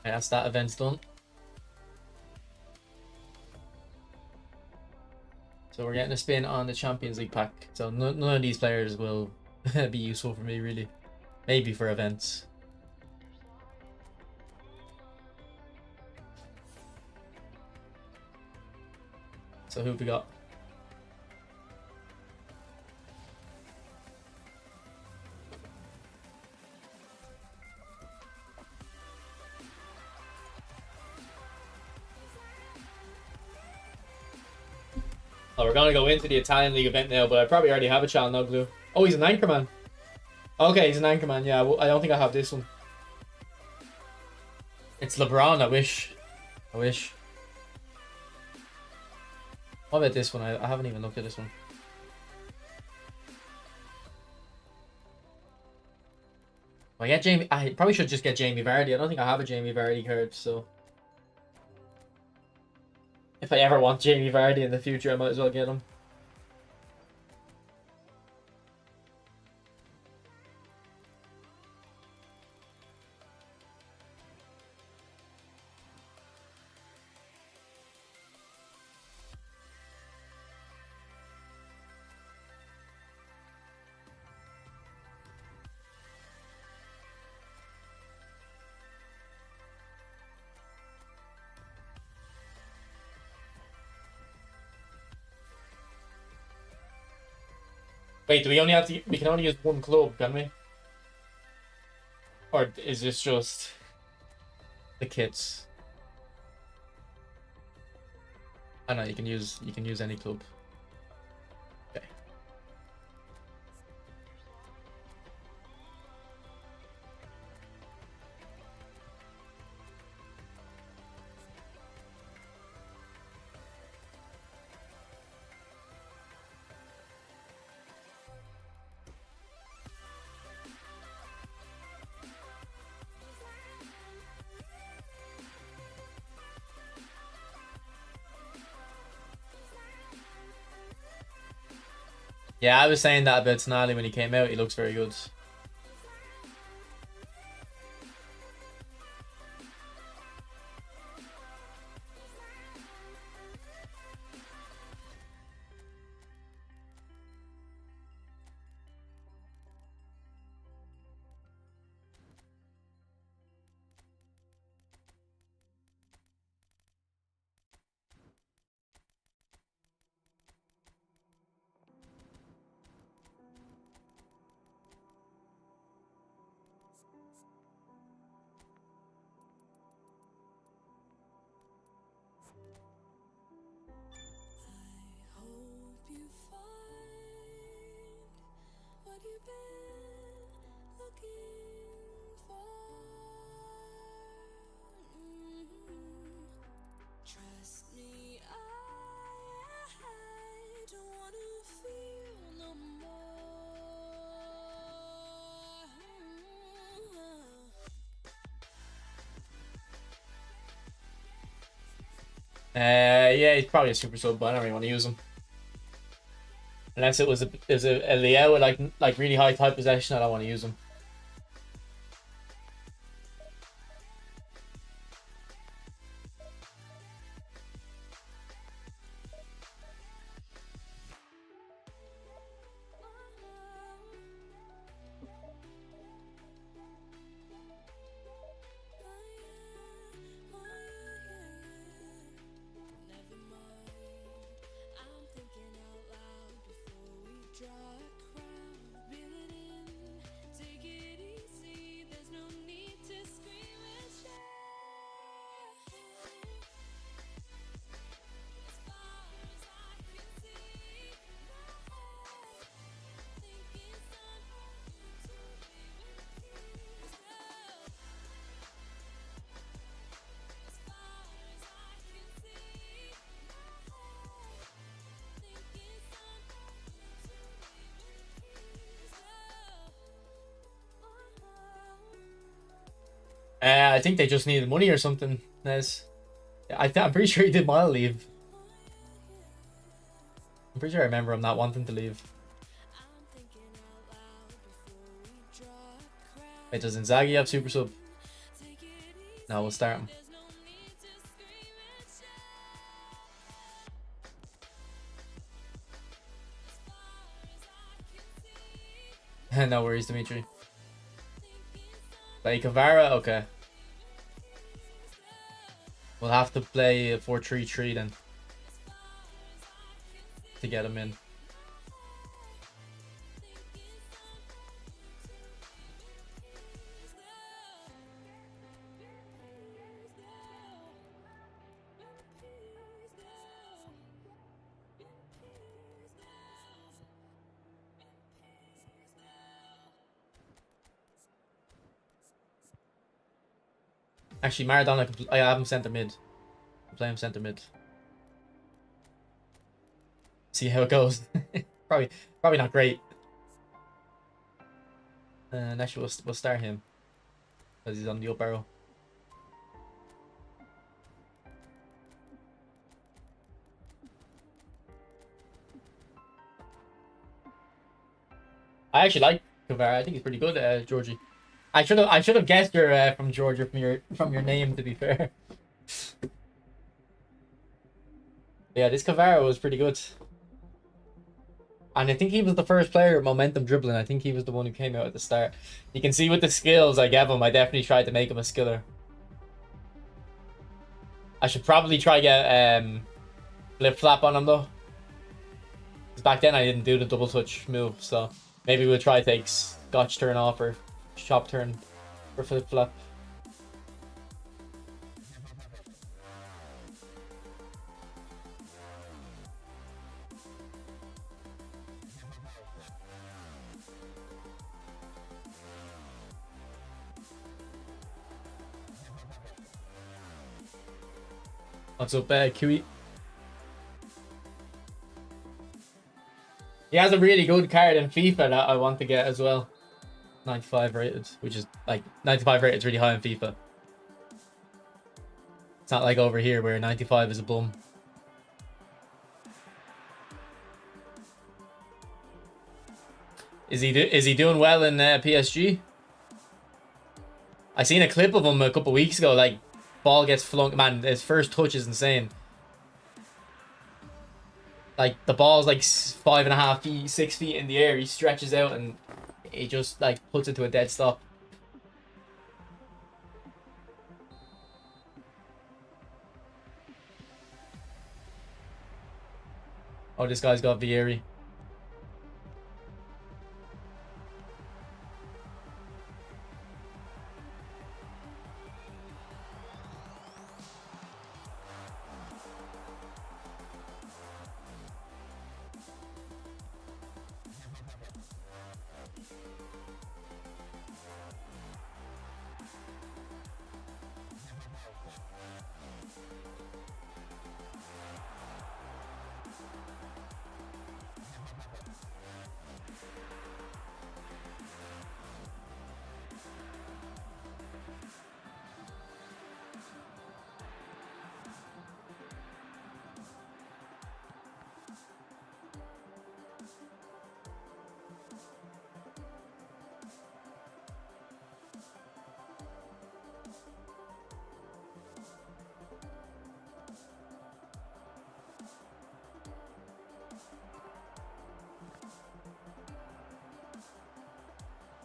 Speaker 1: Right, that's that event's done. So we're getting a spin on the Champions League pack. So none of these players will be useful for me, really. Maybe for events. So who have we got? Oh, we're gonna go into the Italian League event now, but I probably already have a Çalhanoğlu. Oh, he's an anchorman. Okay, he's an anchorman. Yeah, I don't think I have this one. It's LeBron. I wish. I wish. What about this one? I haven't even looked at this one. I get Jamie. I probably should just get Jamie Vardy. I don't think I have a Jamie Vardy card, so if I ever want Jamie Vardy in the future, I might as well get him. Wait, do we only have to? We can only use one club, can we? Or is this just the kits? I know you can use any club. Okay. Yeah, I was saying that about Tonali when he came out. He looks very good. Yeah, he's probably a super sub, but I don't really want to use him. Unless it was a Leo with like really high type possession, I don't want to use him. I think they just needed money or something, Nez. I'm pretty sure he did mile leave. I'm pretty sure I remember him not wanting to leave. Wait, does Inzaghi have super sub? No, we'll start him. No worries, Dimitri. Play Kavara? Okay. We'll have to play a 4-3-3 then. To get him in. Actually, Maradona, I have him centre mid. I'll play him centre mid. See how it goes. probably not great. Actually, we'll start him because he's on the up arrow. I actually like Kavara. I think he's pretty good, Georgie. I should have guessed you're from Georgia from your name. To be fair. Yeah, this Kavara was pretty good. And I think he was the first player momentum dribbling. I think he was the one who came out at the start. You can see with the skills I gave him, I definitely tried to make him a skiller. I should probably try get flip flap on him though. Because back then I didn't do the double touch move, so maybe we'll try take Scotch turn off or chop turn for flip flap. What's up, QE? He has a really good card in FIFA that I want to get as well. 95 rated, which is like 95 rated is really high in FIFA. It's not like over here where 95 is a bum. Is he doing well in PSG? I seen a clip of him a couple weeks ago. Like, ball gets flung. Man, his first touch is insane. Like, the ball's like 5.5 feet, 6 feet in the air. He stretches out and he just like puts it to a dead stop. Oh, this guy's got Vieri.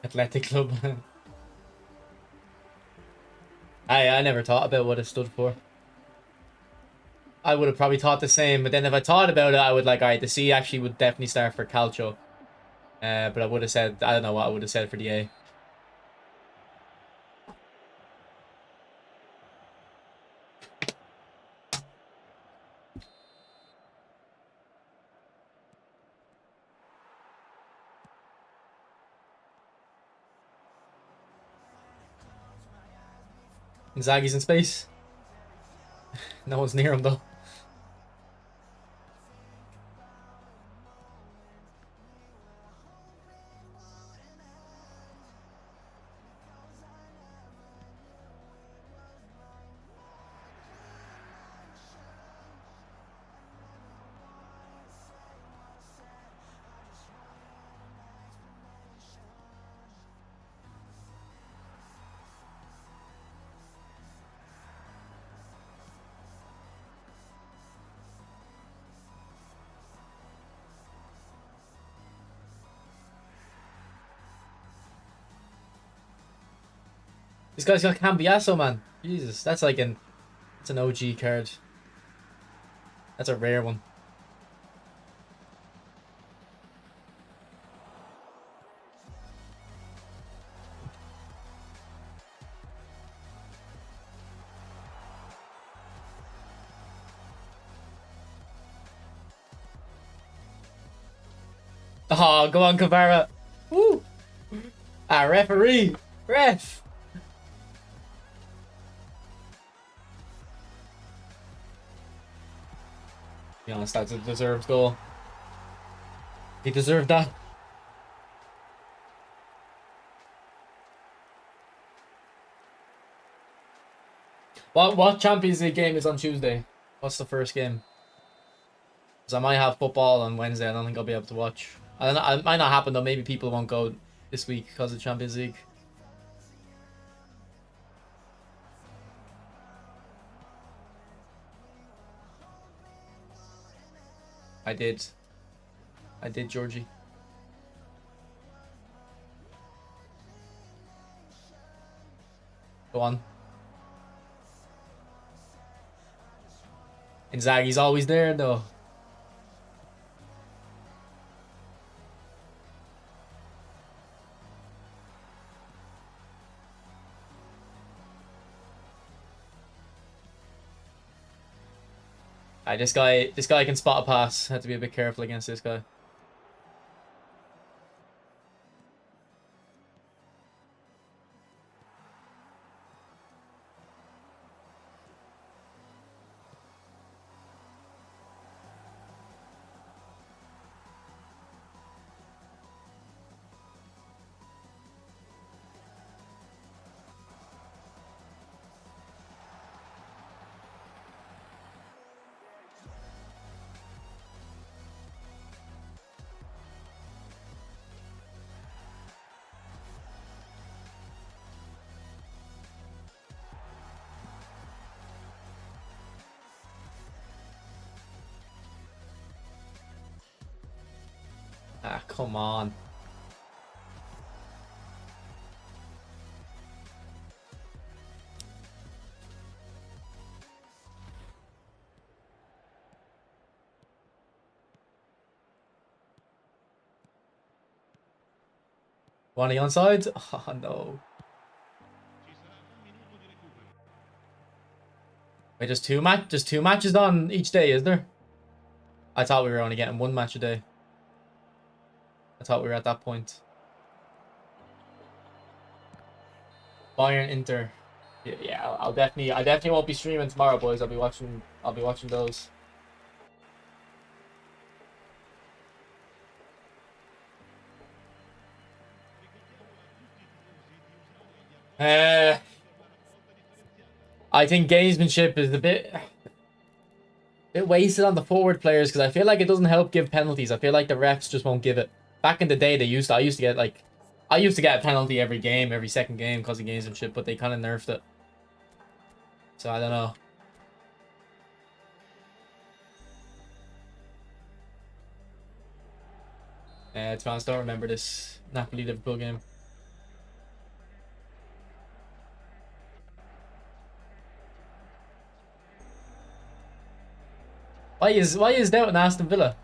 Speaker 1: Athletic Club. I never thought about what it stood for. I would have probably thought the same, but then if I thought about it, I would like, alright, the C actually would definitely start for Calcio. But I would have said, I don't know what I would have said for the A. Inzaghi's in space. No one's near him though. This guy's got Cambiasso, man. Jesus, that's like it's an OG card. That's a rare one. Oh, go on, Kavara. Woo! Ah, referee! Ref! To be honest, that's a deserved goal. He deserved that. What Champions League game is on Tuesday? What's the first game? Because I might have football on Wednesday. I don't think I'll be able to watch. I don't know, it might not happen though. Maybe people won't go this week because of Champions League. I did, Georgie. Go on. Inzaghi's always there though. This guy can spot a pass. Have to be a bit careful against this guy. Ah, come on. One onside? Oh no. Wait, just two matches on each day, is there? I thought we were only getting one match a day. I thought we were at that point. Bayern Inter. Yeah, I definitely won't be streaming tomorrow, boys. I'll be watching those. I think gamesmanship is a bit wasted on the forward players because I feel like it doesn't help give penalties. I feel like the refs just won't give it. Back in the day, I used to get a penalty every game, every second game because of gamesmanship, but they kind of nerfed it. So I don't know. To be honest, I don't remember this Napoli-Liverpool game. Why is doubting Aston Villa?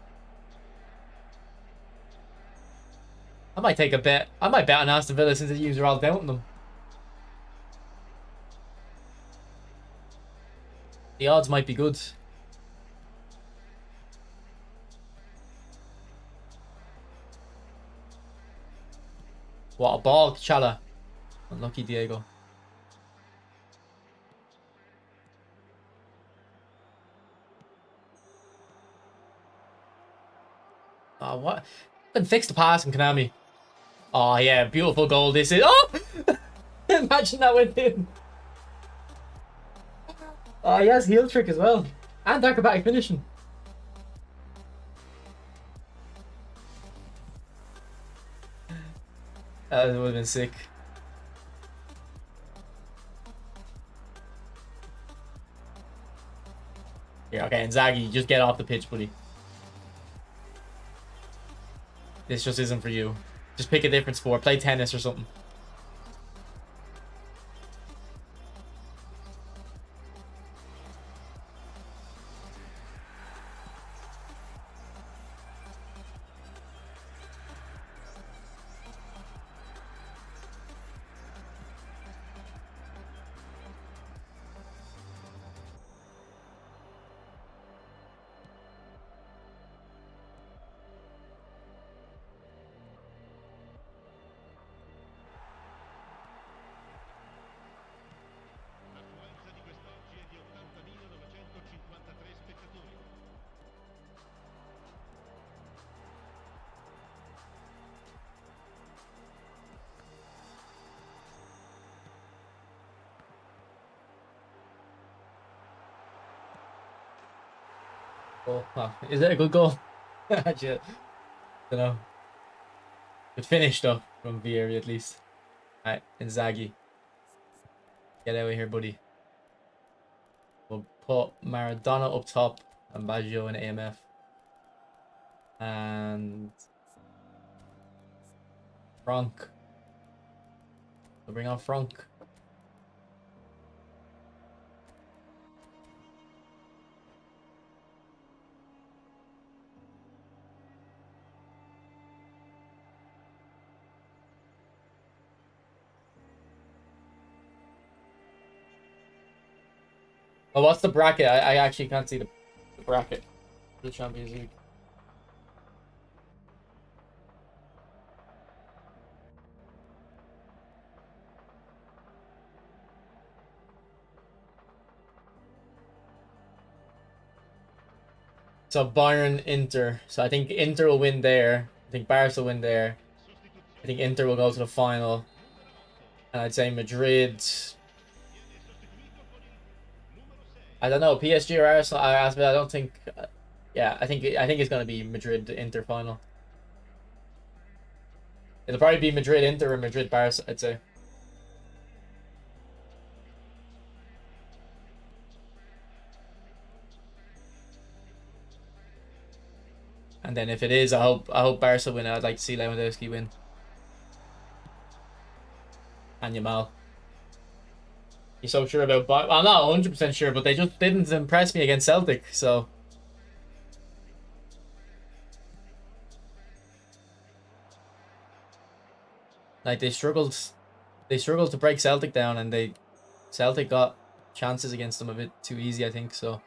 Speaker 1: I might take a bet. I might bet on Aston Villa since you are all doubting them. The odds might be good. What a ball, Chala. Unlucky Diego. Oh, what? Couldn't fix the pass in Konami. Oh, yeah, beautiful goal this is. Oh! Imagine that went in. Oh, he has heel trick as well. And acrobatic finishing. That would have been sick. Yeah, okay, Inzaghi, just get off the pitch, buddy. This just isn't for you. Just pick a different sport. Play tennis or something. Oh, is it a good goal? Actually, don't know. Good finish though from Vieri at least. Alright, Inzaghi. Get out of here, buddy. We'll put Maradona up top and Baggio in AMF. And Frank. We'll bring on Frank. Oh, what's the bracket? I actually can't see the bracket for the Champions League. So Bayern, Inter. So I think Inter will win there. I think Barca will win there. I think Inter will go to the final. And I'd say Madrid. I don't know. PSG or Arsenal. I don't think. Yeah, I think it's gonna be Madrid Inter final. It'll probably be Madrid Inter or Madrid Barca, I'd say. And then if it is, I hope Barca win. I'd like to see Lewandowski win. And Yamal. You're so sure about Bayern? I'm not 100% sure, but they just didn't impress me against Celtic, so. Like they struggled to break Celtic down, and Celtic got chances against them a bit too easy, I think, so.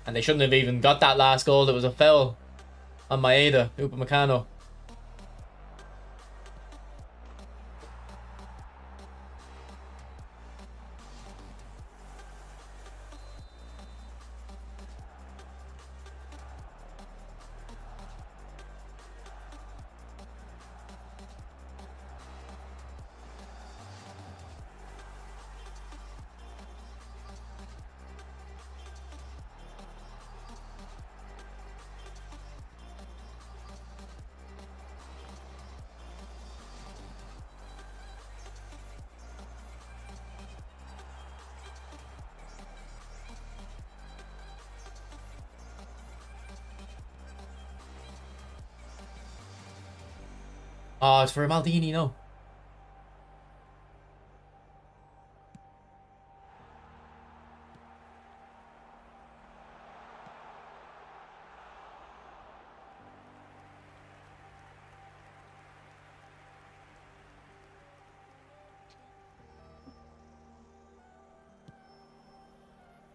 Speaker 1: And they shouldn't have even got that last goal. There was a foul on Maeda, Upamecano. Oh, it's for Maldini, no.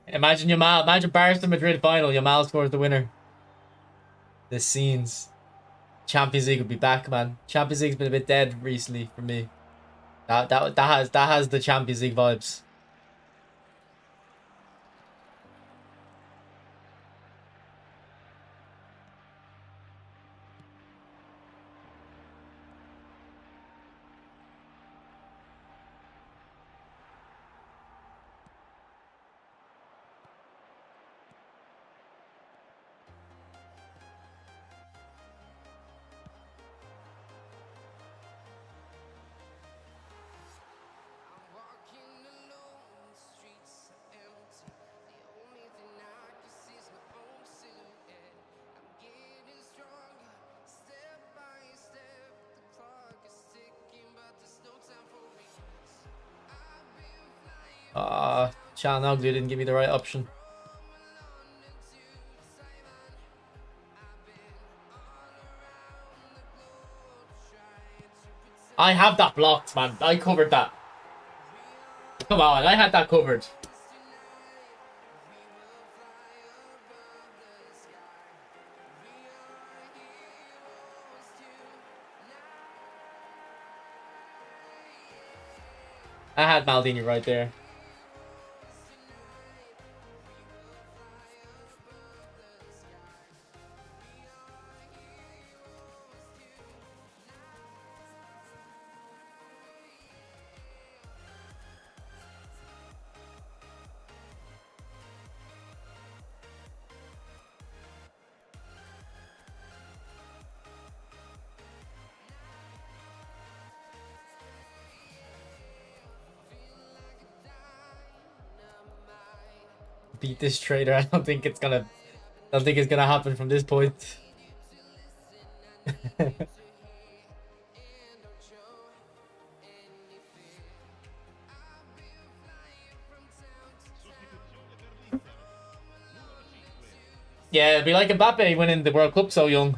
Speaker 1: Imagine Yamal. Imagine Barca Madrid final. Yamal scores the winner. The scenes. Champions League will be back, man. Champions League's been a bit dead recently for me. That has the Champions League vibes. Chan Ugly didn't give me the right option. I have that blocked, man. I covered that. Come on, I had that covered. I had Maldini right there. beat this trader. I don't think it's gonna happen from this point. Yeah, it'd be like Mbappe winning the World Cup so young.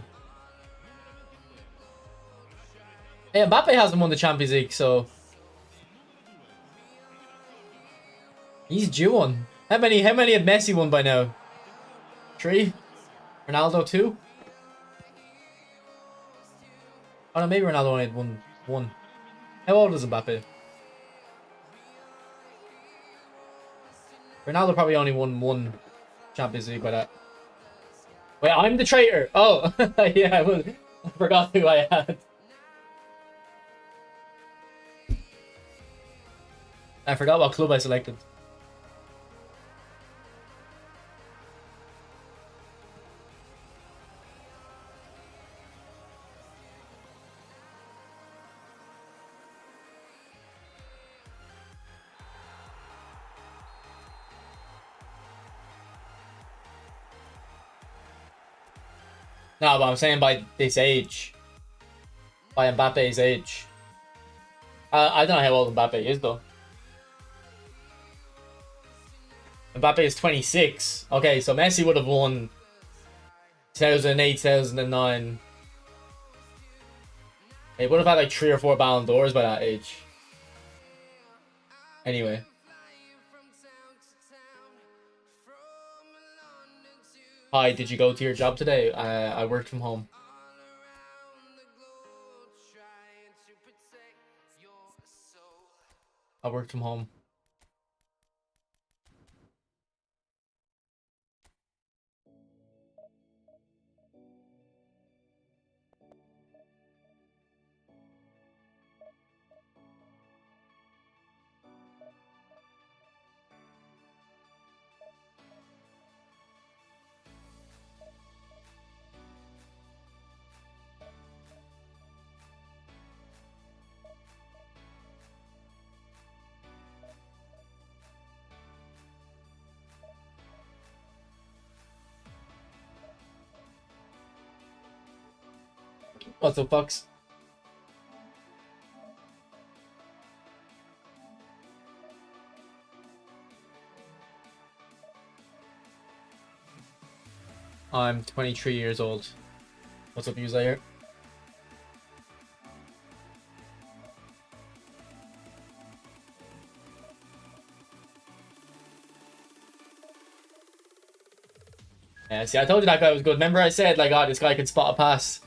Speaker 1: Yeah, Mbappe hasn't won the Champions League, so he's due one. How many had Messi won by now? 3? Ronaldo 2? Oh no, maybe Ronaldo only had one. How old is Mbappe? Ronaldo probably only won one Champions League by that. Wait, I'm the traitor. Oh, yeah, I forgot who I had. I forgot what club I selected. No, but I'm saying by this age. By Mbappe's age. I don't know how old Mbappe is, though. Mbappe is 26. Okay, so Messi would have won 2008, 2009. He would have had like 3 or 4 Ballon d'Ors by that age. Anyway. Hi, did you go to your job today? I worked from home. I worked from home. What's up, Fox? I'm 23 years old. What's up, user? Yeah, see, I told you that guy was good. Remember I said, like, oh, this guy can spot a pass.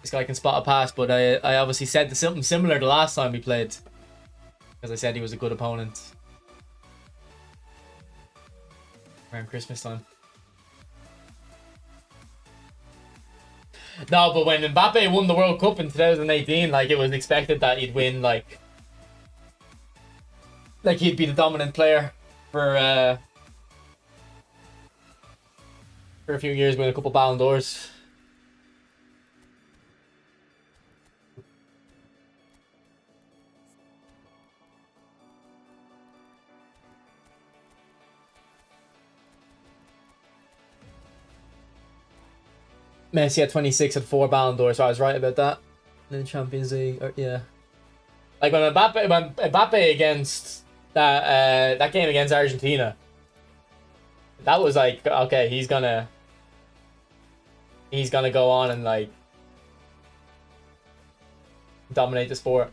Speaker 1: This guy can spot a pass, but I obviously said something similar the last time we played. Because I said he was a good opponent. Around Christmas time. No, but when Mbappe won the World Cup in 2018, like, it was expected that he'd win, like he'd be the dominant player for a few years, win a couple Ballon d'Ors. Messi at 26 had 4 Ballon d'Ors, so I was right about that. In the Champions League, yeah. Like when Mbappe against that game against Argentina, that was like, okay, he's gonna go on and like dominate the sport.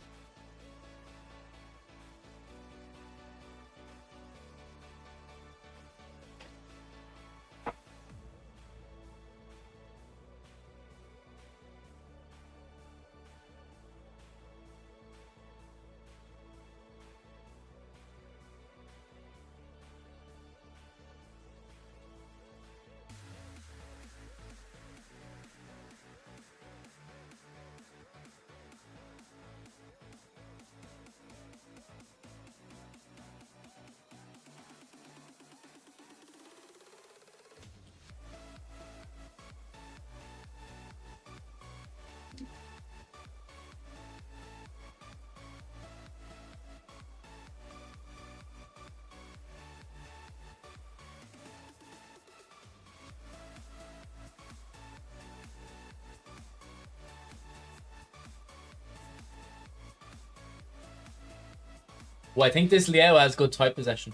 Speaker 1: Well, I think this Liao has good tight possession.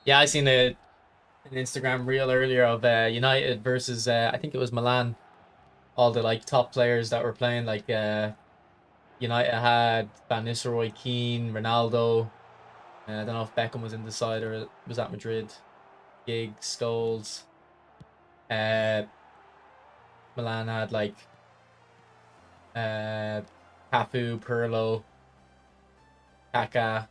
Speaker 1: Yeah, I seen an Instagram reel earlier of United versus I think it was Milan. All the like top players that were playing, like United had Van Nistelrooy, Keane, Ronaldo. I don't know if Beckham was in the side or was at Madrid. Giggs, Scholes. Uh, Milan had like uh, Cafu, Pirlo, Kaká.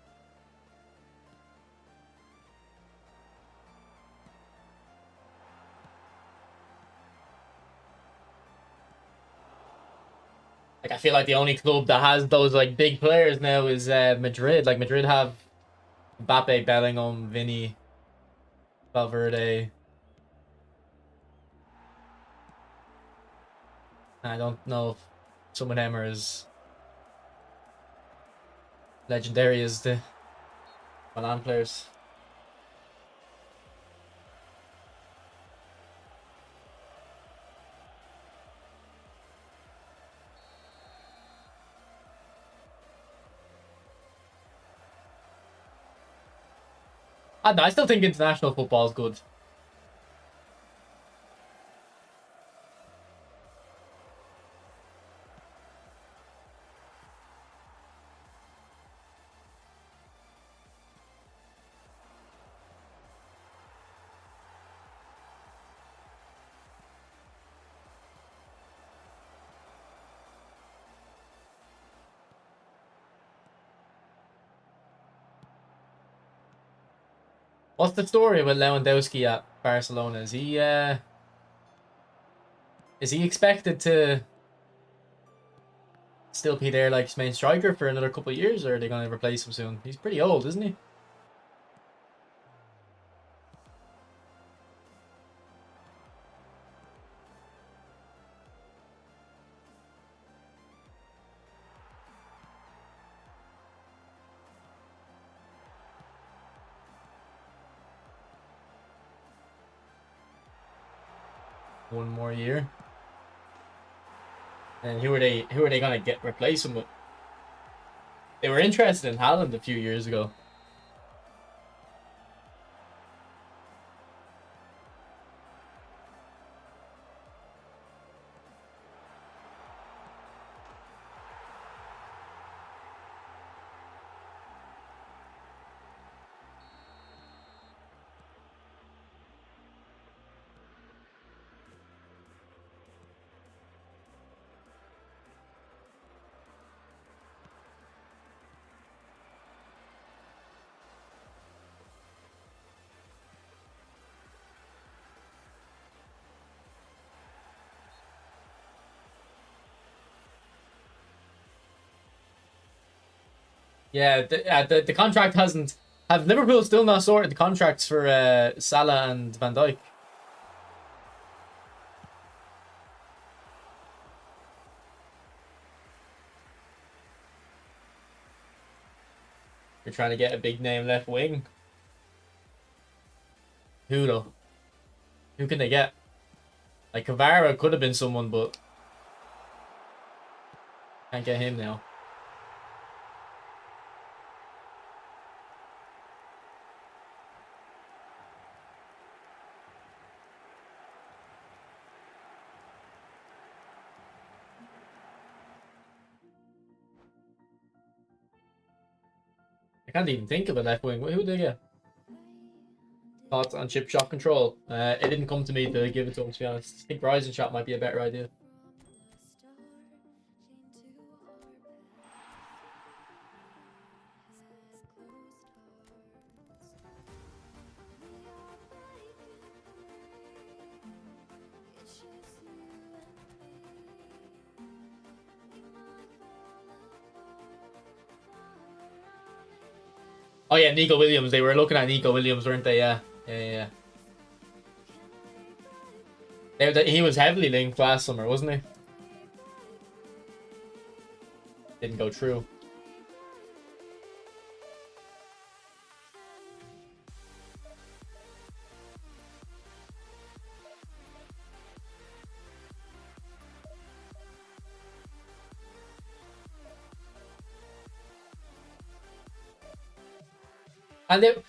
Speaker 1: Like I feel like the only club that has those like big players now is Madrid. Like Madrid have Mbappe, Bellingham, Vinny, Valverde. I don't know if some of them are as legendary as the Milan players. I still think international football is good. What's the story with Lewandowski at Barcelona? Is he expected to still be there like his main striker for another couple of years, or are they going to replace him soon? He's pretty old, isn't he? One more year. And who are they gonna get replace him with? They were interested in Haaland a few years ago. Yeah, the contract hasn't. Have Liverpool still not sorted the contracts for Salah and Van Dijk? You're trying to get a big name left wing. Who though? Who can they get? Like Kvara could have been someone, but can't get him now. I can't even think of a left wing. Who did they get? Thoughts on chip shot control? It didn't come to me to give it to him, to be honest. I think Rising Shot might be a better idea. Oh yeah, Nico Williams. They were looking at Nico Williams, weren't they? Yeah, yeah, yeah. He was heavily linked last summer, wasn't he? Didn't go through. And it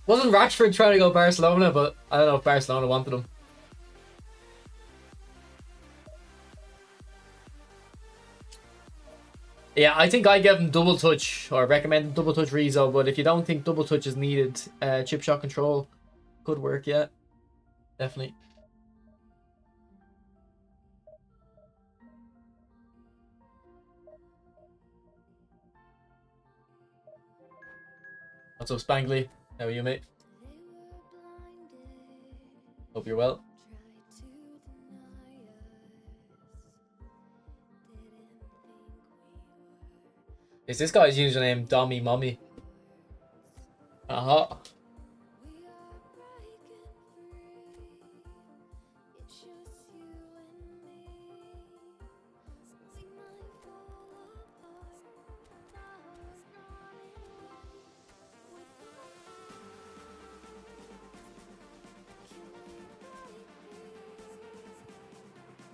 Speaker 1: wasn't Rashford trying to go Barcelona, but I don't know if Barcelona wanted him. Yeah, I think I give him double touch or recommend double touch Rizzo, but if you don't think double touch is needed, chip shot control could work, yeah. Definitely. What's up, Spangly? How are you, mate? Hope you're well. Is this guy's username Dommy Mommy? Uh-huh.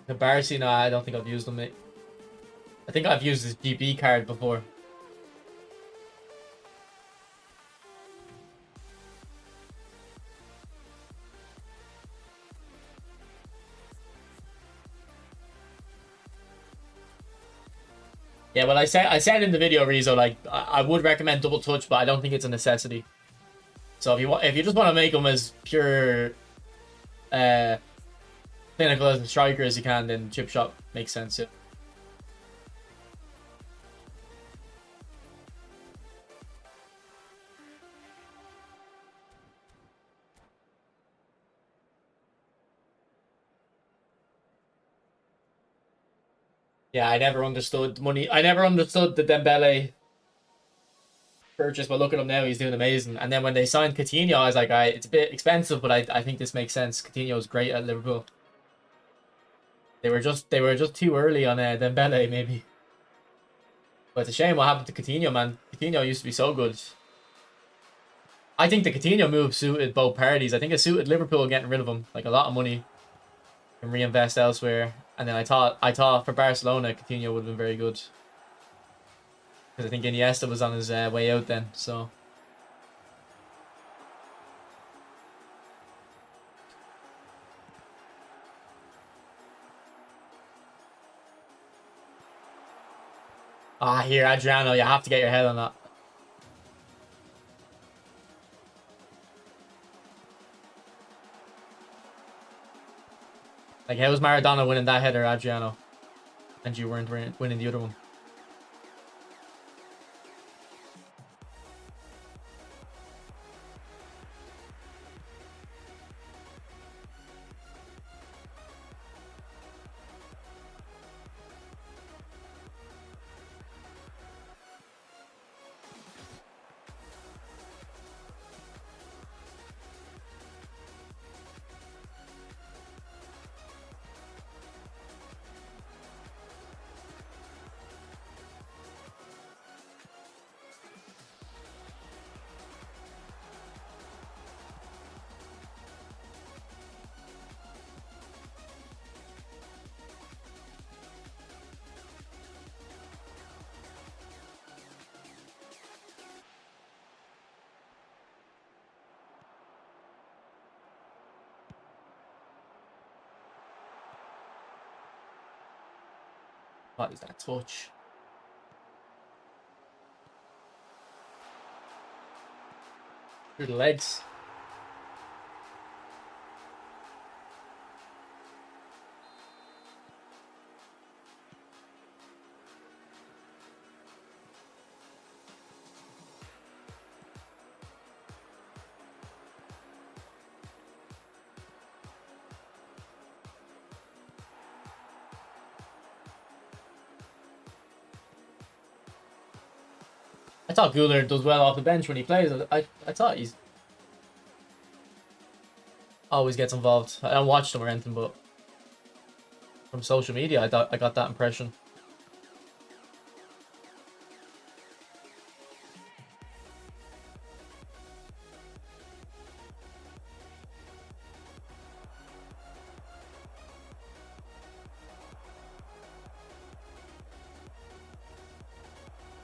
Speaker 1: Embarrassing? No, I don't think I've used them, mate. I think I've used his GB card before. Yeah, well, I said in the video, Rizzo, like I would recommend double touch, but I don't think it's a necessity. So if you just want to make them as pure, clinical as a striker as you can, then chip shot makes sense. Yeah. Yeah, I never understood money. I never understood the Dembele purchase, but look at him now; he's doing amazing. And then when they signed Coutinho, I was like, it's a bit expensive, but I think this makes sense. Coutinho is great at Liverpool. They were just too early on Dembele, maybe. But it's a shame what happened to Coutinho, man. Coutinho used to be so good. I think the Coutinho move suited both parties. I think it suited Liverpool getting rid of him, like a lot of money, and reinvest elsewhere. And then I thought for Barcelona, Coutinho would have been very good. Because I think Iniesta was on his way out then, so. Ah, here, Adriano, you have to get your head on that. Like, how was Maradona winning that header, Adriano? And you weren't winning the other one. What is that touch? Through the legs. I thought Guler does well off the bench when he plays. I thought he's always gets involved. I don't watch him or anything, but from social media, I got that impression.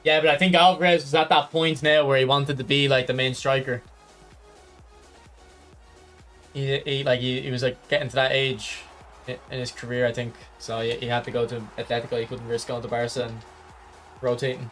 Speaker 1: Yeah, but I think Alvarez was at that point now where he wanted to be like the main striker. He was like getting to that age in his career, I think. So he had to go to Atletico. He couldn't risk going to Barca and rotating.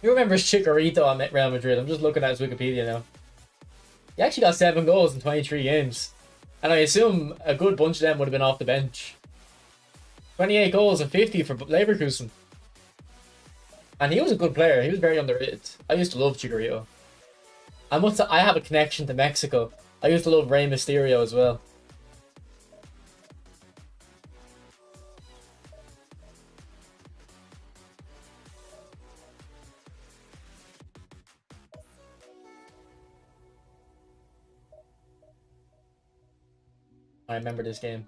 Speaker 1: Who remembers Chicharito on Real Madrid? I'm just looking at his Wikipedia now. He actually got 7 goals in 23 games. And I assume a good bunch of them would have been off the bench. 28 goals and 50 for Leverkusen. And he was a good player. He was very underrated. I used to love Chicharito. I have a connection to Mexico. I used to love Rey Mysterio as well. I remember this game.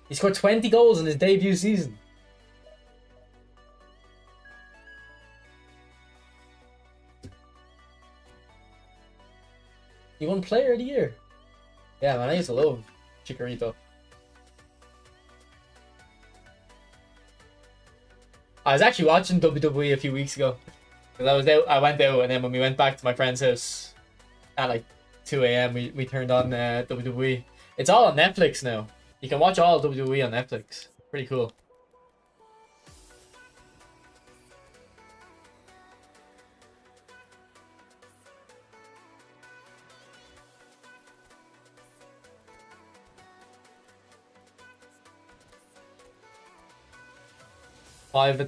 Speaker 1: He scored 20 goals in his debut season. He won Player of the Year. Yeah, man, I used to love Chicharito. I was actually watching WWE a few weeks ago. Because I went out, and then when we went back to my friend's house at like 2 a.m. we turned on WWE. It's all on Netflix now. You can watch all WWE on Netflix. Pretty cool.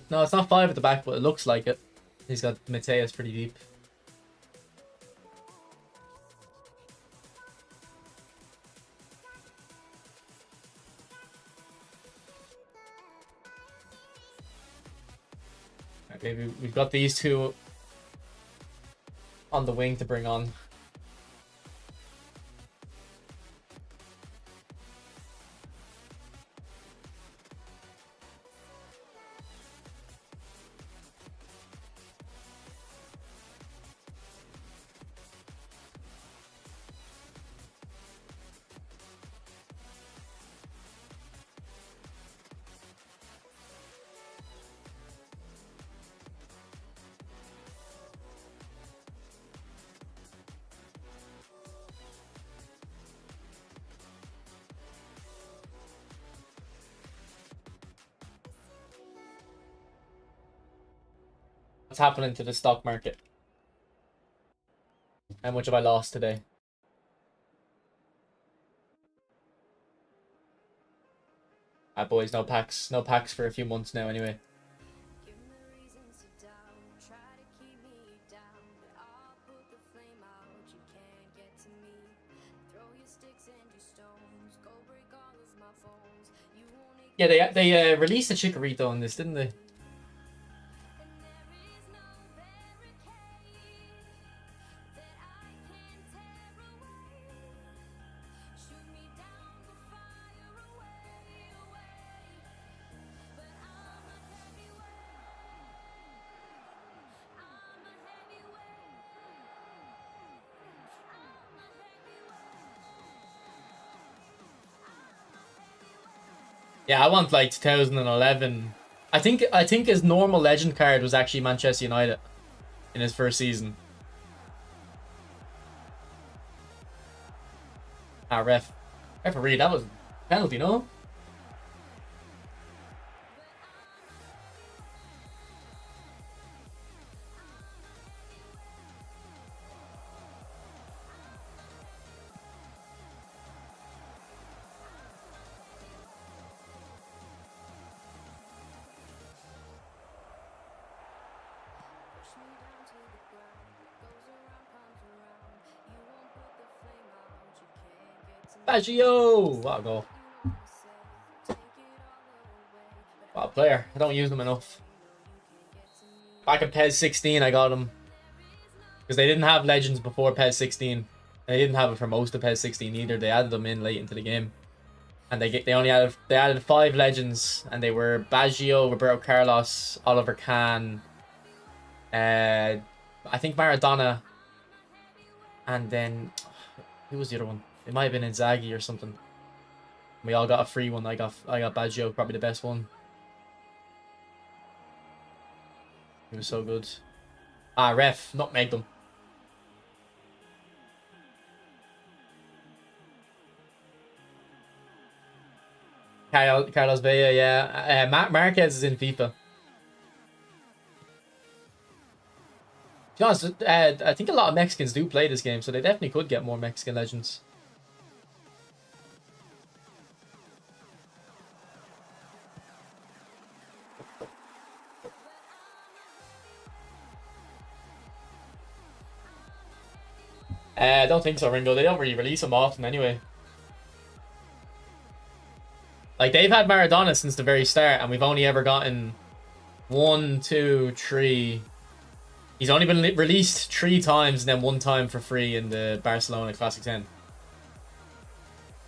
Speaker 1: No, it's not 5 at the back, but it looks like it. He's got Mateus pretty deep. Maybe we've got these two on the wing to bring on. What's happening to the stock market? How much have I lost today? Ah, boys, no packs for a few months now anyway. Yeah, they released a Chikorito in this, didn't they? Yeah, I want like 2011. I think his normal legend card was actually Manchester United in his first season. Ah, referee, that was penalty, no? Baggio! What a goal. What a player. I don't use them enough. Back in PES 16, I got them. Because they didn't have legends before PES 16. They didn't have it for most of PES 16 either. They added them in late into the game. And they added 5 legends, and they were Baggio, Roberto Carlos, Oliver Kahn, I think Maradona, and then who was the other one? It might have been Inzaghi or something. We all got a free one. I got Baggio, probably the best one. He was so good. Ah, ref, nutmeg them. Carlos Vela, yeah. Marquez is in FIFA. To be honest, I think a lot of Mexicans do play this game, so they definitely could get more Mexican legends. I don't think so, Ringo. They don't really release them often anyway. Like, they've had Maradona since the very start, and we've only ever gotten 1, 2, 3. He's only been released 3 times and then 1 time for free in the Barcelona Classic 10.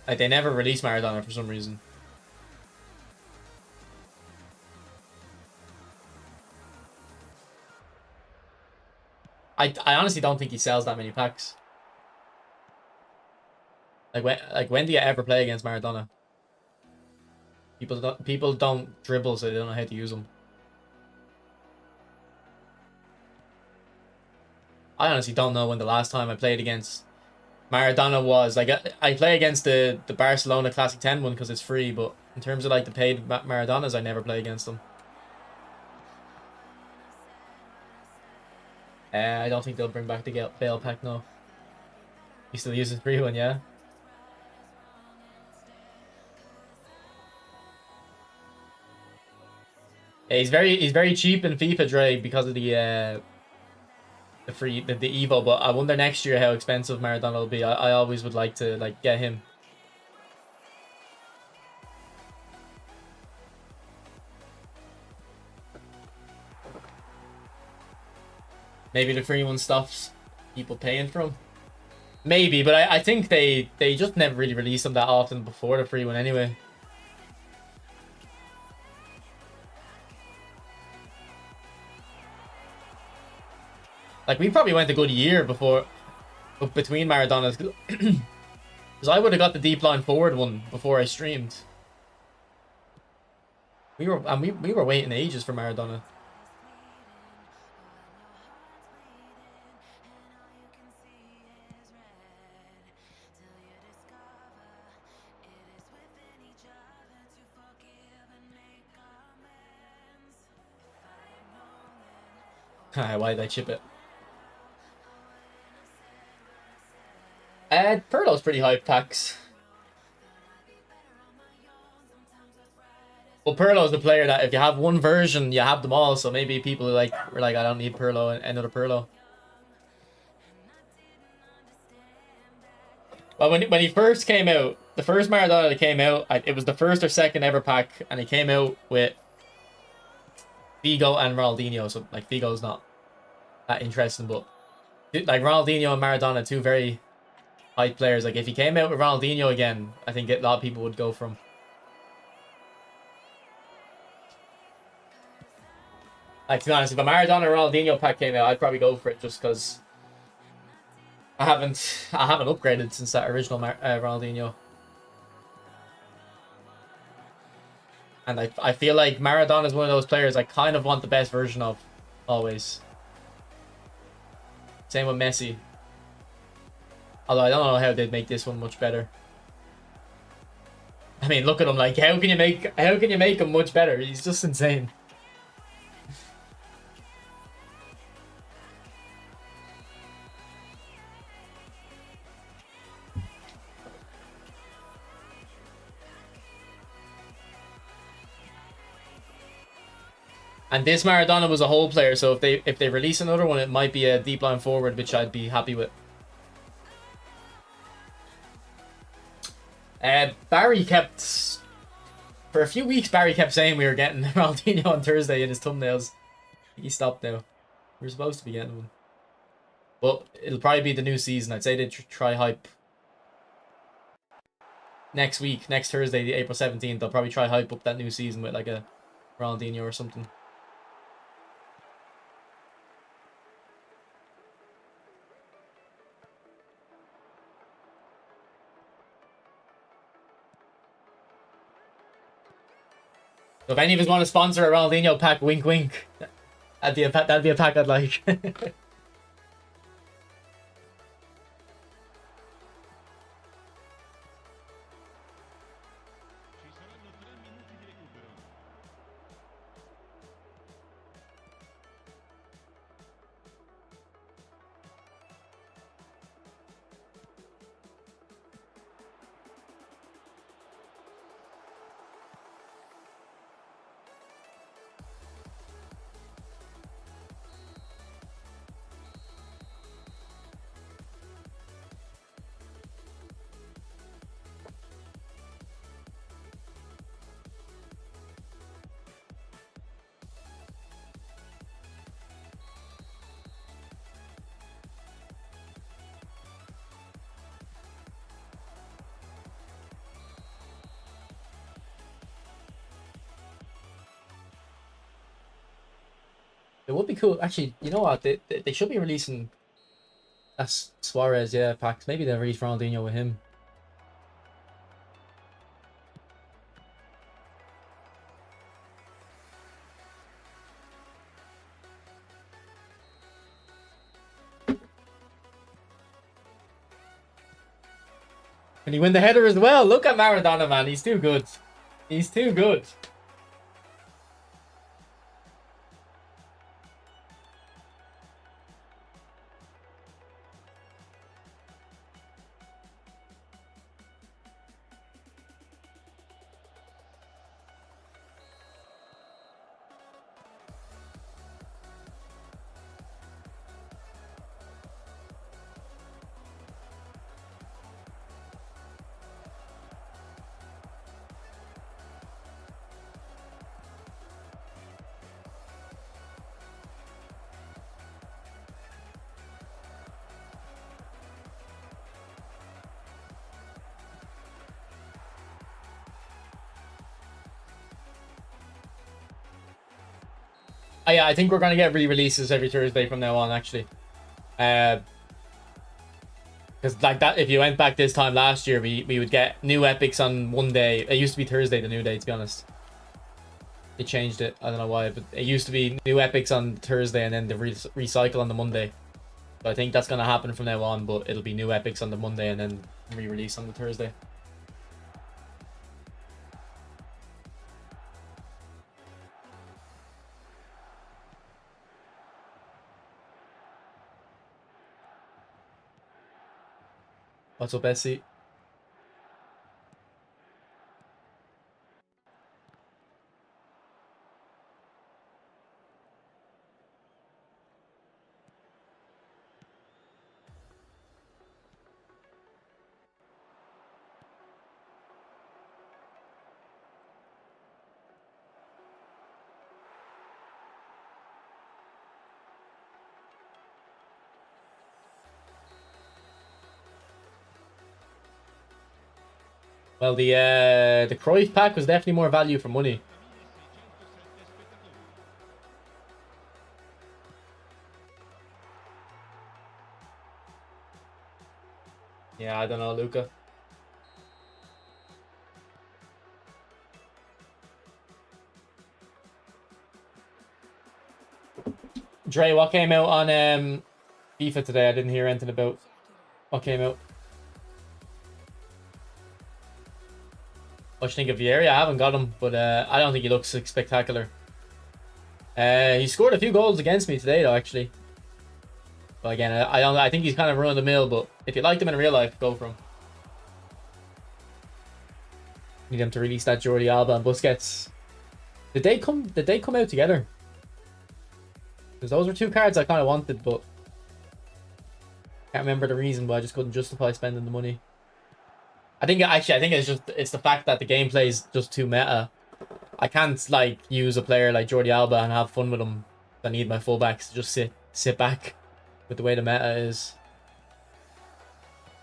Speaker 1: Like, they never released Maradona for some reason. I honestly don't think he sells that many packs. Like when do you ever play against Maradona? People don't dribble, so they don't know how to use them. I honestly don't know when the last time I played against Maradona was. Like, I play against the Barcelona Classic 10 one because it's free, but in terms of like the paid Maradonas, I never play against them. I don't think they'll bring back the Bale pack, no. He still uses free one, yeah. Yeah, he's very cheap in FIFA, Dre, because of the Evo. But I wonder next year how expensive Maradona will be. I always would like to like get him. Maybe the free one stops people paying for him. Maybe, but I think they just never really released them that often before the free one anyway. Like, we probably went a good year between Maradonas, because I would have got the deep line forward one before I streamed. We were waiting ages for Maradona. Why did I chip it? Perlo's pretty high packs. Well, Perlo's the player that if you have one version, you have them all. So maybe people were like, I don't need Perlo and another Perlo. Well, when he first came out, the first Maradona that came out, it was the first or second ever pack, and it came out with Figo and Ronaldinho. So like Figo's not that interesting, but like Ronaldinho and Maradona, two very hype players. Like if he came out with Ronaldinho again, I think a lot of people would go for him. Like to be honest, if a Maradona or Ronaldinho pack came out, I'd probably go for it just because I haven't upgraded since that original Ronaldinho. And I feel like Maradona is one of those players I kind of want the best version of, always. Same with Messi. Although I don't know how they'd make this one much better. I mean, look at him. Like, how can you make him much better? He's just insane. And this Maradona was a whole player, so if they release another one, it might be a deep line forward, which I'd be happy with. Barry kept for a few weeks. Barry kept saying we were getting Ronaldinho on Thursday in his thumbnails. He stopped now. We were supposed to be getting one, but it'll probably be the new season. I'd say they try hype next week, next Thursday, the April 17th. They'll probably try hype up that new season with like a Ronaldinho or something. So if any of us want to sponsor a Ronaldinho pack, wink wink. That'd be a pack I'd like. It would be cool. Actually, you know what? They should be releasing a Suarez, yeah, packs. Maybe they'll release Ronaldinho with him. Can he win the header as well? Look at Maradona, man. He's too good. He's too good. Oh, yeah, I think we're gonna get re-releases every Thursday from now on, actually. Because like that, if you went back this time last year, we would get new epics on one day. It used to be Thursday, the new day, to be honest. They changed it. I don't know why, but it used to be new epics on Thursday and then the recycle on the Monday. So I think that's gonna happen from now on, but it'll be new epics on the Monday and then re-release on the Thursday. What's up, Bessie? Well, the Cruyff pack was definitely more value for money. Yeah, I don't know, Luca. Dre, what came out on FIFA today? I didn't hear anything about what came out. What you think of Vieira? I haven't got him, but I don't think he looks spectacular. He scored a few goals against me today, though, actually. But again, I don't. I think he's kind of run of the mill. But if you liked him in real life, go for him. Need him to release that Jordi Alba and Busquets. Did they come out together? Because those were two cards I kind of wanted, but can't remember the reason, but I just couldn't justify spending the money. I think it's the fact that the gameplay is just too meta. I can't like use a player like Jordi Alba and have fun with him. I need my fullbacks to just sit back with the way the meta is.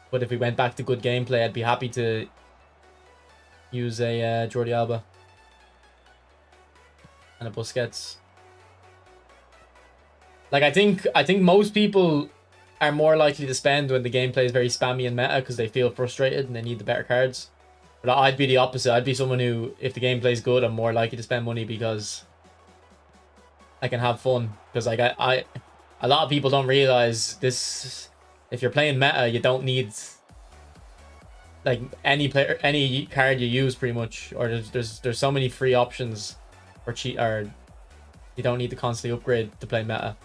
Speaker 1: But if we went back to good gameplay, I'd be happy to use a Jordi Alba and a Busquets. Like I think most people are more likely to spend when the gameplay is very spammy and meta because they feel frustrated and they need the better cards. But I'd be the opposite. I'd be someone who, if the gameplay is good, I'm more likely to spend money because I can have fun. Because like a lot of people don't realize this. If you're playing meta, you don't need like any card you use pretty much, or there's so many free options or cheat, or you don't need to constantly upgrade to play meta.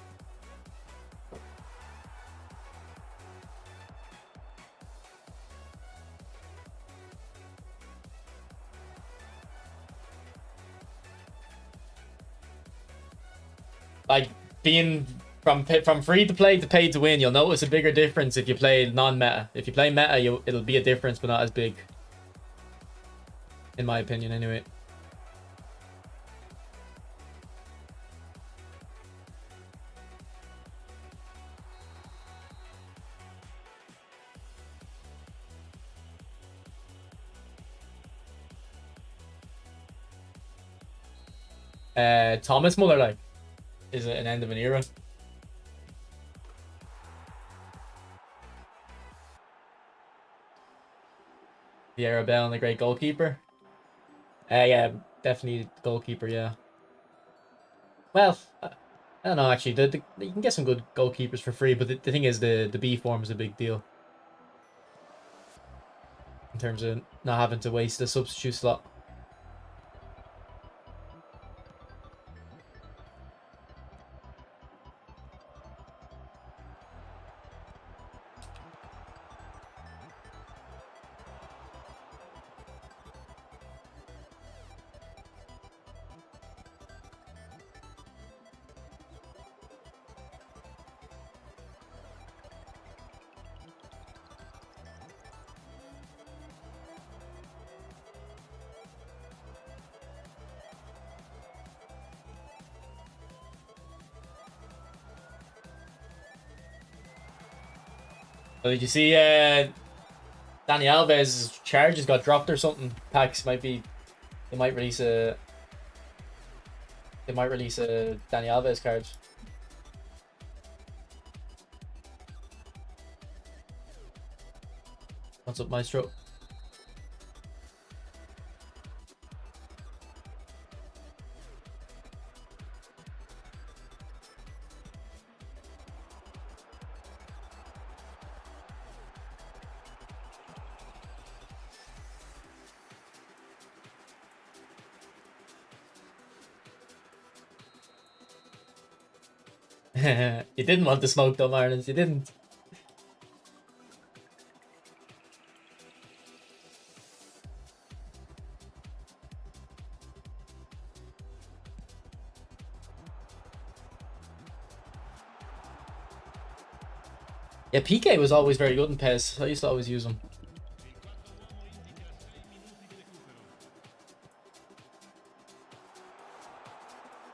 Speaker 1: Like being from free to play to pay to win, you'll notice a bigger difference if you play non-meta. If you play meta, it'll be a difference, but not as big. In my opinion, anyway. Thomas Muller, like, is an end of an era. The Arabelle and the great goalkeeper. Yeah, definitely goalkeeper. Yeah. Well, I don't know. Actually, you can get some good goalkeepers for free, but the thing is, the B form is a big deal in terms of not having to waste the substitute slot. So did you see Dani Alves' charges got dropped or something? Packs might be they might release a Dani Alves card. What's up, Maestro? You didn't want to smoke though, Marlins. You didn't. Yeah, PK was always very good in PES. I used to always use him.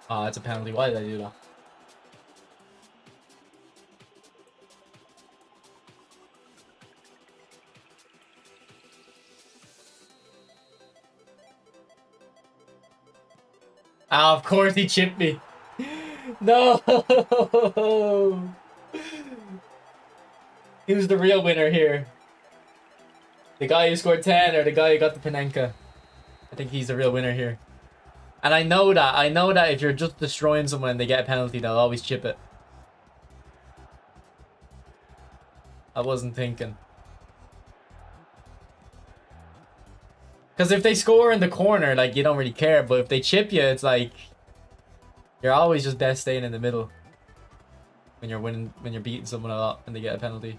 Speaker 1: Oh, it's a penalty. Why did I do that? Ah, of course he chipped me. No. Who's the real winner here? The guy who scored 10 or the guy who got the Panenka? I think he's the real winner here. And I know that if you're just destroying someone and they get a penalty, they'll always chip it. I wasn't thinking. Because if they score in the corner, like, you don't really care. But if they chip you, it's like you're always just best staying in the middle when you're winning, when you're beating someone a lot and they get a penalty.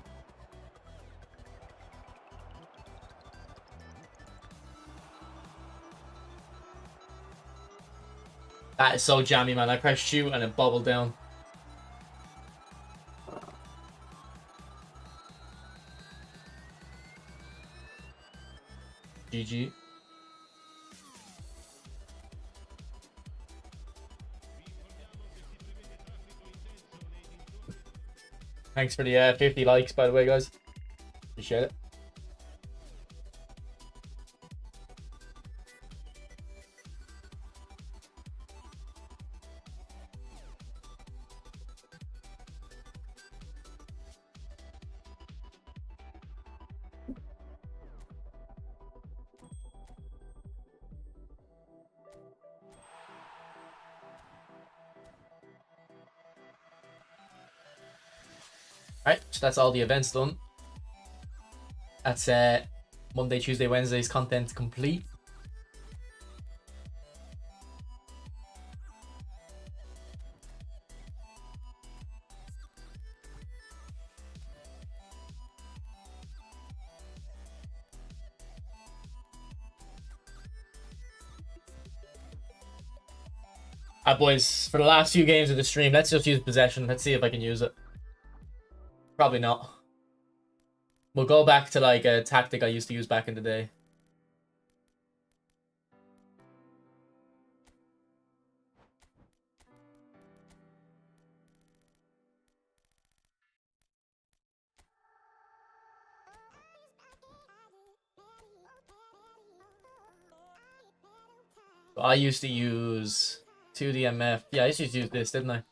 Speaker 1: That is so jammy, man. I pressed shoot and it bobbled down. GG. Thanks for the 50 likes, by the way, guys. Appreciate it. Alright, so that's all the events done. That's Monday, Tuesday, Wednesday's content complete. Alright, boys, for the last few games of the stream, let's just use possession. Let's see if I can use it. Probably not. We'll go back to like a tactic I used to use back in the day. So I used to use 2DMF. Yeah, I used to use this, didn't I?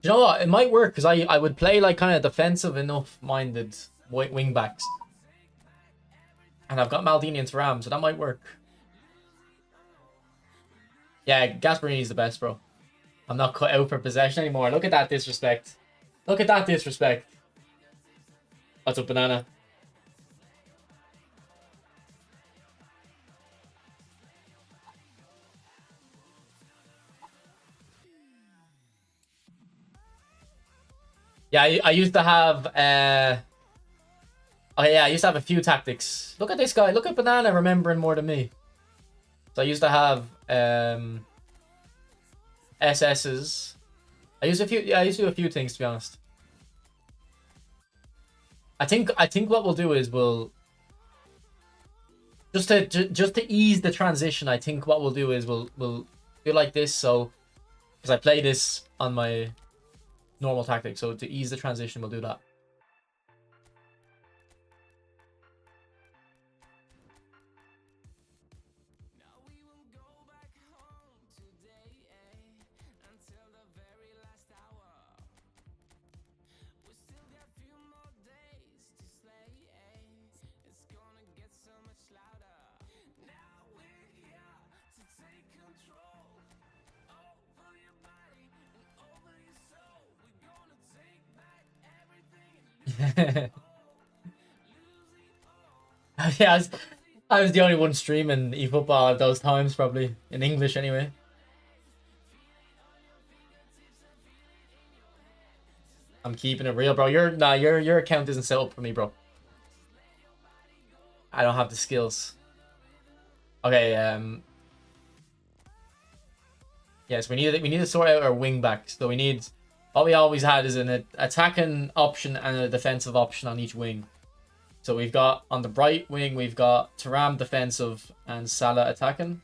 Speaker 1: You know what? It might work because I would play like kind of defensive enough minded wing backs. And I've got Maldini and Thuram, so that might work. Yeah, Gasparini's the best, bro. I'm not cut out for possession anymore. Look at that disrespect. Look at that disrespect. What's up, Banana? Yeah, I used to have oh yeah, I used to have a few tactics. Look at this guy. Look at Banana remembering more than me. So I used to have SS's. I used to do a few things, to be honest. I think what we'll do is we'll just to ease the transition. I think what we'll do is we'll do like this. So because I play this on my normal tactic, so to ease the transition, we'll do that. Yeah, I was the only one streaming eFootball at those times, probably in English anyway. I'm keeping it real, bro. Your account isn't set up for me, bro. I don't have the skills. Okay, yes, we need to sort out our wing backs. So we need, what we always had is an attacking option and a defensive option on each wing. So we've got on the right wing, we've got Thuram defensive and Salah attacking.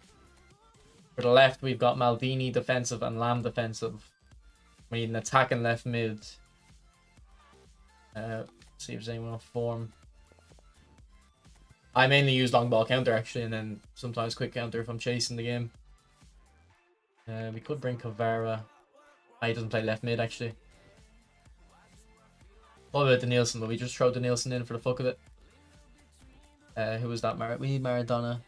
Speaker 1: For the left, we've got Maldini defensive and Lam defensive. We need an attacking left mid. See if there's anyone on form. I mainly use long ball counter actually, and then sometimes quick counter if I'm chasing the game. We could bring Kvara. He doesn't play left mid actually. What about Danielson? Will we just throw Danielson in for the fuck of it? Who was that? We need Maradona.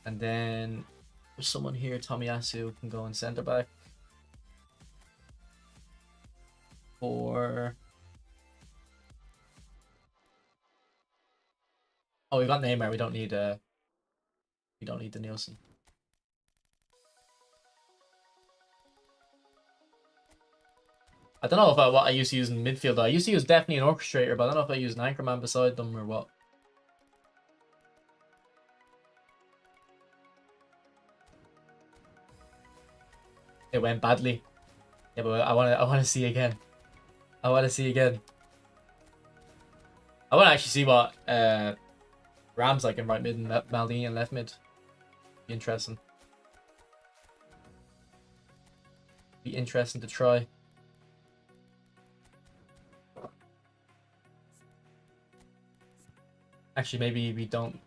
Speaker 1: And then there's someone here, Tomiyasu, can go in centre back. For oh, we got Neymar. We don't need Danielson. I don't know if what I used to use in midfield. I used to use definitely an orchestrator, but I don't know if I use an anchorman beside them or what. It went badly. Yeah, but I want to see again. I want to see again. I want to actually see what Ram's like in right mid and Maldini in left mid. Be interesting. Be interesting to try. Actually, maybe we don't.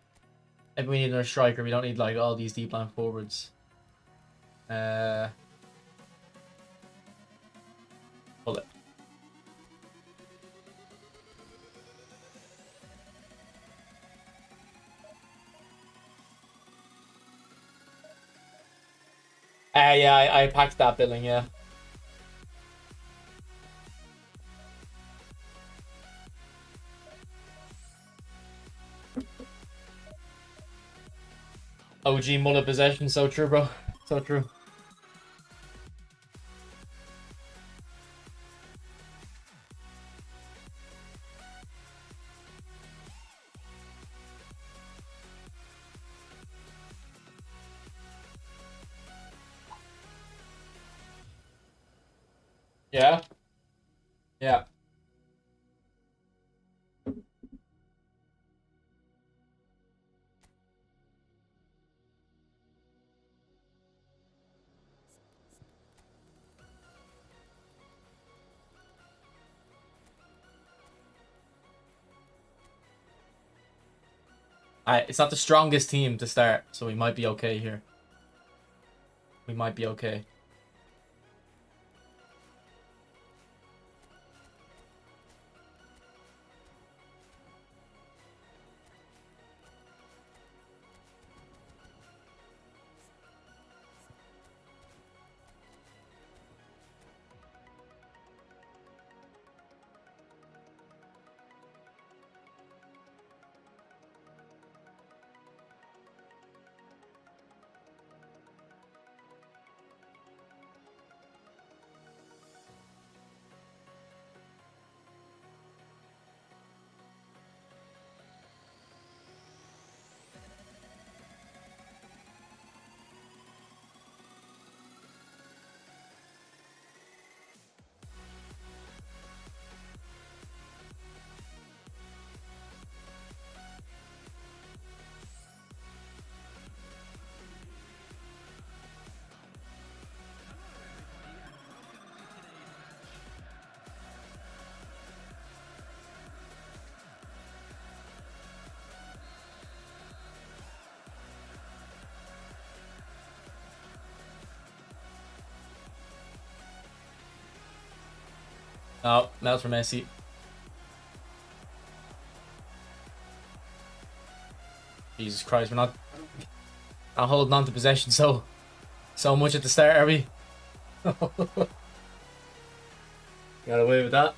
Speaker 1: Maybe we need another striker. We don't need like all these deep line forwards. Pull it. Yeah, I packed that billing, yeah. OG mullet possession, so true, bro. So true. Yeah. Yeah. It's not the strongest team to start, so we might be okay here. We might be okay. Oh, that was for Messi. Jesus Christ, we're not holding on to possession so much at the start, are we? Got away with that.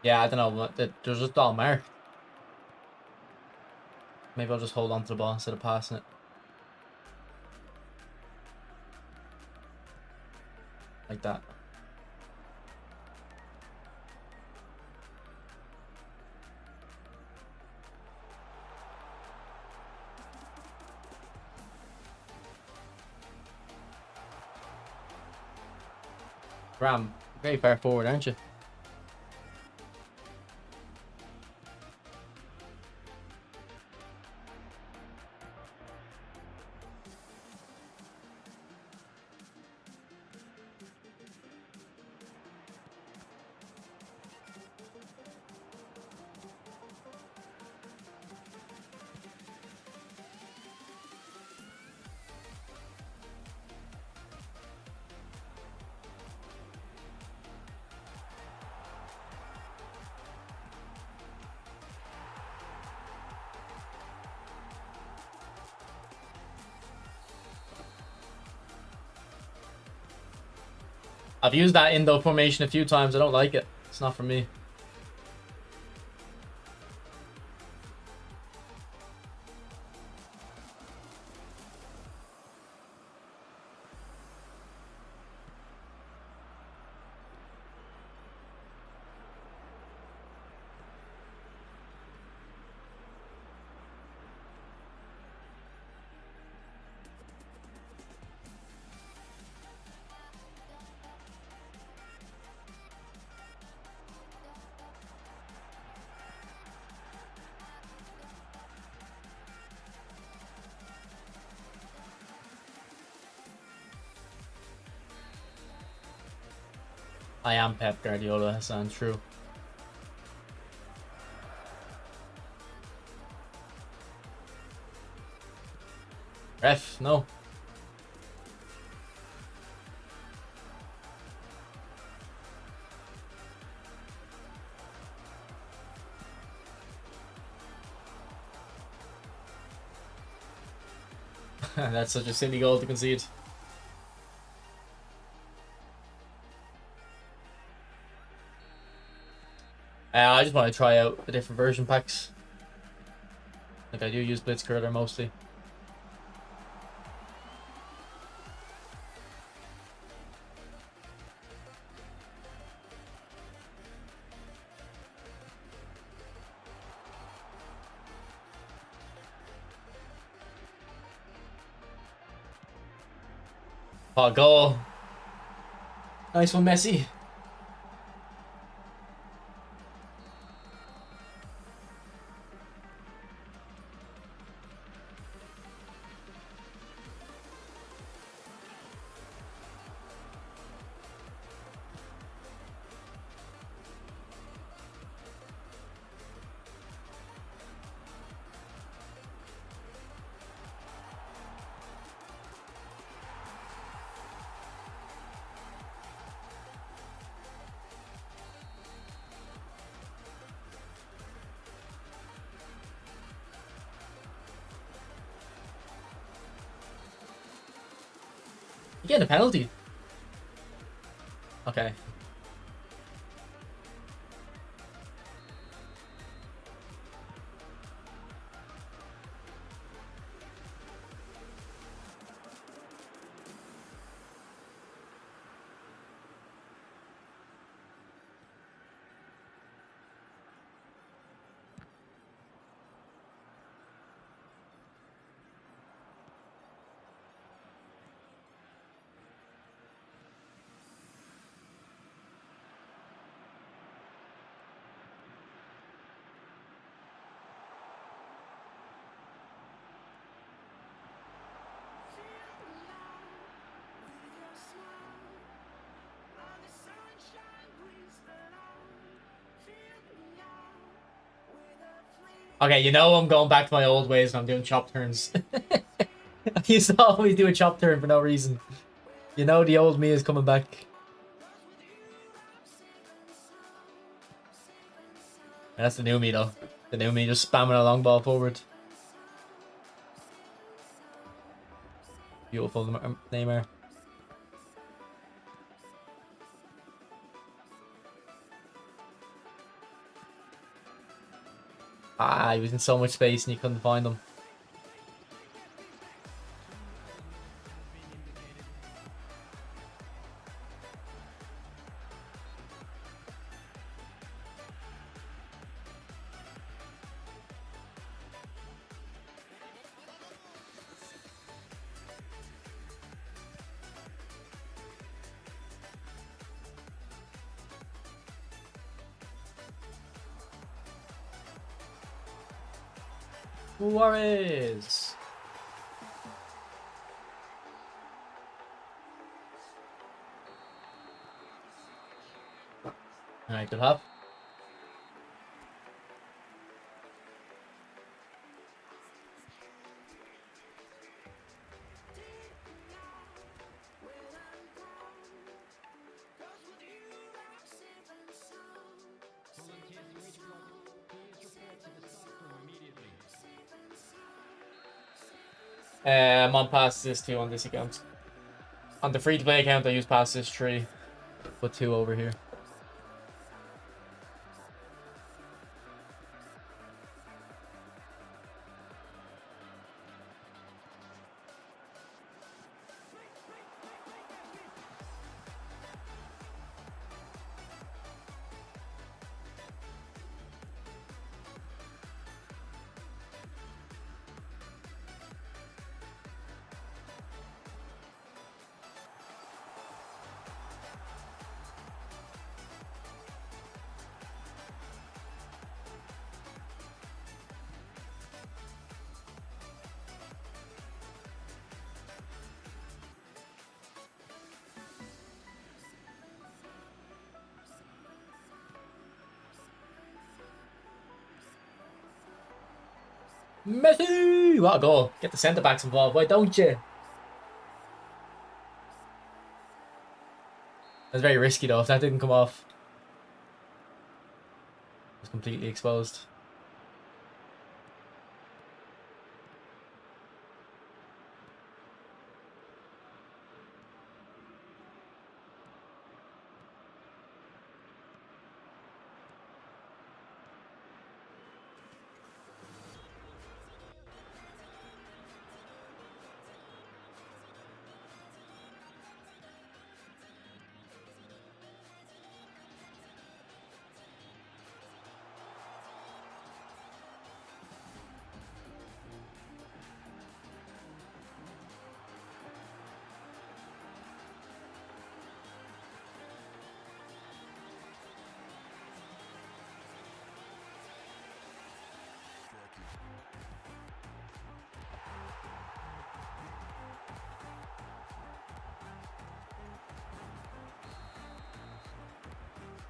Speaker 1: Yeah, I don't know. They're just all marked. Maybe I'll just hold on to the ball instead of passing it. Like that. Ram, very far forward, aren't you? I've used that Indo formation a few times. I don't like it. It's not for me. I am Pep Guardiola, Hassan, true. Ref, no. That's such a silly goal to concede. I just want to try out the different version packs. Like I do use Blitzcurler mostly. Oh, goal. Nice one, Messi. You getting a penalty? Okay. Okay, you know I'm going back to my old ways and I'm doing chop turns. I used to always do a chop turn for no reason. You know the old me is coming back. And that's the new me though. The new me just spamming a long ball forward. Beautiful Neymar. Ah, he was in so much space and you couldn't find him. Juarez. Alright, good hop. I'm on pass assist 2 on this account. On the free to play account, I use pass assist 3. Put 2 over here. Messi! What a goal. Get the centre backs involved. Why don't you? That's very risky though. If that didn't come off, it was completely exposed.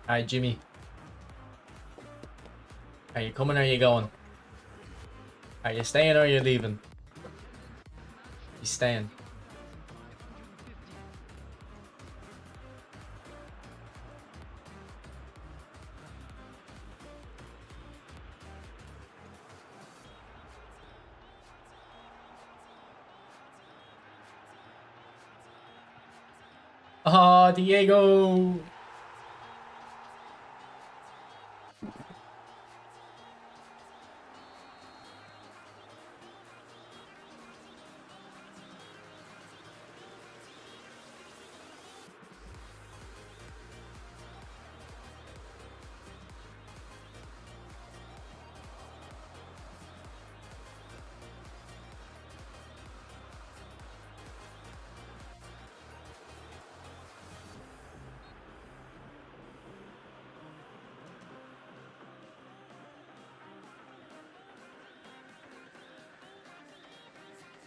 Speaker 1: Alright, Jimmy. Are you coming or are you going? Are you staying or are you leaving? He's staying. Oh, Diego!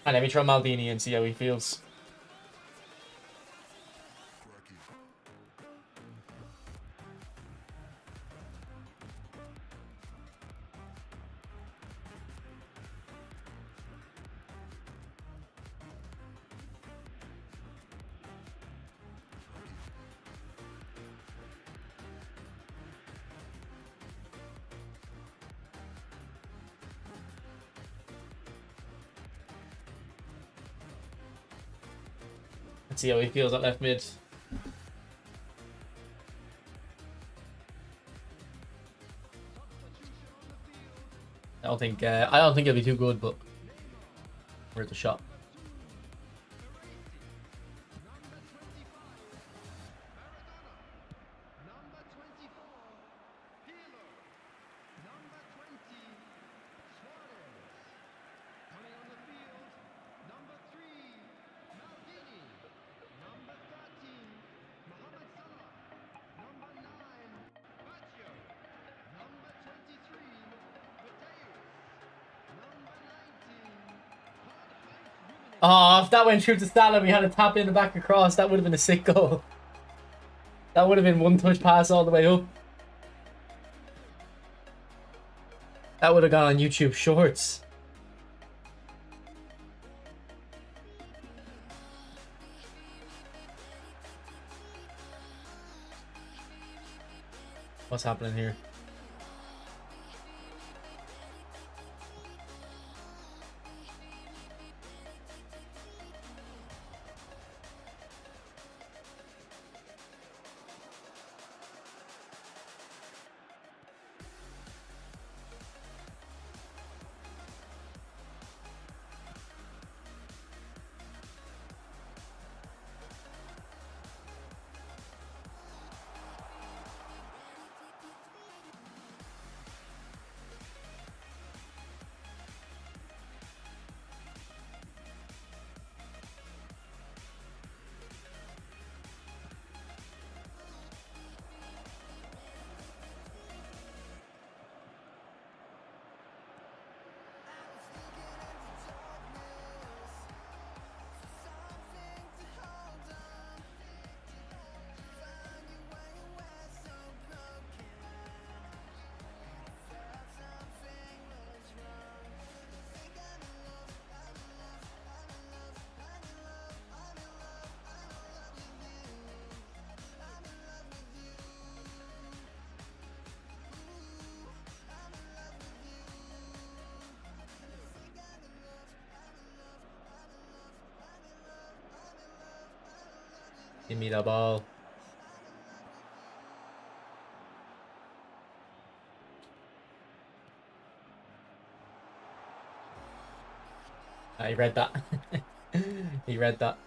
Speaker 1: And let me try Maldini and see how he feels. Let's see how he feels at left mid. don't think it'll be too good, but worth a shot. Oh, if that went through to Salah, we had a tap in the back across. That would have been a sick goal. That would have been one touch pass all the way up. That would have gone on YouTube Shorts. What's happening here? Give me the ball. He read that. He read that.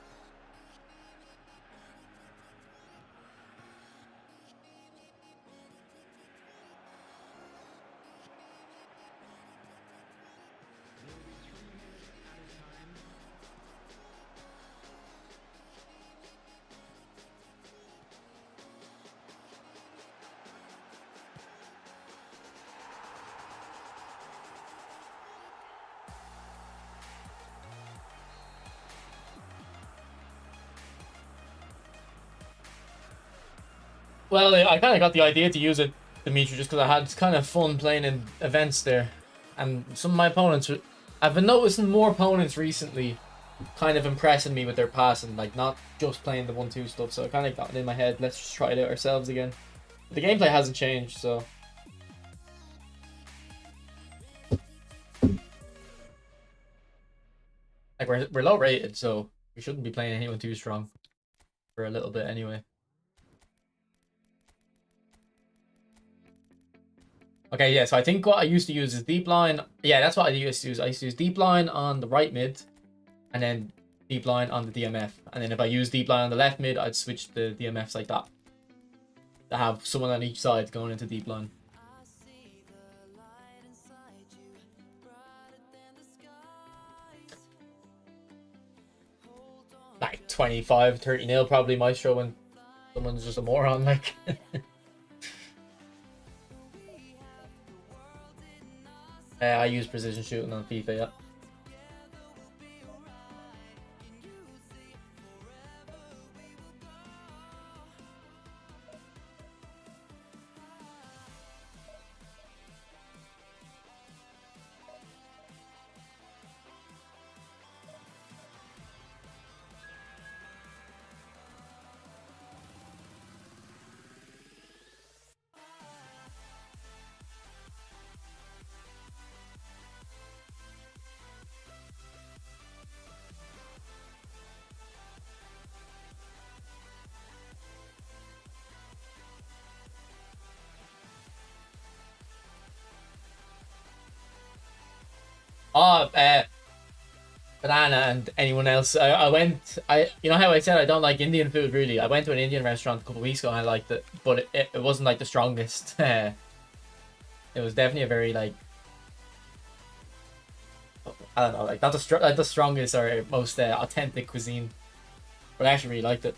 Speaker 1: Well, I kind of got the idea to use it, Dimitri, just because I had kind of fun playing in events there. And some of my opponents, I've been noticing more opponents recently kind of impressing me with their passing, like not just playing the 1-2 stuff. So I kind of got it in my head, let's just try it out ourselves again. But the gameplay hasn't changed, so. Like, we're low rated, so we shouldn't be playing anyone too strong for a little bit anyway. Okay, yeah, so I think what I used to use is deep line. Yeah, that's what I used to use. I used to use deep line on the right mid, and then deep line on the DMF. And then if I use deep line on the left mid, I'd switch the DMFs like that. To have someone on each side going into deep line. Like 25, 30-0 probably Maestro when someone's just a moron, like. I use precision shooting on FIFA, yeah. Oh, Banana and anyone else. I went. You know how I said I don't like Indian food really. I went to an Indian restaurant a couple of weeks ago and I liked it, but it wasn't like the strongest. It was definitely a very like, I don't know, like not the strongest or most authentic cuisine, but I actually really liked it.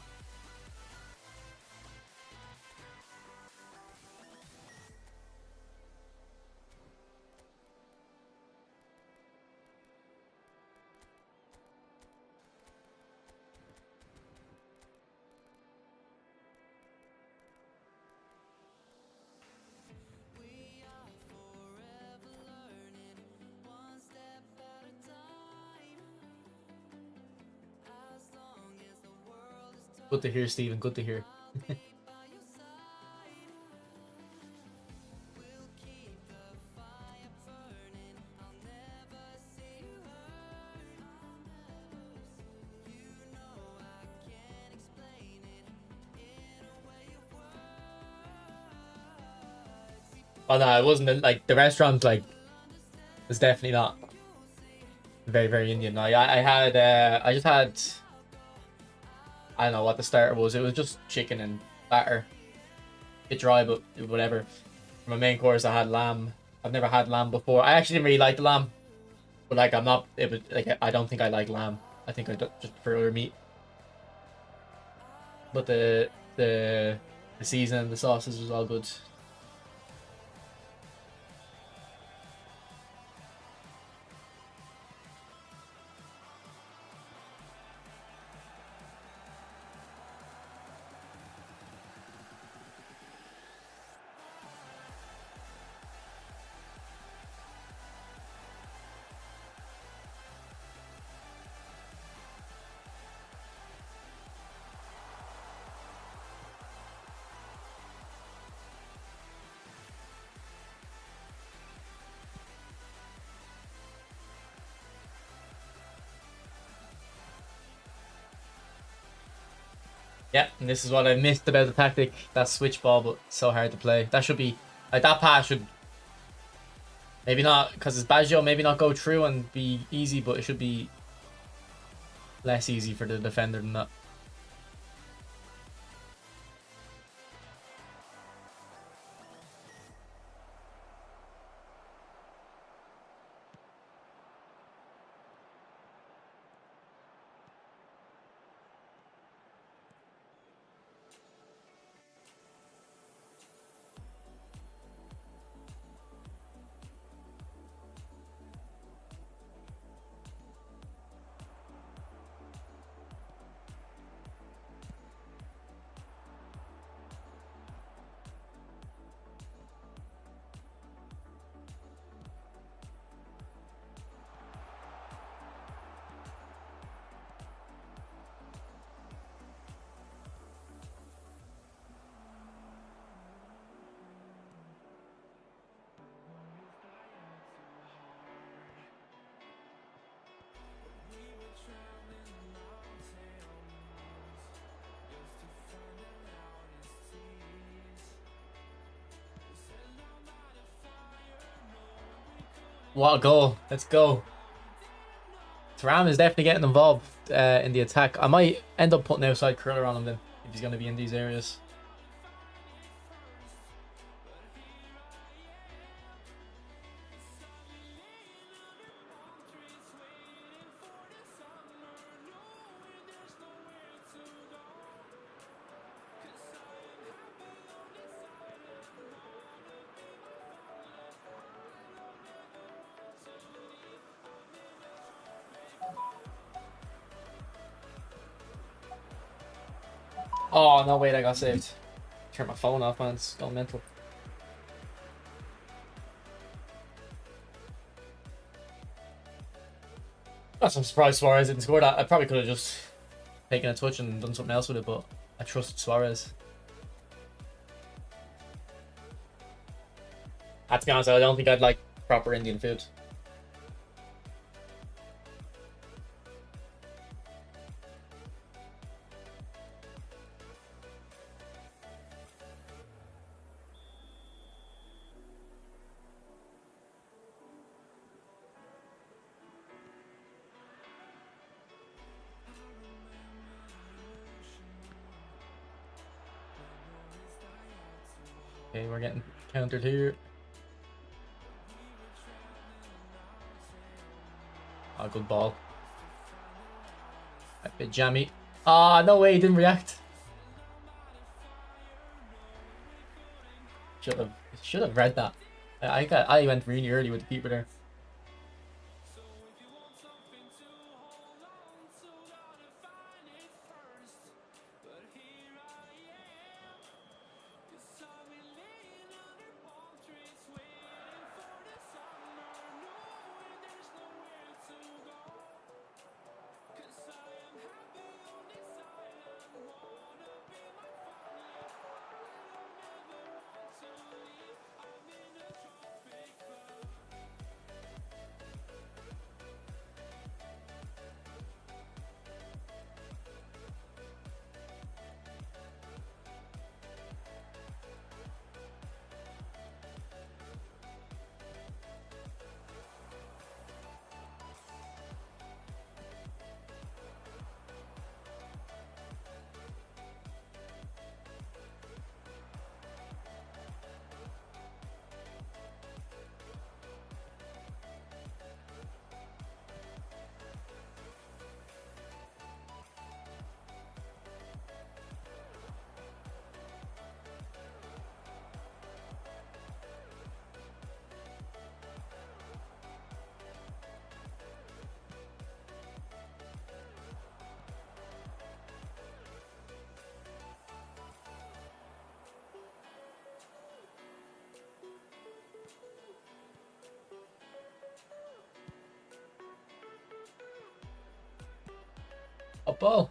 Speaker 1: Good to hear, Stephen. Good to hear. Oh no, it wasn't like the restaurant. Like, it's definitely not very Indian. I had I just had, I don't know what the starter was. It was just chicken and batter. A bit dry, but whatever. For my main course, I had lamb. I've never had lamb before. I actually didn't really like the lamb, but like I'm not. It was like I don't think I like lamb. I think I just prefer other meat. But the season, the sauces was all good. Yeah, and this is what I missed about the tactic. That switch ball, but so hard to play. That should be like that pass should maybe not because it's Baggio, maybe not go through and be easy, but it should be less easy for the defender than that. What a goal! Let's go. Thuram is definitely getting involved in the attack. I might end up putting outside curler on him then if he's going to be in these areas. Oh, no, wait, I got saved. Turn my phone off, man. It's going mental. I'm surprised Suarez didn't score that. I probably could have just taken a touch and done something else with it, but I trust Suarez. To be honest, I don't think I'd like proper Indian food. Okay, we're getting countered here. Oh, good ball. A bit jammy. Ah, no way, he didn't react. Should have read that. I went really early with the keeper there. Up ball.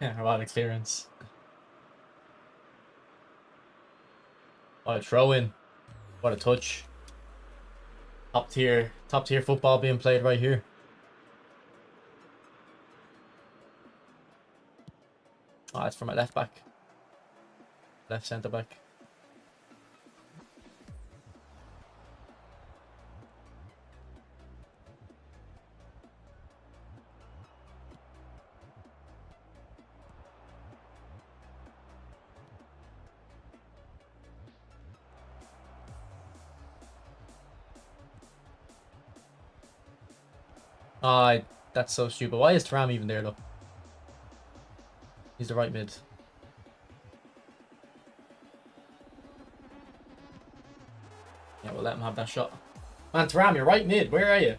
Speaker 1: Yeah, a lot of clearance. What a throw in. What a touch. Top tier football being played right here. Oh, it's for my left back. Left centre back. Ah, that's so stupid. Why is Thuram even there though? He's the right mid. Yeah, we'll let him have that shot. Man, Thuram, you're right mid. Where are you?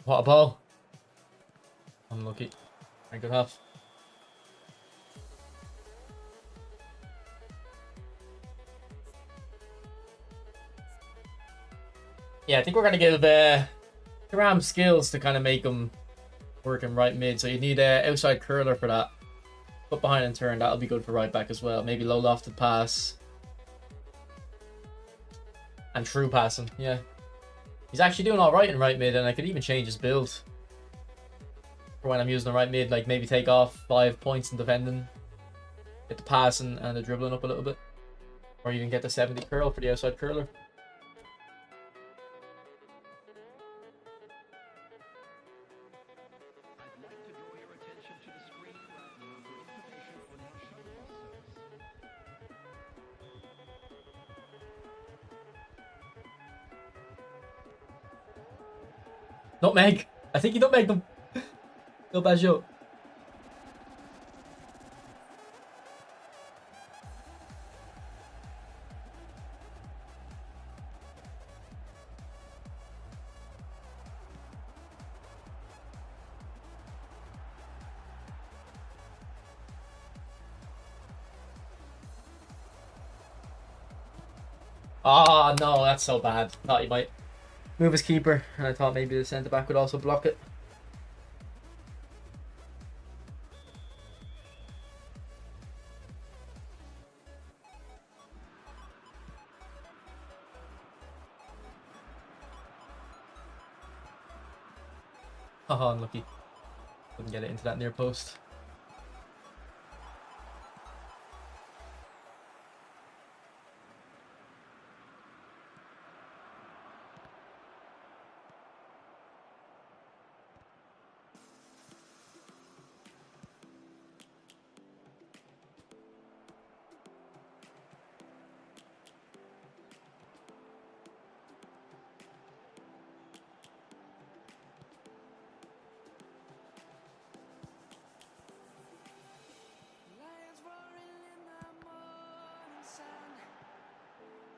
Speaker 1: What a ball. Unlucky. Very good half. Yeah, I think we're going to give Thuram skills to kind of make him work in right mid. So you need an outside curler for that. Put behind and turn. That'll be good for right back as well. Maybe low lofted pass. And true passing. Yeah. He's actually doing all right in right mid. And I could even change his build for when I'm using the right mid. Like maybe take off 5 points in defending. Get the passing and the dribbling up a little bit. Or even get the 70 curl for the outside curler. Nutmeg. I think he nutmegged them. No bad shot. Oh no, that's so bad. Thought he might move his keeper, and I thought maybe the centre back would also block it. Oh, unlucky. Couldn't get it into that near post.
Speaker 2: Lions roaring in the morning sun,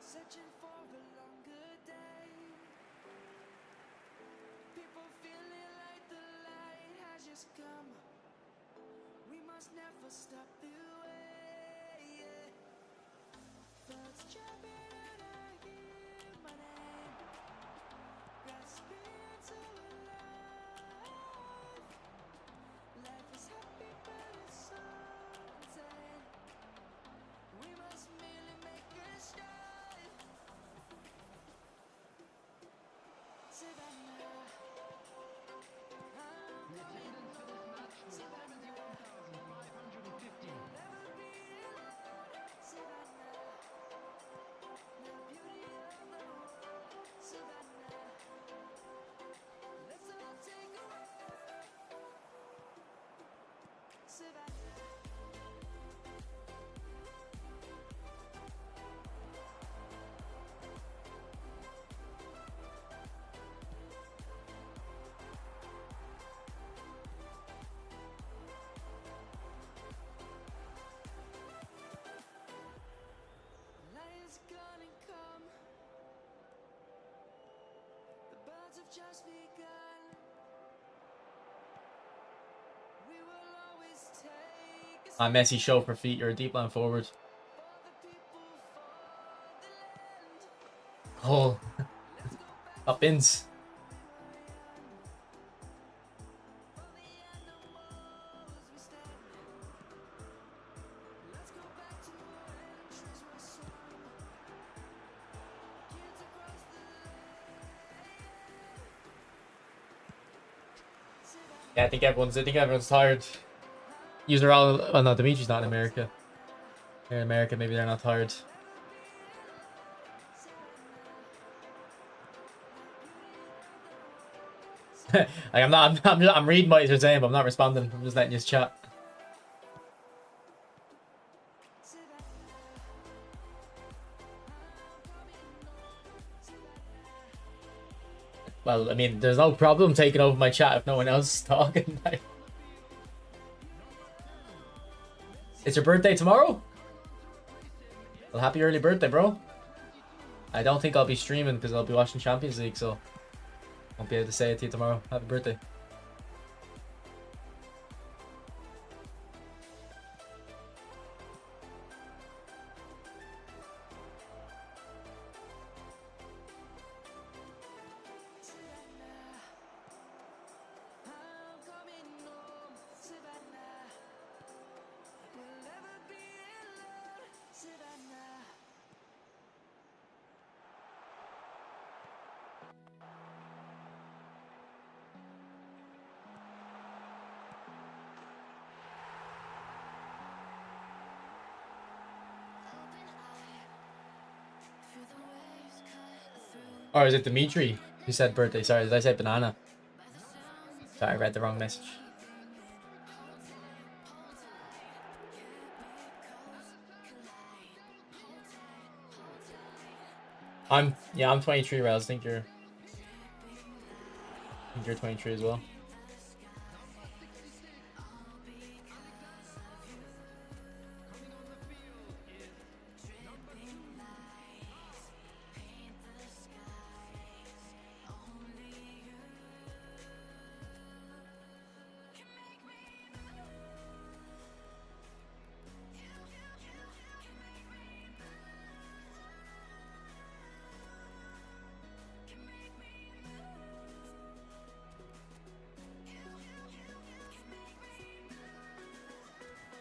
Speaker 2: searching for a longer day. People feeling like the light has just come. We must never stop the way. Yeah. Birds chirping and I hear my name, grasping into life. Life is happy but it's so insane. We must merely make a start. Savannah, I'm coming home. Savannah, never be alone. Savannah, the beauty of the world. Savannah, let's all take a walk. Savannah. Lions gonna come. The birds have just begun. We will always take a stand
Speaker 1: Messi, show for feet. You're a deep line forward.
Speaker 2: for the people, for the land.
Speaker 1: Oh,
Speaker 2: Let's go back
Speaker 1: up ins.
Speaker 2: for the animals we stand. Let's go back to when trees were swung. Kids across the
Speaker 1: Yeah, I think everyone's tired. User all. Oh no, Dimitri's not in America. They're in America. Maybe they're not tired. Like I'm not. I'm reading what you're saying, but I'm not responding. I'm just letting you chat. Well, I mean, there's no problem taking over my chat if no one else is talking. It's your birthday tomorrow? Well, happy early birthday, bro. I don't think I'll be streaming because I'll be watching Champions League, so won't be able to say it to you tomorrow. Happy birthday.
Speaker 2: I'm coming home, Savannah. We'll never be alone, Savannah.
Speaker 1: Or is it Dimitri who said birthday? Sorry, did I say banana? Sorry, I read the wrong message. I'm 23, Rails. I think you're 23 as well.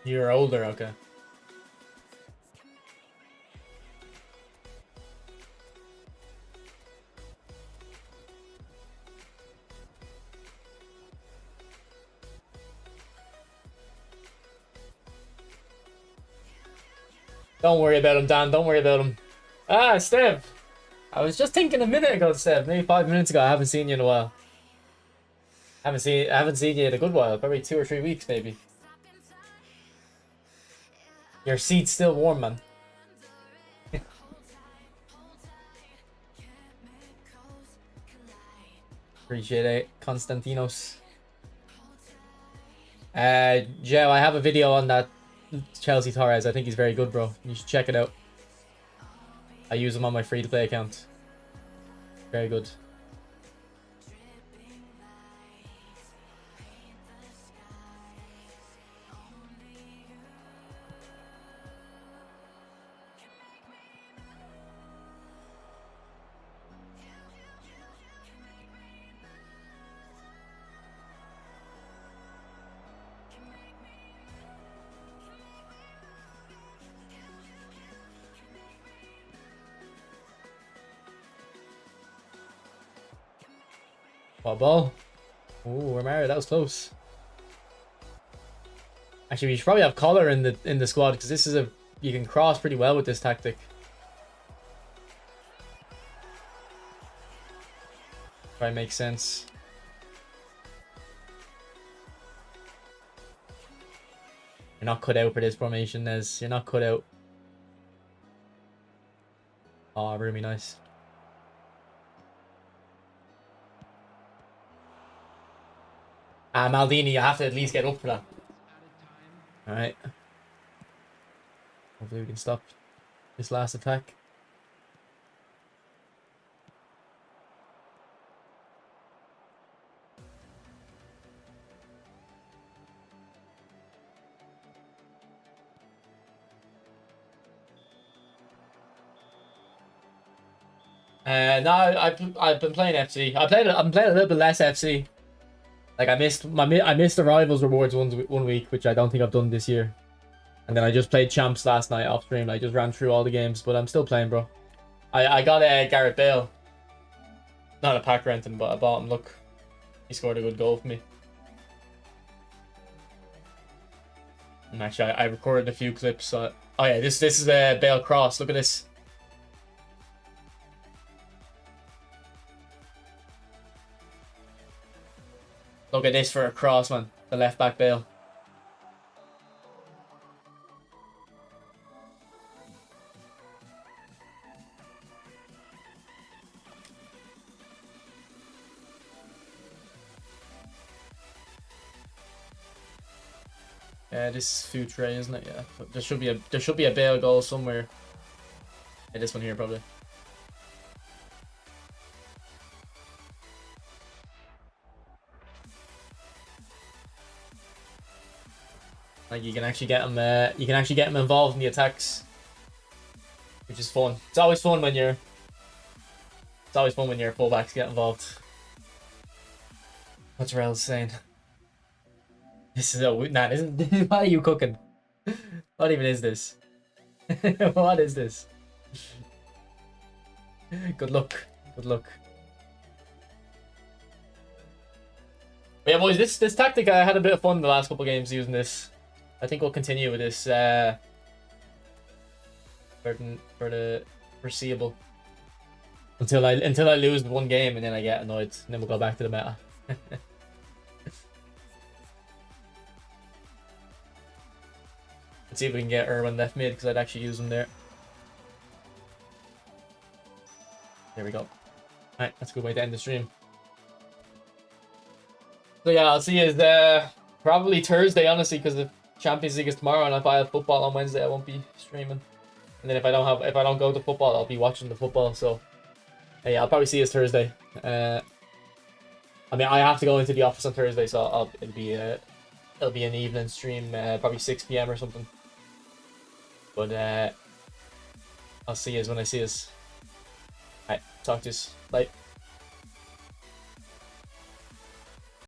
Speaker 1: You're older, okay. Don't worry about him, Dan. Don't worry about him. Ah, Steph. I was just thinking a minute ago, Steph. Maybe 5 minutes ago. I haven't seen you in a while. I haven't seen you in a good while. Probably 2 or 3 weeks, maybe. Your seat's still warm, man. Appreciate it, Konstantinos. Joe, I have a video on that Chelsea Torres. I think he's very good, bro. You should check it out. I use him on my free-to-play account. Very good. Ball. Ooh, we're married. That was close. Actually, we should probably have collar in the squad because this is you can cross pretty well with this tactic. Probably makes sense. You're not cut out for this formation, Nez. You're not cut out. Oh, really nice. Maldini, you have to at least get up for that. Alright. Hopefully we can stop this last attack. No, I've been playing FC. I'm playing a little bit less FC. Like I missed the Rivals rewards one week, which I don't think I've done this year. And then I just played Champs last night off stream. I just ran through all the games, but I'm still playing, bro. I got Gareth Bale. Not a pack renting, but I bought him. Look, he scored a good goal for me. And actually, I recorded a few clips. So, oh yeah, this is a Bale cross. Look at this. Look at this for a cross, man. The left back Bale. Yeah, this is food tray, isn't it? Yeah, but there should be a Bale goal somewhere. Yeah, this one here probably. Like you can actually get him. You can actually get him involved in the attacks, which is fun. It's always fun when your fullbacks get involved. What's Rel saying? This is nah, isn't. What are you cooking? What even is this? What is this? Good luck. Good luck. But yeah, boys, this tactic, I had a bit of fun the last couple of games using this. I think we'll continue with this for the foreseeable until I lose one game and then I get annoyed and then we'll go back to the meta. Let's see if we can get Irwin left mid because I'd actually use him there. There we go. Alright, that's a good way to end the stream. So yeah, I'll see you probably Thursday, honestly, because the Champions League is tomorrow, and if I have football on Wednesday, I won't be streaming. And then if I don't go to football, I'll be watching the football. So yeah, I'll probably see you Thursday. I mean, I have to go into the office on Thursday, so it'll be an evening stream, probably 6 PM or something. But I'll see you when I see you. Alright, talk to you. Bye.